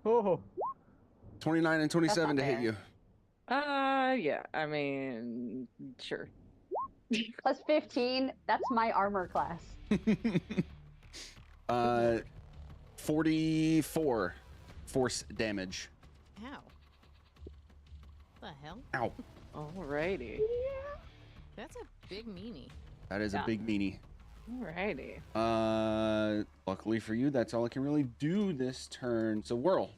Speaker 4: Oh,
Speaker 1: 29 and 27 to hit
Speaker 2: fair.
Speaker 1: you.
Speaker 3: Yeah, I mean, sure.
Speaker 2: Plus 15, that's my armor class.
Speaker 1: 44 force damage.
Speaker 6: Ow. The hell?
Speaker 1: Ow.
Speaker 3: Alrighty.
Speaker 6: That's a big meanie.
Speaker 1: That is
Speaker 2: Yeah.
Speaker 1: a big meanie.
Speaker 3: Alrighty.
Speaker 1: Luckily for you, that's all I can really do this turn. So whirl.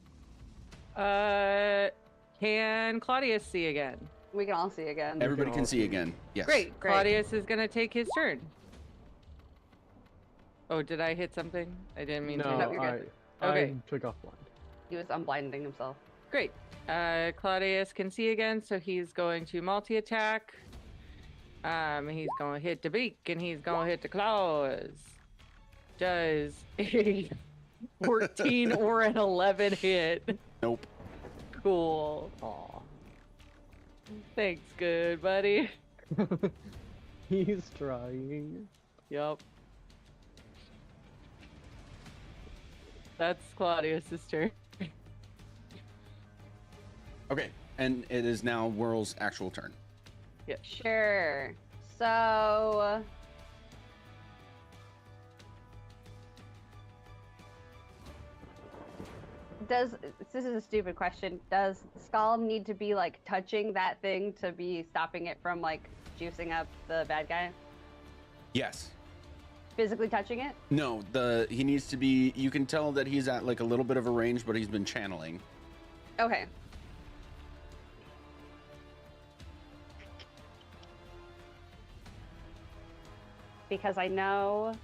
Speaker 3: Can Claudius see again?
Speaker 2: We can all see again.
Speaker 1: Everybody
Speaker 4: all
Speaker 1: can see
Speaker 4: see.
Speaker 1: again. Yes.
Speaker 3: Great.
Speaker 2: Great.
Speaker 3: Claudius is gonna take his turn. Oh, did I hit something? I didn't mean
Speaker 4: no,
Speaker 3: to.
Speaker 2: No, you're good.
Speaker 3: Okay.
Speaker 4: I took off blind.
Speaker 2: He was unblinding himself.
Speaker 3: Great. Claudius can see again, so he's going to multi-attack. He's going to hit the beak, and he's going to hit the claws. Does a 14 or an 11 hit?
Speaker 1: Nope.
Speaker 3: Cool.
Speaker 4: Aw.
Speaker 3: Thanks, good buddy.
Speaker 4: He's trying.
Speaker 3: Yup. That's Claudius's turn.
Speaker 1: Okay. And it is now Whirl's actual turn.
Speaker 2: Sure. So this is a stupid question. Does Skull need to be like touching that thing to be stopping it from like juicing up the bad guy?
Speaker 1: Yes.
Speaker 2: Physically touching it?
Speaker 1: No, he needs to be, you can tell that he's at like a little bit of a range, but he's been channeling.
Speaker 2: Okay. Because I know,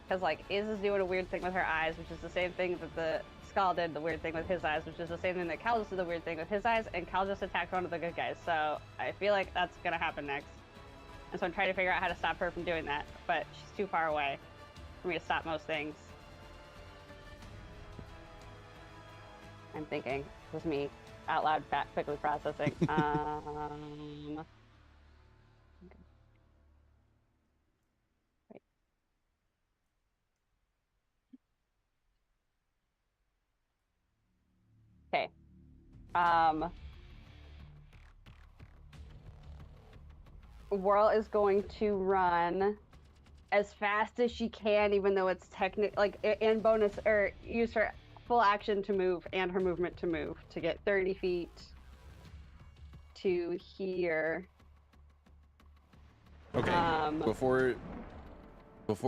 Speaker 2: because like Iz is doing a weird thing with her eyes, which is the same thing that the Skull did, the weird thing with his eyes, which is the same thing that Cal just did, the weird thing with his eyes, and Cal just attacked one of the good guys. So I feel like that's gonna happen next. And so I'm trying to figure out how to stop her from doing that, but she's too far away for me to stop most things. I'm thinking, this is me out loud, quickly processing. Okay. Wait. Okay. Whirl is going to run as fast as she can, even though it's and bonus, or use her full action to move and her movement to move to get 30 feet to here.
Speaker 1: Okay. Before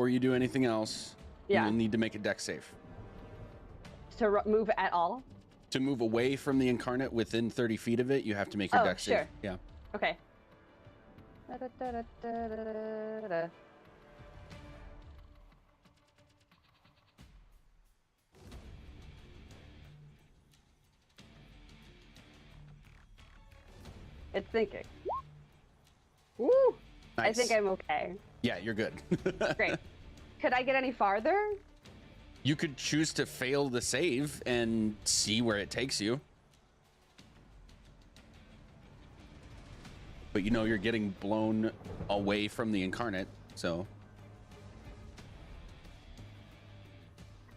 Speaker 1: you do anything else,
Speaker 2: Yeah.
Speaker 1: you'll need to make a dex save.
Speaker 2: To move at all?
Speaker 1: To move away from the Incarnate within 30 feet of it, you have to make your
Speaker 2: Oh,
Speaker 1: dex
Speaker 2: sure.
Speaker 1: save. Yeah.
Speaker 2: Okay. Da-da-da-da-da-da-da. It's thinking. Woo! I think
Speaker 1: Nice.
Speaker 2: I'm okay.
Speaker 1: Yeah, you're good.
Speaker 2: Great. Could I get any farther?
Speaker 1: You could choose to fail the save and see where it takes you. But you know you're getting blown away from the Incarnate, so.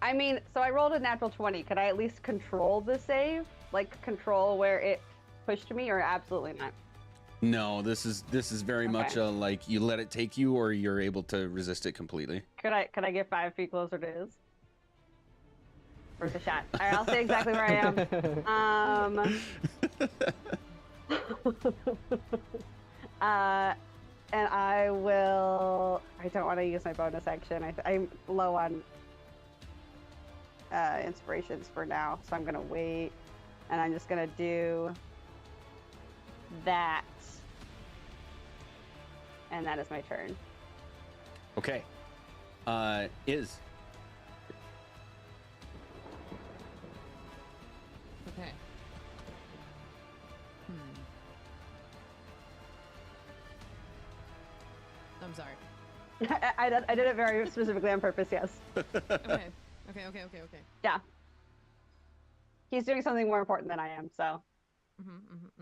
Speaker 2: I mean, so I rolled a natural 20. Could I at least control the save? Like control where it pushed me, or absolutely not?
Speaker 1: No, this is very much a like you let it take you, or you're able to resist it completely.
Speaker 2: Could I get 5 feet closer to his? Worth a shot. All right, I'll say exactly where I am. And I don't want to use my bonus action. I'm low on inspirations for now, so I'm gonna wait, and I'm just gonna do that. And that is my turn.
Speaker 1: Okay. Is.
Speaker 6: Okay. I'm sorry.
Speaker 2: I did it very specifically on purpose, yes.
Speaker 6: Okay.
Speaker 2: Yeah. He's doing something more important than I am, so.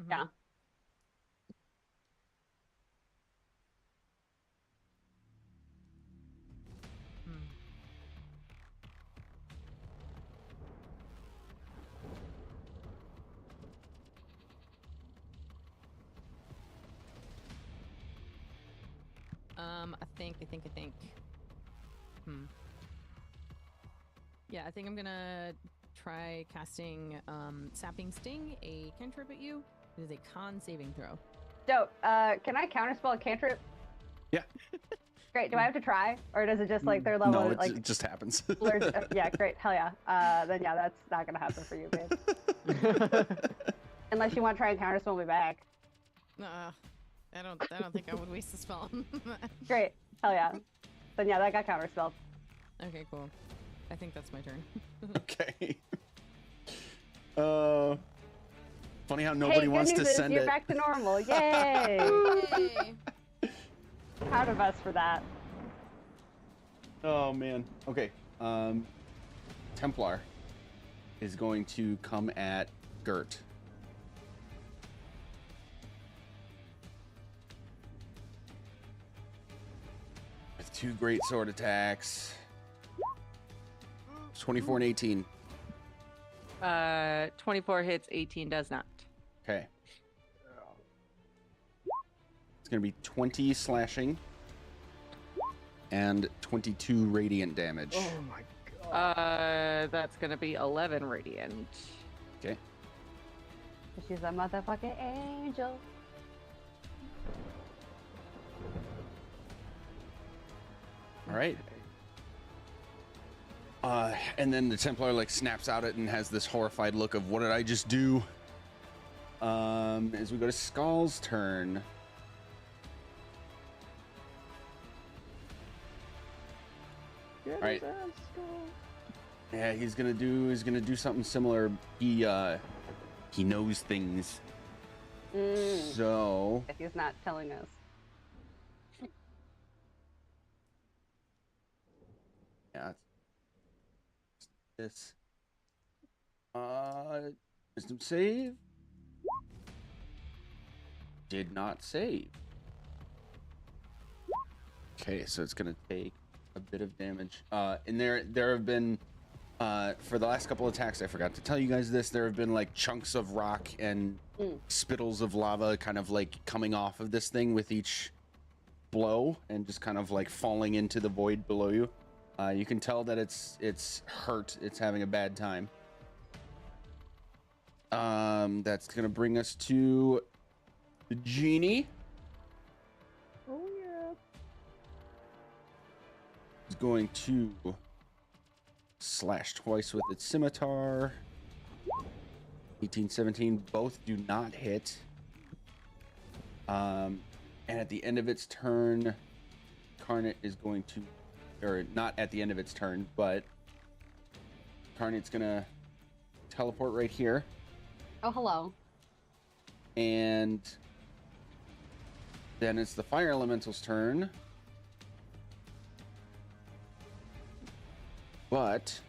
Speaker 2: Yeah.
Speaker 6: I think. Yeah, I think I'm gonna try casting Sapping Sting, a cantrip at you. It is a con saving throw.
Speaker 2: Dope. Can I counterspell a cantrip?
Speaker 1: Yeah.
Speaker 2: Great. Do I have to try? Or does it just like their level
Speaker 1: No,
Speaker 2: like
Speaker 1: it just happens.
Speaker 2: yeah, great. Hell yeah. Then yeah, that's not gonna happen for you, babe. Unless you want to try and counterspell me back.
Speaker 6: I don't think I would waste the spell.
Speaker 2: Great. Hell yeah. Then yeah, that got counterspelled.
Speaker 6: Okay, cool. I think that's my turn.
Speaker 1: Okay. Funny how nobody
Speaker 2: hey,
Speaker 1: wants
Speaker 2: good
Speaker 1: to
Speaker 2: news is
Speaker 1: send
Speaker 2: you're
Speaker 1: it.
Speaker 2: back to normal. Yay!
Speaker 6: Yay!
Speaker 2: Proud of us for that.
Speaker 1: Oh man. Okay. Templar is going to come at Gert. With 2 great sword attacks. 24 and 18.
Speaker 3: 24 hits, 18 does not.
Speaker 1: Okay. It's going to be 20 slashing and 22 radiant damage.
Speaker 4: Oh my god.
Speaker 3: That's gonna be 11 radiant.
Speaker 1: Okay.
Speaker 2: She's a motherfucking angel.
Speaker 1: All right. And then the Templar like snaps out it and has this horrified look of what did I just do? As we go to Skull's turn.
Speaker 4: Get
Speaker 1: Right.
Speaker 4: his ass, Skull.
Speaker 1: Yeah, he's gonna do something similar. He knows things. So
Speaker 2: He's not telling us.
Speaker 1: yeah, it's this. Wisdom save. Did not save. Okay, so it's gonna take a bit of damage. And there have been for the last couple attacks, I forgot to tell you guys this, there have been like chunks of rock and spittles of lava kind of like coming off of this thing with each blow and just kind of like falling into the void below you. You can tell that it's hurt, it's having a bad time. That's gonna bring us to the genie.
Speaker 4: Oh yeah.
Speaker 1: Is going to slash twice with its scimitar. 18, 17, both do not hit. And at the end of its turn, Carnate is going to, or not at the end of its turn, but Carnate's gonna teleport right here.
Speaker 2: Oh, hello.
Speaker 1: And then it's the Fire Elemental's turn. But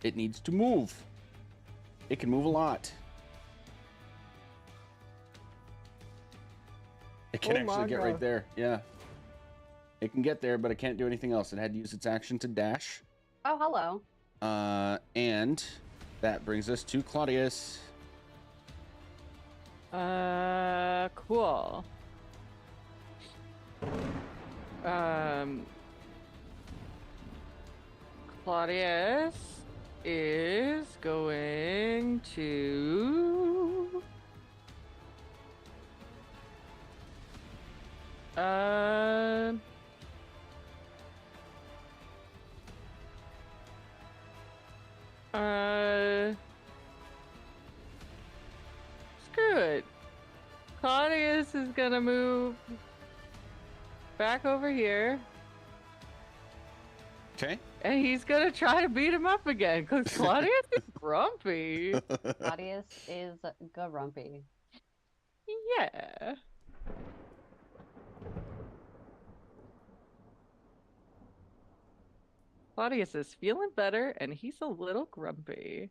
Speaker 1: it needs to move. It can move a lot. It can
Speaker 4: Oh my
Speaker 1: actually get right
Speaker 4: God.
Speaker 1: there. Yeah. It can get there, but it can't do anything else. It had to use its action to dash.
Speaker 2: Oh, hello.
Speaker 1: And that brings us to Claudius.
Speaker 3: Cool. Claudius is going to screw it. gonna move back over here,
Speaker 1: Okay.
Speaker 3: and he's gonna try to beat him up again because Claudius is grumpy.
Speaker 2: Claudius is grumpy.
Speaker 3: Yeah. Claudius is feeling better, and he's a little grumpy.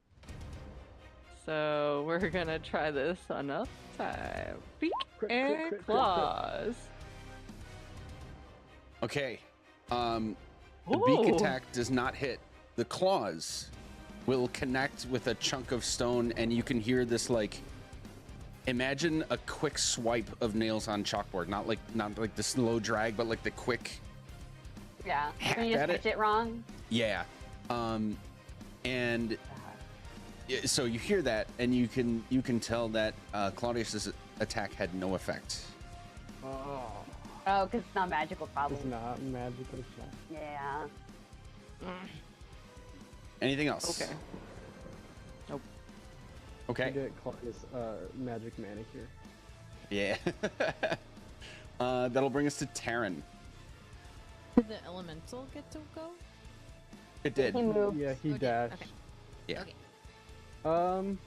Speaker 3: So we're gonna try this another time. Beak and claws.
Speaker 1: Okay. The beak
Speaker 3: Ooh.
Speaker 1: attack does not hit. The claws will connect with a chunk of stone, and you can hear this like. Imagine a quick swipe of nails on chalkboard, not like the slow drag, but like the quick.
Speaker 2: Yeah.
Speaker 1: Hack
Speaker 2: Can you just
Speaker 1: at
Speaker 2: pitch it wrong?
Speaker 1: Yeah. And so you hear that, and you can tell that Claudius's attack had no effect.
Speaker 4: Oh,
Speaker 2: Oh, because it's not magical, probably.
Speaker 4: it's not magical.
Speaker 2: Yeah.
Speaker 1: Anything else?
Speaker 3: Okay. Nope.
Speaker 1: Okay.
Speaker 4: Get Claudius magic manicure.
Speaker 1: Yeah. That'll bring us to Taryn.
Speaker 6: Did the elemental get to go?
Speaker 1: It did.
Speaker 2: He moved.
Speaker 4: Yeah, he
Speaker 6: Okay,
Speaker 4: dashed.
Speaker 6: okay.
Speaker 1: Yeah.
Speaker 6: Okay.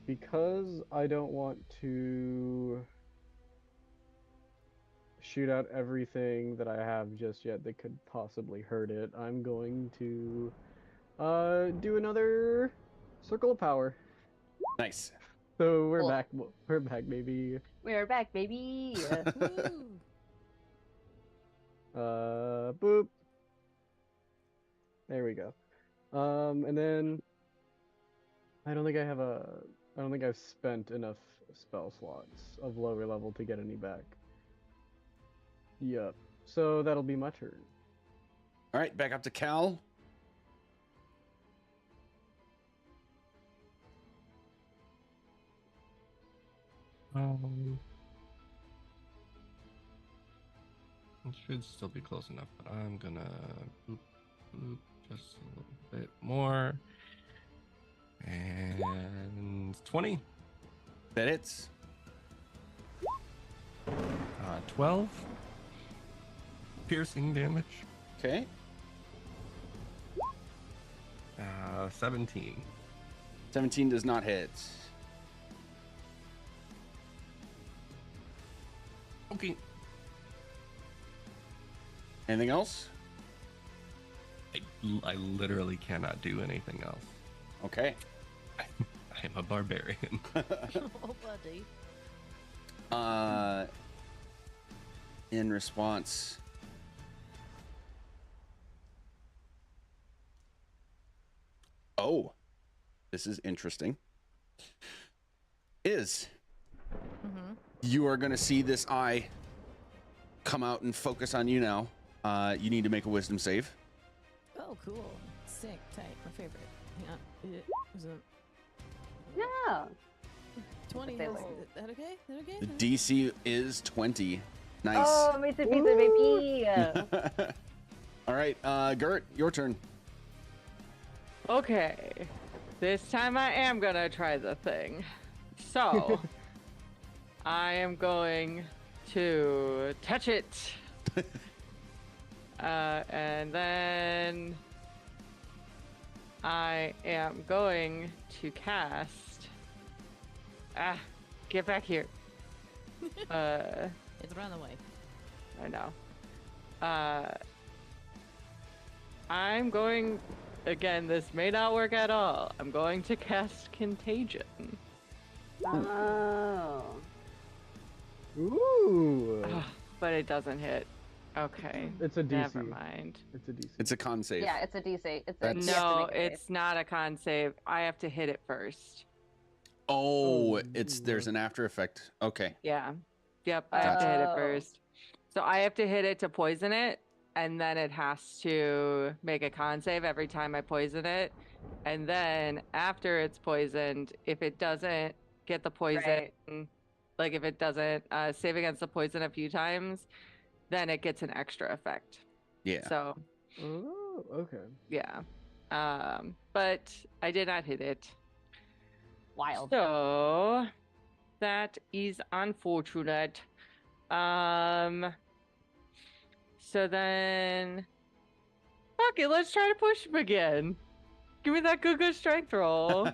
Speaker 4: Because I don't want to shoot out everything that I have just yet that could possibly hurt it, I'm going to do another circle of power.
Speaker 1: Nice.
Speaker 4: So we're
Speaker 2: Cool.
Speaker 4: back. We're back, baby.
Speaker 2: We're back, baby.
Speaker 6: Woo!
Speaker 4: Boop. There we go. And then I don't think I've spent enough spell slots of lower level to get any back. Yep. So that'll be my turn.
Speaker 1: All right, back up to Cal.
Speaker 5: It should still be close enough, but I'm gonna boop, boop just a little bit more. And 20.
Speaker 1: That hits.
Speaker 5: 12 piercing damage.
Speaker 1: Okay.
Speaker 5: 17.
Speaker 1: 17 does not hit.
Speaker 5: Okay.
Speaker 1: Anything else?
Speaker 5: I literally cannot do anything else.
Speaker 1: Okay.
Speaker 5: I am a barbarian.
Speaker 6: Oh, buddy.
Speaker 1: In response, oh, this is interesting.
Speaker 6: Mm-hmm.
Speaker 1: You are going to see this eye come out and focus on you now. You need to make a wisdom save.
Speaker 6: Oh, cool. Sick. Tight. My favorite. Hang on. Is it
Speaker 2: No.
Speaker 6: 20? Is
Speaker 2: That's it.
Speaker 6: that okay? Is that okay?
Speaker 1: The DC is 20. Nice.
Speaker 2: Oh, Mr. Pizza, baby.
Speaker 1: All right, Gert, your turn.
Speaker 3: Okay. This time I am gonna try the thing. So, I am going to touch it. And then I am going to cast. Get back here.
Speaker 6: It's run away.
Speaker 3: I know. I'm going. Again, this may not work at all. I'm going to cast Contagion.
Speaker 2: Oh.
Speaker 4: Ooh.
Speaker 3: But it doesn't hit. Okay.
Speaker 4: It's a DC.
Speaker 3: Never mind.
Speaker 4: It's a DC.
Speaker 1: It's a con save.
Speaker 2: Yeah, it's a DC. It's a,
Speaker 1: That's-
Speaker 2: you have to
Speaker 3: No,
Speaker 2: make a save.
Speaker 3: it's not a con save. I have to hit it first.
Speaker 1: Oh,
Speaker 4: Oh,
Speaker 1: there's an after effect. Okay.
Speaker 3: Yeah. Yep, I have to hit it
Speaker 2: Oh.
Speaker 3: first. So I have to hit it to poison it, and then it has to make a con save every time I poison it. And then after it's poisoned, if it doesn't get the poison,
Speaker 2: Right.
Speaker 3: like if it doesn't save against the poison a few times, then it gets an extra effect.
Speaker 1: Yeah.
Speaker 3: So
Speaker 4: Oh, okay.
Speaker 3: yeah. But I did not hit it.
Speaker 2: Wild.
Speaker 3: So That is unfortunate. So then, fuck it. Let's try to push him again. Give me that good strength roll.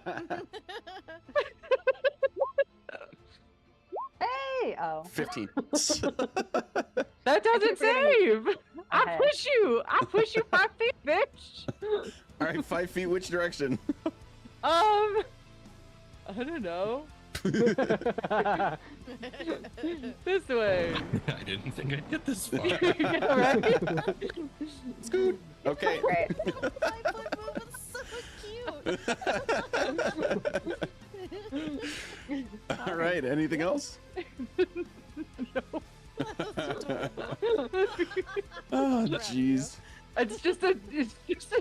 Speaker 2: Hey! Oh.
Speaker 1: 15.
Speaker 3: That doesn't save. I
Speaker 2: ahead.
Speaker 3: push you. I push you 5 feet, bitch.
Speaker 1: All right, 5 feet. Which direction?
Speaker 3: I don't know. This way.
Speaker 5: I didn't think I'd get this far.
Speaker 3: Yeah, right?
Speaker 1: Scoot. Okay.
Speaker 2: Great.
Speaker 6: Little 5-foot move is so cute.
Speaker 1: All right. Anything else? Oh, jeez.
Speaker 3: It's just a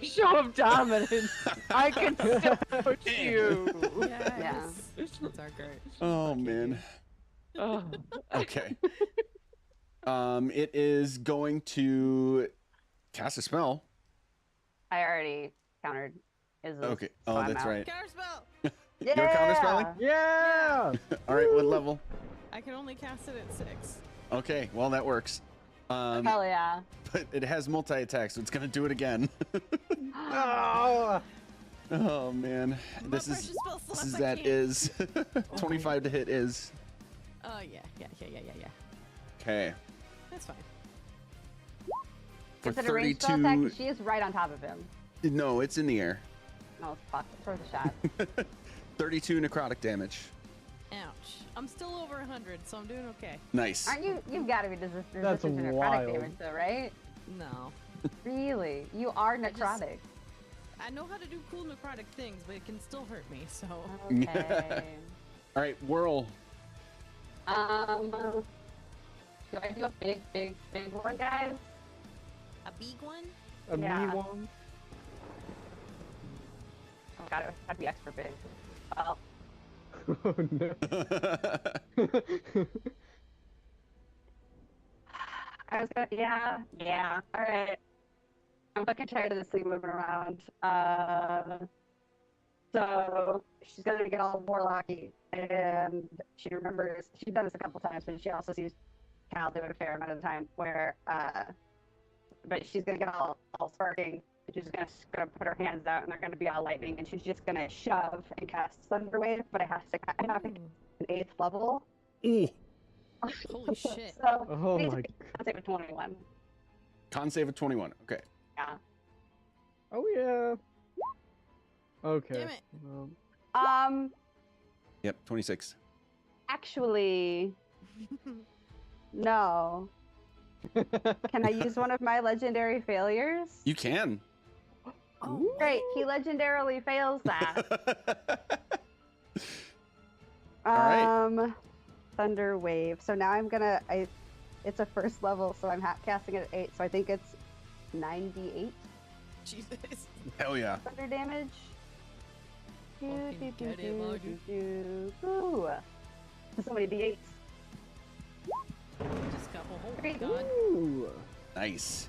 Speaker 3: show of dominance. I can still push you.
Speaker 6: Yes. That's our great.
Speaker 1: Oh man.
Speaker 3: Oh.
Speaker 1: Okay. It is going to cast a spell.
Speaker 2: I already countered.
Speaker 1: Okay.
Speaker 2: so
Speaker 1: Oh,
Speaker 2: I'm
Speaker 1: that's
Speaker 2: out.
Speaker 1: right.
Speaker 6: Counterspell!
Speaker 2: Yeah!
Speaker 1: You're counterspelling?
Speaker 4: Yeah.
Speaker 1: All right. What level?
Speaker 6: I can only cast it at 6.
Speaker 1: Okay. Well, that works.
Speaker 2: Hell yeah.
Speaker 1: But it has multi-attack, so it's gonna do it again.
Speaker 4: Oh.
Speaker 1: Oh man.
Speaker 6: My
Speaker 1: This
Speaker 6: precious
Speaker 1: is
Speaker 6: spell
Speaker 1: this
Speaker 6: slots,
Speaker 1: is
Speaker 6: I
Speaker 1: that
Speaker 6: can't.
Speaker 1: is 25 to hit is.
Speaker 6: Oh, yeah.
Speaker 1: Okay.
Speaker 6: That's fine.
Speaker 1: For
Speaker 2: Is it a ranged spell
Speaker 1: 32.
Speaker 2: attack? She is right on top of him.
Speaker 1: No, it's in the air.
Speaker 2: Oh, fuck. It's worth a shot.
Speaker 1: 32 necrotic damage.
Speaker 6: Ouch. I'm still over 100, so I'm doing okay.
Speaker 1: Nice.
Speaker 2: Aren't you? You've got to be resistant
Speaker 4: That's
Speaker 2: to necrotic
Speaker 4: wild.
Speaker 2: damage, though, right?
Speaker 6: No.
Speaker 2: Really? You are
Speaker 6: just-
Speaker 2: necrotic.
Speaker 6: I know how to do cool necrotic things, but it can still hurt me, so.
Speaker 2: Okay.
Speaker 1: All right, whirl.
Speaker 2: Do I do a big one, guys?
Speaker 6: A big one?
Speaker 4: A
Speaker 2: Yeah.
Speaker 4: me one.
Speaker 2: Oh god, it would be extra big. Well,
Speaker 4: Oh no.
Speaker 2: I was gonna, yeah. All right. I'm fucking tired of this thing moving around. So she's gonna get all warlocky, and she remembers she's done this a couple times, but she also sees Cal do it a fair amount of the time. Where, but she's gonna get all sparking. And she's gonna put her hands out, and they're gonna be all lightning, and she's just gonna shove and cast Thunder Wave. But I have to, I have an 8th level.
Speaker 1: Ooh.
Speaker 6: Holy shit.
Speaker 2: So
Speaker 4: Oh my.
Speaker 2: basically, I'll take a 21.
Speaker 1: Con save of 21. Okay.
Speaker 2: Yeah.
Speaker 4: Oh yeah. Okay.
Speaker 6: Damn it.
Speaker 1: Yep. 26.
Speaker 2: Actually, no. Can I use one of my legendary failures?
Speaker 1: You can.
Speaker 6: Oh,
Speaker 2: Great, he legendarily fails that.
Speaker 1: right.
Speaker 2: Thunder Wave. So now I'm gonna. It's a first level, so I'm casting it at 8. So I think it's 98
Speaker 6: Jesus.
Speaker 1: Hell yeah.
Speaker 2: thunder damage.
Speaker 6: Fucking get it, Margie.
Speaker 2: Ooh. So many d8s.
Speaker 6: Just a couple. Oh my
Speaker 2: Great.
Speaker 6: god.
Speaker 4: Ooh.
Speaker 1: Nice.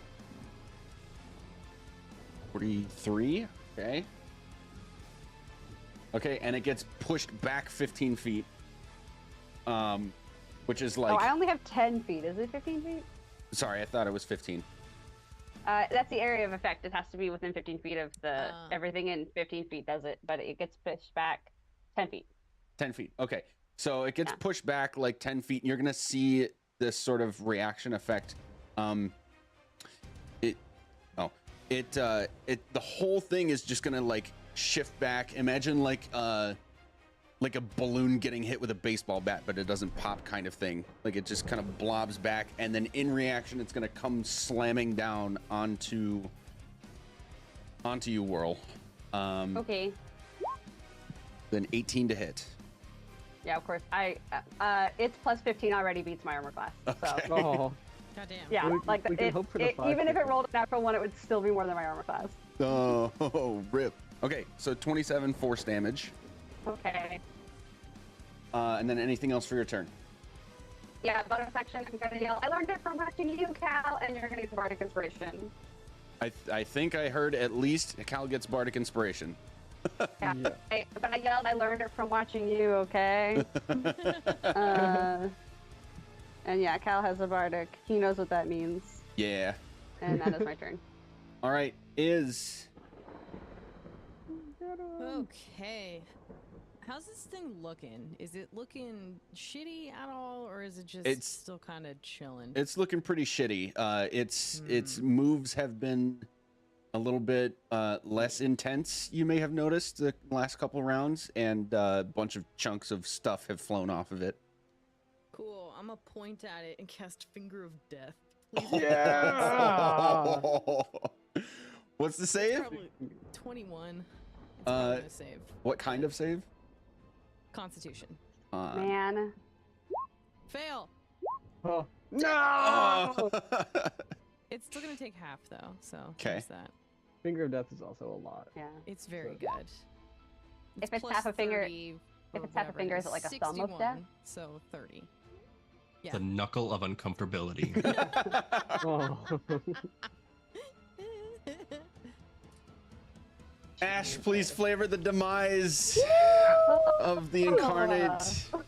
Speaker 1: 43. Okay. Okay, and it gets pushed back 15 feet. Which is like.
Speaker 2: Oh, I only have 10 feet. Is it 15 feet?
Speaker 1: Sorry, I thought it was 15.
Speaker 2: That's the area of effect. It has to be within 15 feet of the
Speaker 6: Ah.
Speaker 2: everything in 15 feet does it, but it gets pushed back 10 feet.
Speaker 1: 10 feet. Okay. So it gets
Speaker 2: Yeah.
Speaker 1: pushed back like 10 feet, and you're going to see this sort of reaction effect. The whole thing is just going to like shift back. Imagine like a balloon getting hit with a baseball bat, but it doesn't pop kind of thing. Like it just kind of blobs back, and then in reaction, it's going to come slamming down onto you, Whirl.
Speaker 2: Okay.
Speaker 1: Then 18 to hit.
Speaker 2: Yeah, of course. It's plus 15 already beats my armor class. So
Speaker 1: Okay.
Speaker 4: Oh.
Speaker 2: yeah,
Speaker 4: We-
Speaker 2: like
Speaker 4: we can hope for the
Speaker 2: even if it
Speaker 4: 550.
Speaker 2: rolled a natural one, it would still be more than my armor class.
Speaker 1: Oh, rip. Okay, so 27 force damage.
Speaker 2: Okay.
Speaker 1: And then anything else for your turn?
Speaker 2: Yeah, bonus action. I'm gonna yell. I learned it from watching you, Cal, and you're gonna get Bardic Inspiration.
Speaker 1: I think I heard at least Cal gets Bardic Inspiration.
Speaker 2: Yeah.
Speaker 4: Yeah.
Speaker 2: But I yelled, I learned it from watching you, okay? And yeah, Cal has a bardic. He knows what that means.
Speaker 1: Yeah.
Speaker 2: And that is my turn.
Speaker 1: All right. Is
Speaker 6: Okay. How's this thing looking? Is it looking shitty at all, or is it just
Speaker 1: It's-
Speaker 6: still kind of chilling?
Speaker 1: it's looking pretty shitty. Its moves have been a little bit less intense. You may have noticed the last couple rounds, and a bunch of chunks of stuff have flown off of it.
Speaker 6: Cool. I'm gonna point at it and cast Finger of Death. Please
Speaker 4: Yeah.
Speaker 1: What's the
Speaker 6: It's
Speaker 1: save?
Speaker 6: probably 21. It's probably gonna save.
Speaker 1: What kind of save?
Speaker 6: Constitution.
Speaker 2: Man.
Speaker 6: Fail.
Speaker 4: Oh.
Speaker 1: No!
Speaker 6: It's still gonna take half though, so
Speaker 1: 'Kay.
Speaker 6: there's that.
Speaker 4: Finger of Death is also a lot.
Speaker 2: Yeah.
Speaker 6: It's very
Speaker 4: So-
Speaker 6: good.
Speaker 2: If it's
Speaker 6: plus
Speaker 2: half a finger-
Speaker 6: 30
Speaker 2: if
Speaker 6: or
Speaker 2: it's half a
Speaker 6: whatever
Speaker 2: finger, is it like a thumb of death?
Speaker 6: 61, so 30.
Speaker 5: The knuckle of uncomfortability.
Speaker 4: Oh.
Speaker 1: Ash, please flavor the demise of the incarnate.
Speaker 6: Oh,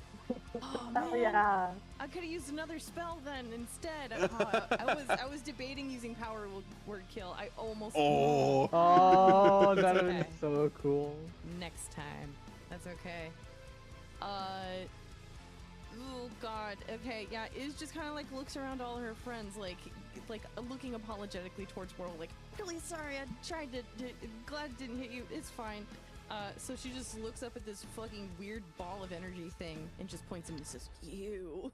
Speaker 2: Oh
Speaker 6: man.
Speaker 2: yeah.
Speaker 6: I could have used another spell then instead. I was debating using power word kill. I almost.
Speaker 1: Oh.
Speaker 4: Oh,
Speaker 6: It's
Speaker 4: that would
Speaker 6: okay.
Speaker 4: be so cool.
Speaker 6: Next time. That's okay. Oh god. Okay, yeah. Iz just kind of like looks around all her friends, like looking apologetically towards Whirl, like, really sorry. I tried to. Glad it didn't hit you. It's fine. So she just looks up at this fucking weird ball of energy thing and just points him and says, "You."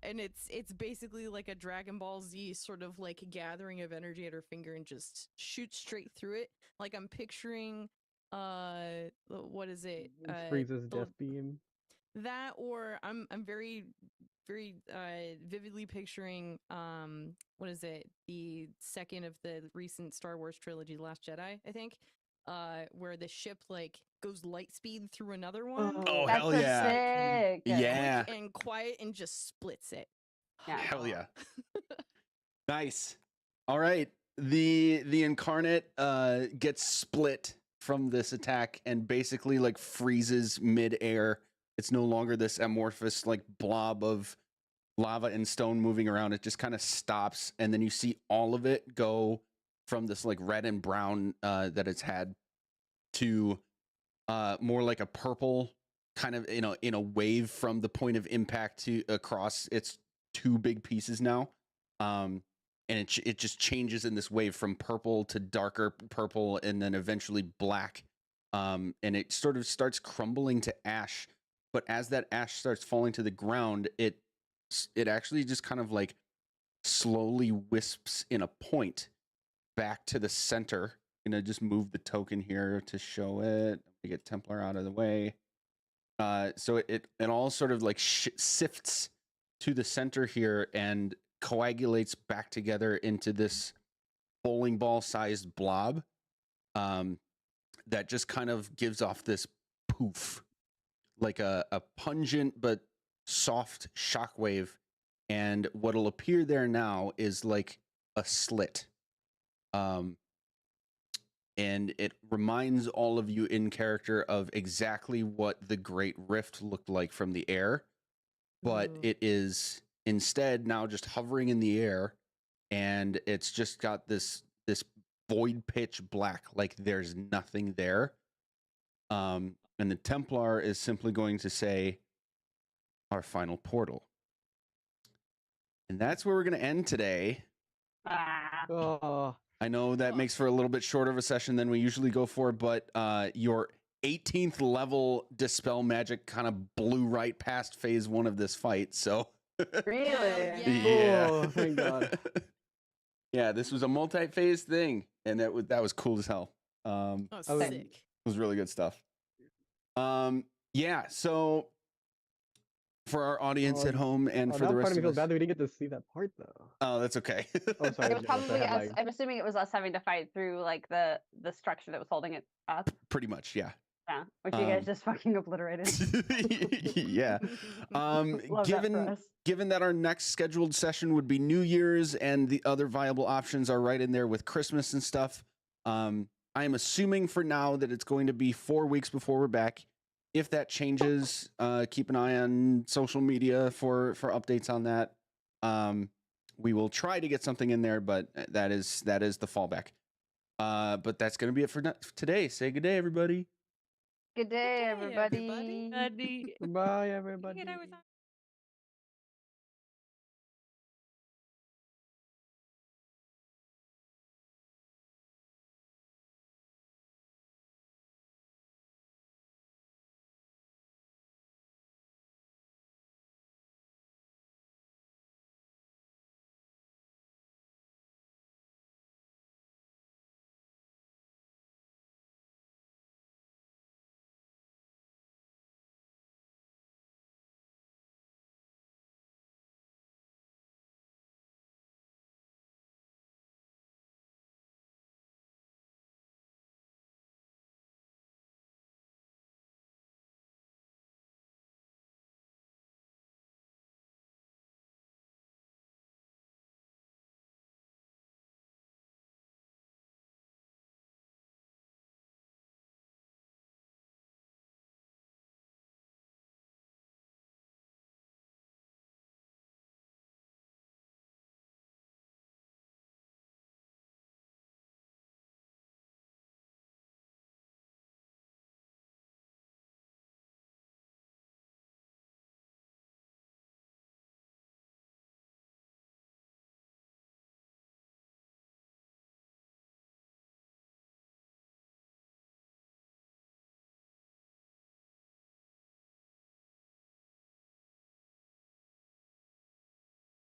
Speaker 6: And it's basically like a Dragon Ball Z sort of like gathering of energy at her finger and just shoots straight through it. Like I'm picturing, what is it?
Speaker 4: Freeze's
Speaker 6: the-
Speaker 4: death beam.
Speaker 6: That, or I'm very vividly picturing what is it, the second of the recent Star Wars trilogy, The Last Jedi, I think, where the ship like goes light speed through another one.
Speaker 1: Oh,
Speaker 2: That's
Speaker 1: hell
Speaker 2: so
Speaker 1: yeah.
Speaker 2: sick.
Speaker 1: Yeah.
Speaker 6: Quick and quiet and just splits it.
Speaker 2: Yeah.
Speaker 1: Hell yeah. Nice. All right. The incarnate gets split from this attack and basically like freezes mid-air. It's no longer this amorphous like blob of lava and stone moving around. It just kind of stops, and then you see all of it go from this like red and brown that it's had to more like a purple kind of in a wave from the point of impact to across its two big pieces now. And it just changes in this wave from purple to darker purple and then eventually black. And it sort of starts crumbling to ash. But as that ash starts falling to the ground, it actually just kind of like slowly wisps in a point back to the center. I'm gonna just move the token here to show it. We get Templar out of the way. So it all sort of like sifts to the center here and coagulates back together into this bowling ball sized blob that just kind of gives off this poof, like a pungent but soft shockwave. And what'll appear there now is like a slit. And it reminds all of you in character of exactly what the Great Rift looked like from the air. But
Speaker 6: Ooh.
Speaker 1: it is instead now just hovering in the air, and it's just got this void pitch black, like there's nothing there. And the Templar is simply going to say, "Our final portal." And that's where we're going to end today.
Speaker 2: Ah.
Speaker 4: Oh.
Speaker 1: I know that makes for a little bit shorter of a session than we usually go for, but your 18th level Dispel Magic kind of blew right past phase 1 of this fight, so...
Speaker 2: Really?
Speaker 1: Yeah.
Speaker 4: Oh, thank God.
Speaker 1: Yeah, this was a multi-phase thing, and that was cool as hell.
Speaker 6: Oh,
Speaker 4: I was-
Speaker 6: sick.
Speaker 1: It was really good stuff. Yeah, so for our audience
Speaker 4: Oh,
Speaker 1: at home and
Speaker 4: Oh,
Speaker 1: for
Speaker 4: now
Speaker 1: the
Speaker 4: part
Speaker 1: rest
Speaker 4: of me
Speaker 1: of
Speaker 4: feels
Speaker 1: us...
Speaker 4: bad that we didn't get to see that part though.
Speaker 1: Oh, that's okay.
Speaker 4: Oh, sorry.
Speaker 2: It was
Speaker 4: Janice, I
Speaker 2: probably
Speaker 4: had,
Speaker 2: us.
Speaker 4: like-
Speaker 2: I'm assuming it was us having to fight through like the structure that was holding it up.
Speaker 1: Pretty much, yeah.
Speaker 2: Yeah, which you guys just fucking obliterated.
Speaker 1: Yeah.
Speaker 2: Love that for
Speaker 1: Given
Speaker 2: us.
Speaker 1: given that our next scheduled session would be New Year's and the other viable options are right in there with Christmas and stuff, I'm assuming for now that it's going to be 4 weeks before we're back. If that changes, keep an eye on social media for updates on that. We will try to get something in there, but that is the fallback. But that's going to be it for today. Say good day, everybody.
Speaker 2: Good day,
Speaker 6: Good day,
Speaker 2: everybody.
Speaker 3: Buddy.
Speaker 4: Goodbye, everybody.
Speaker 3: I was on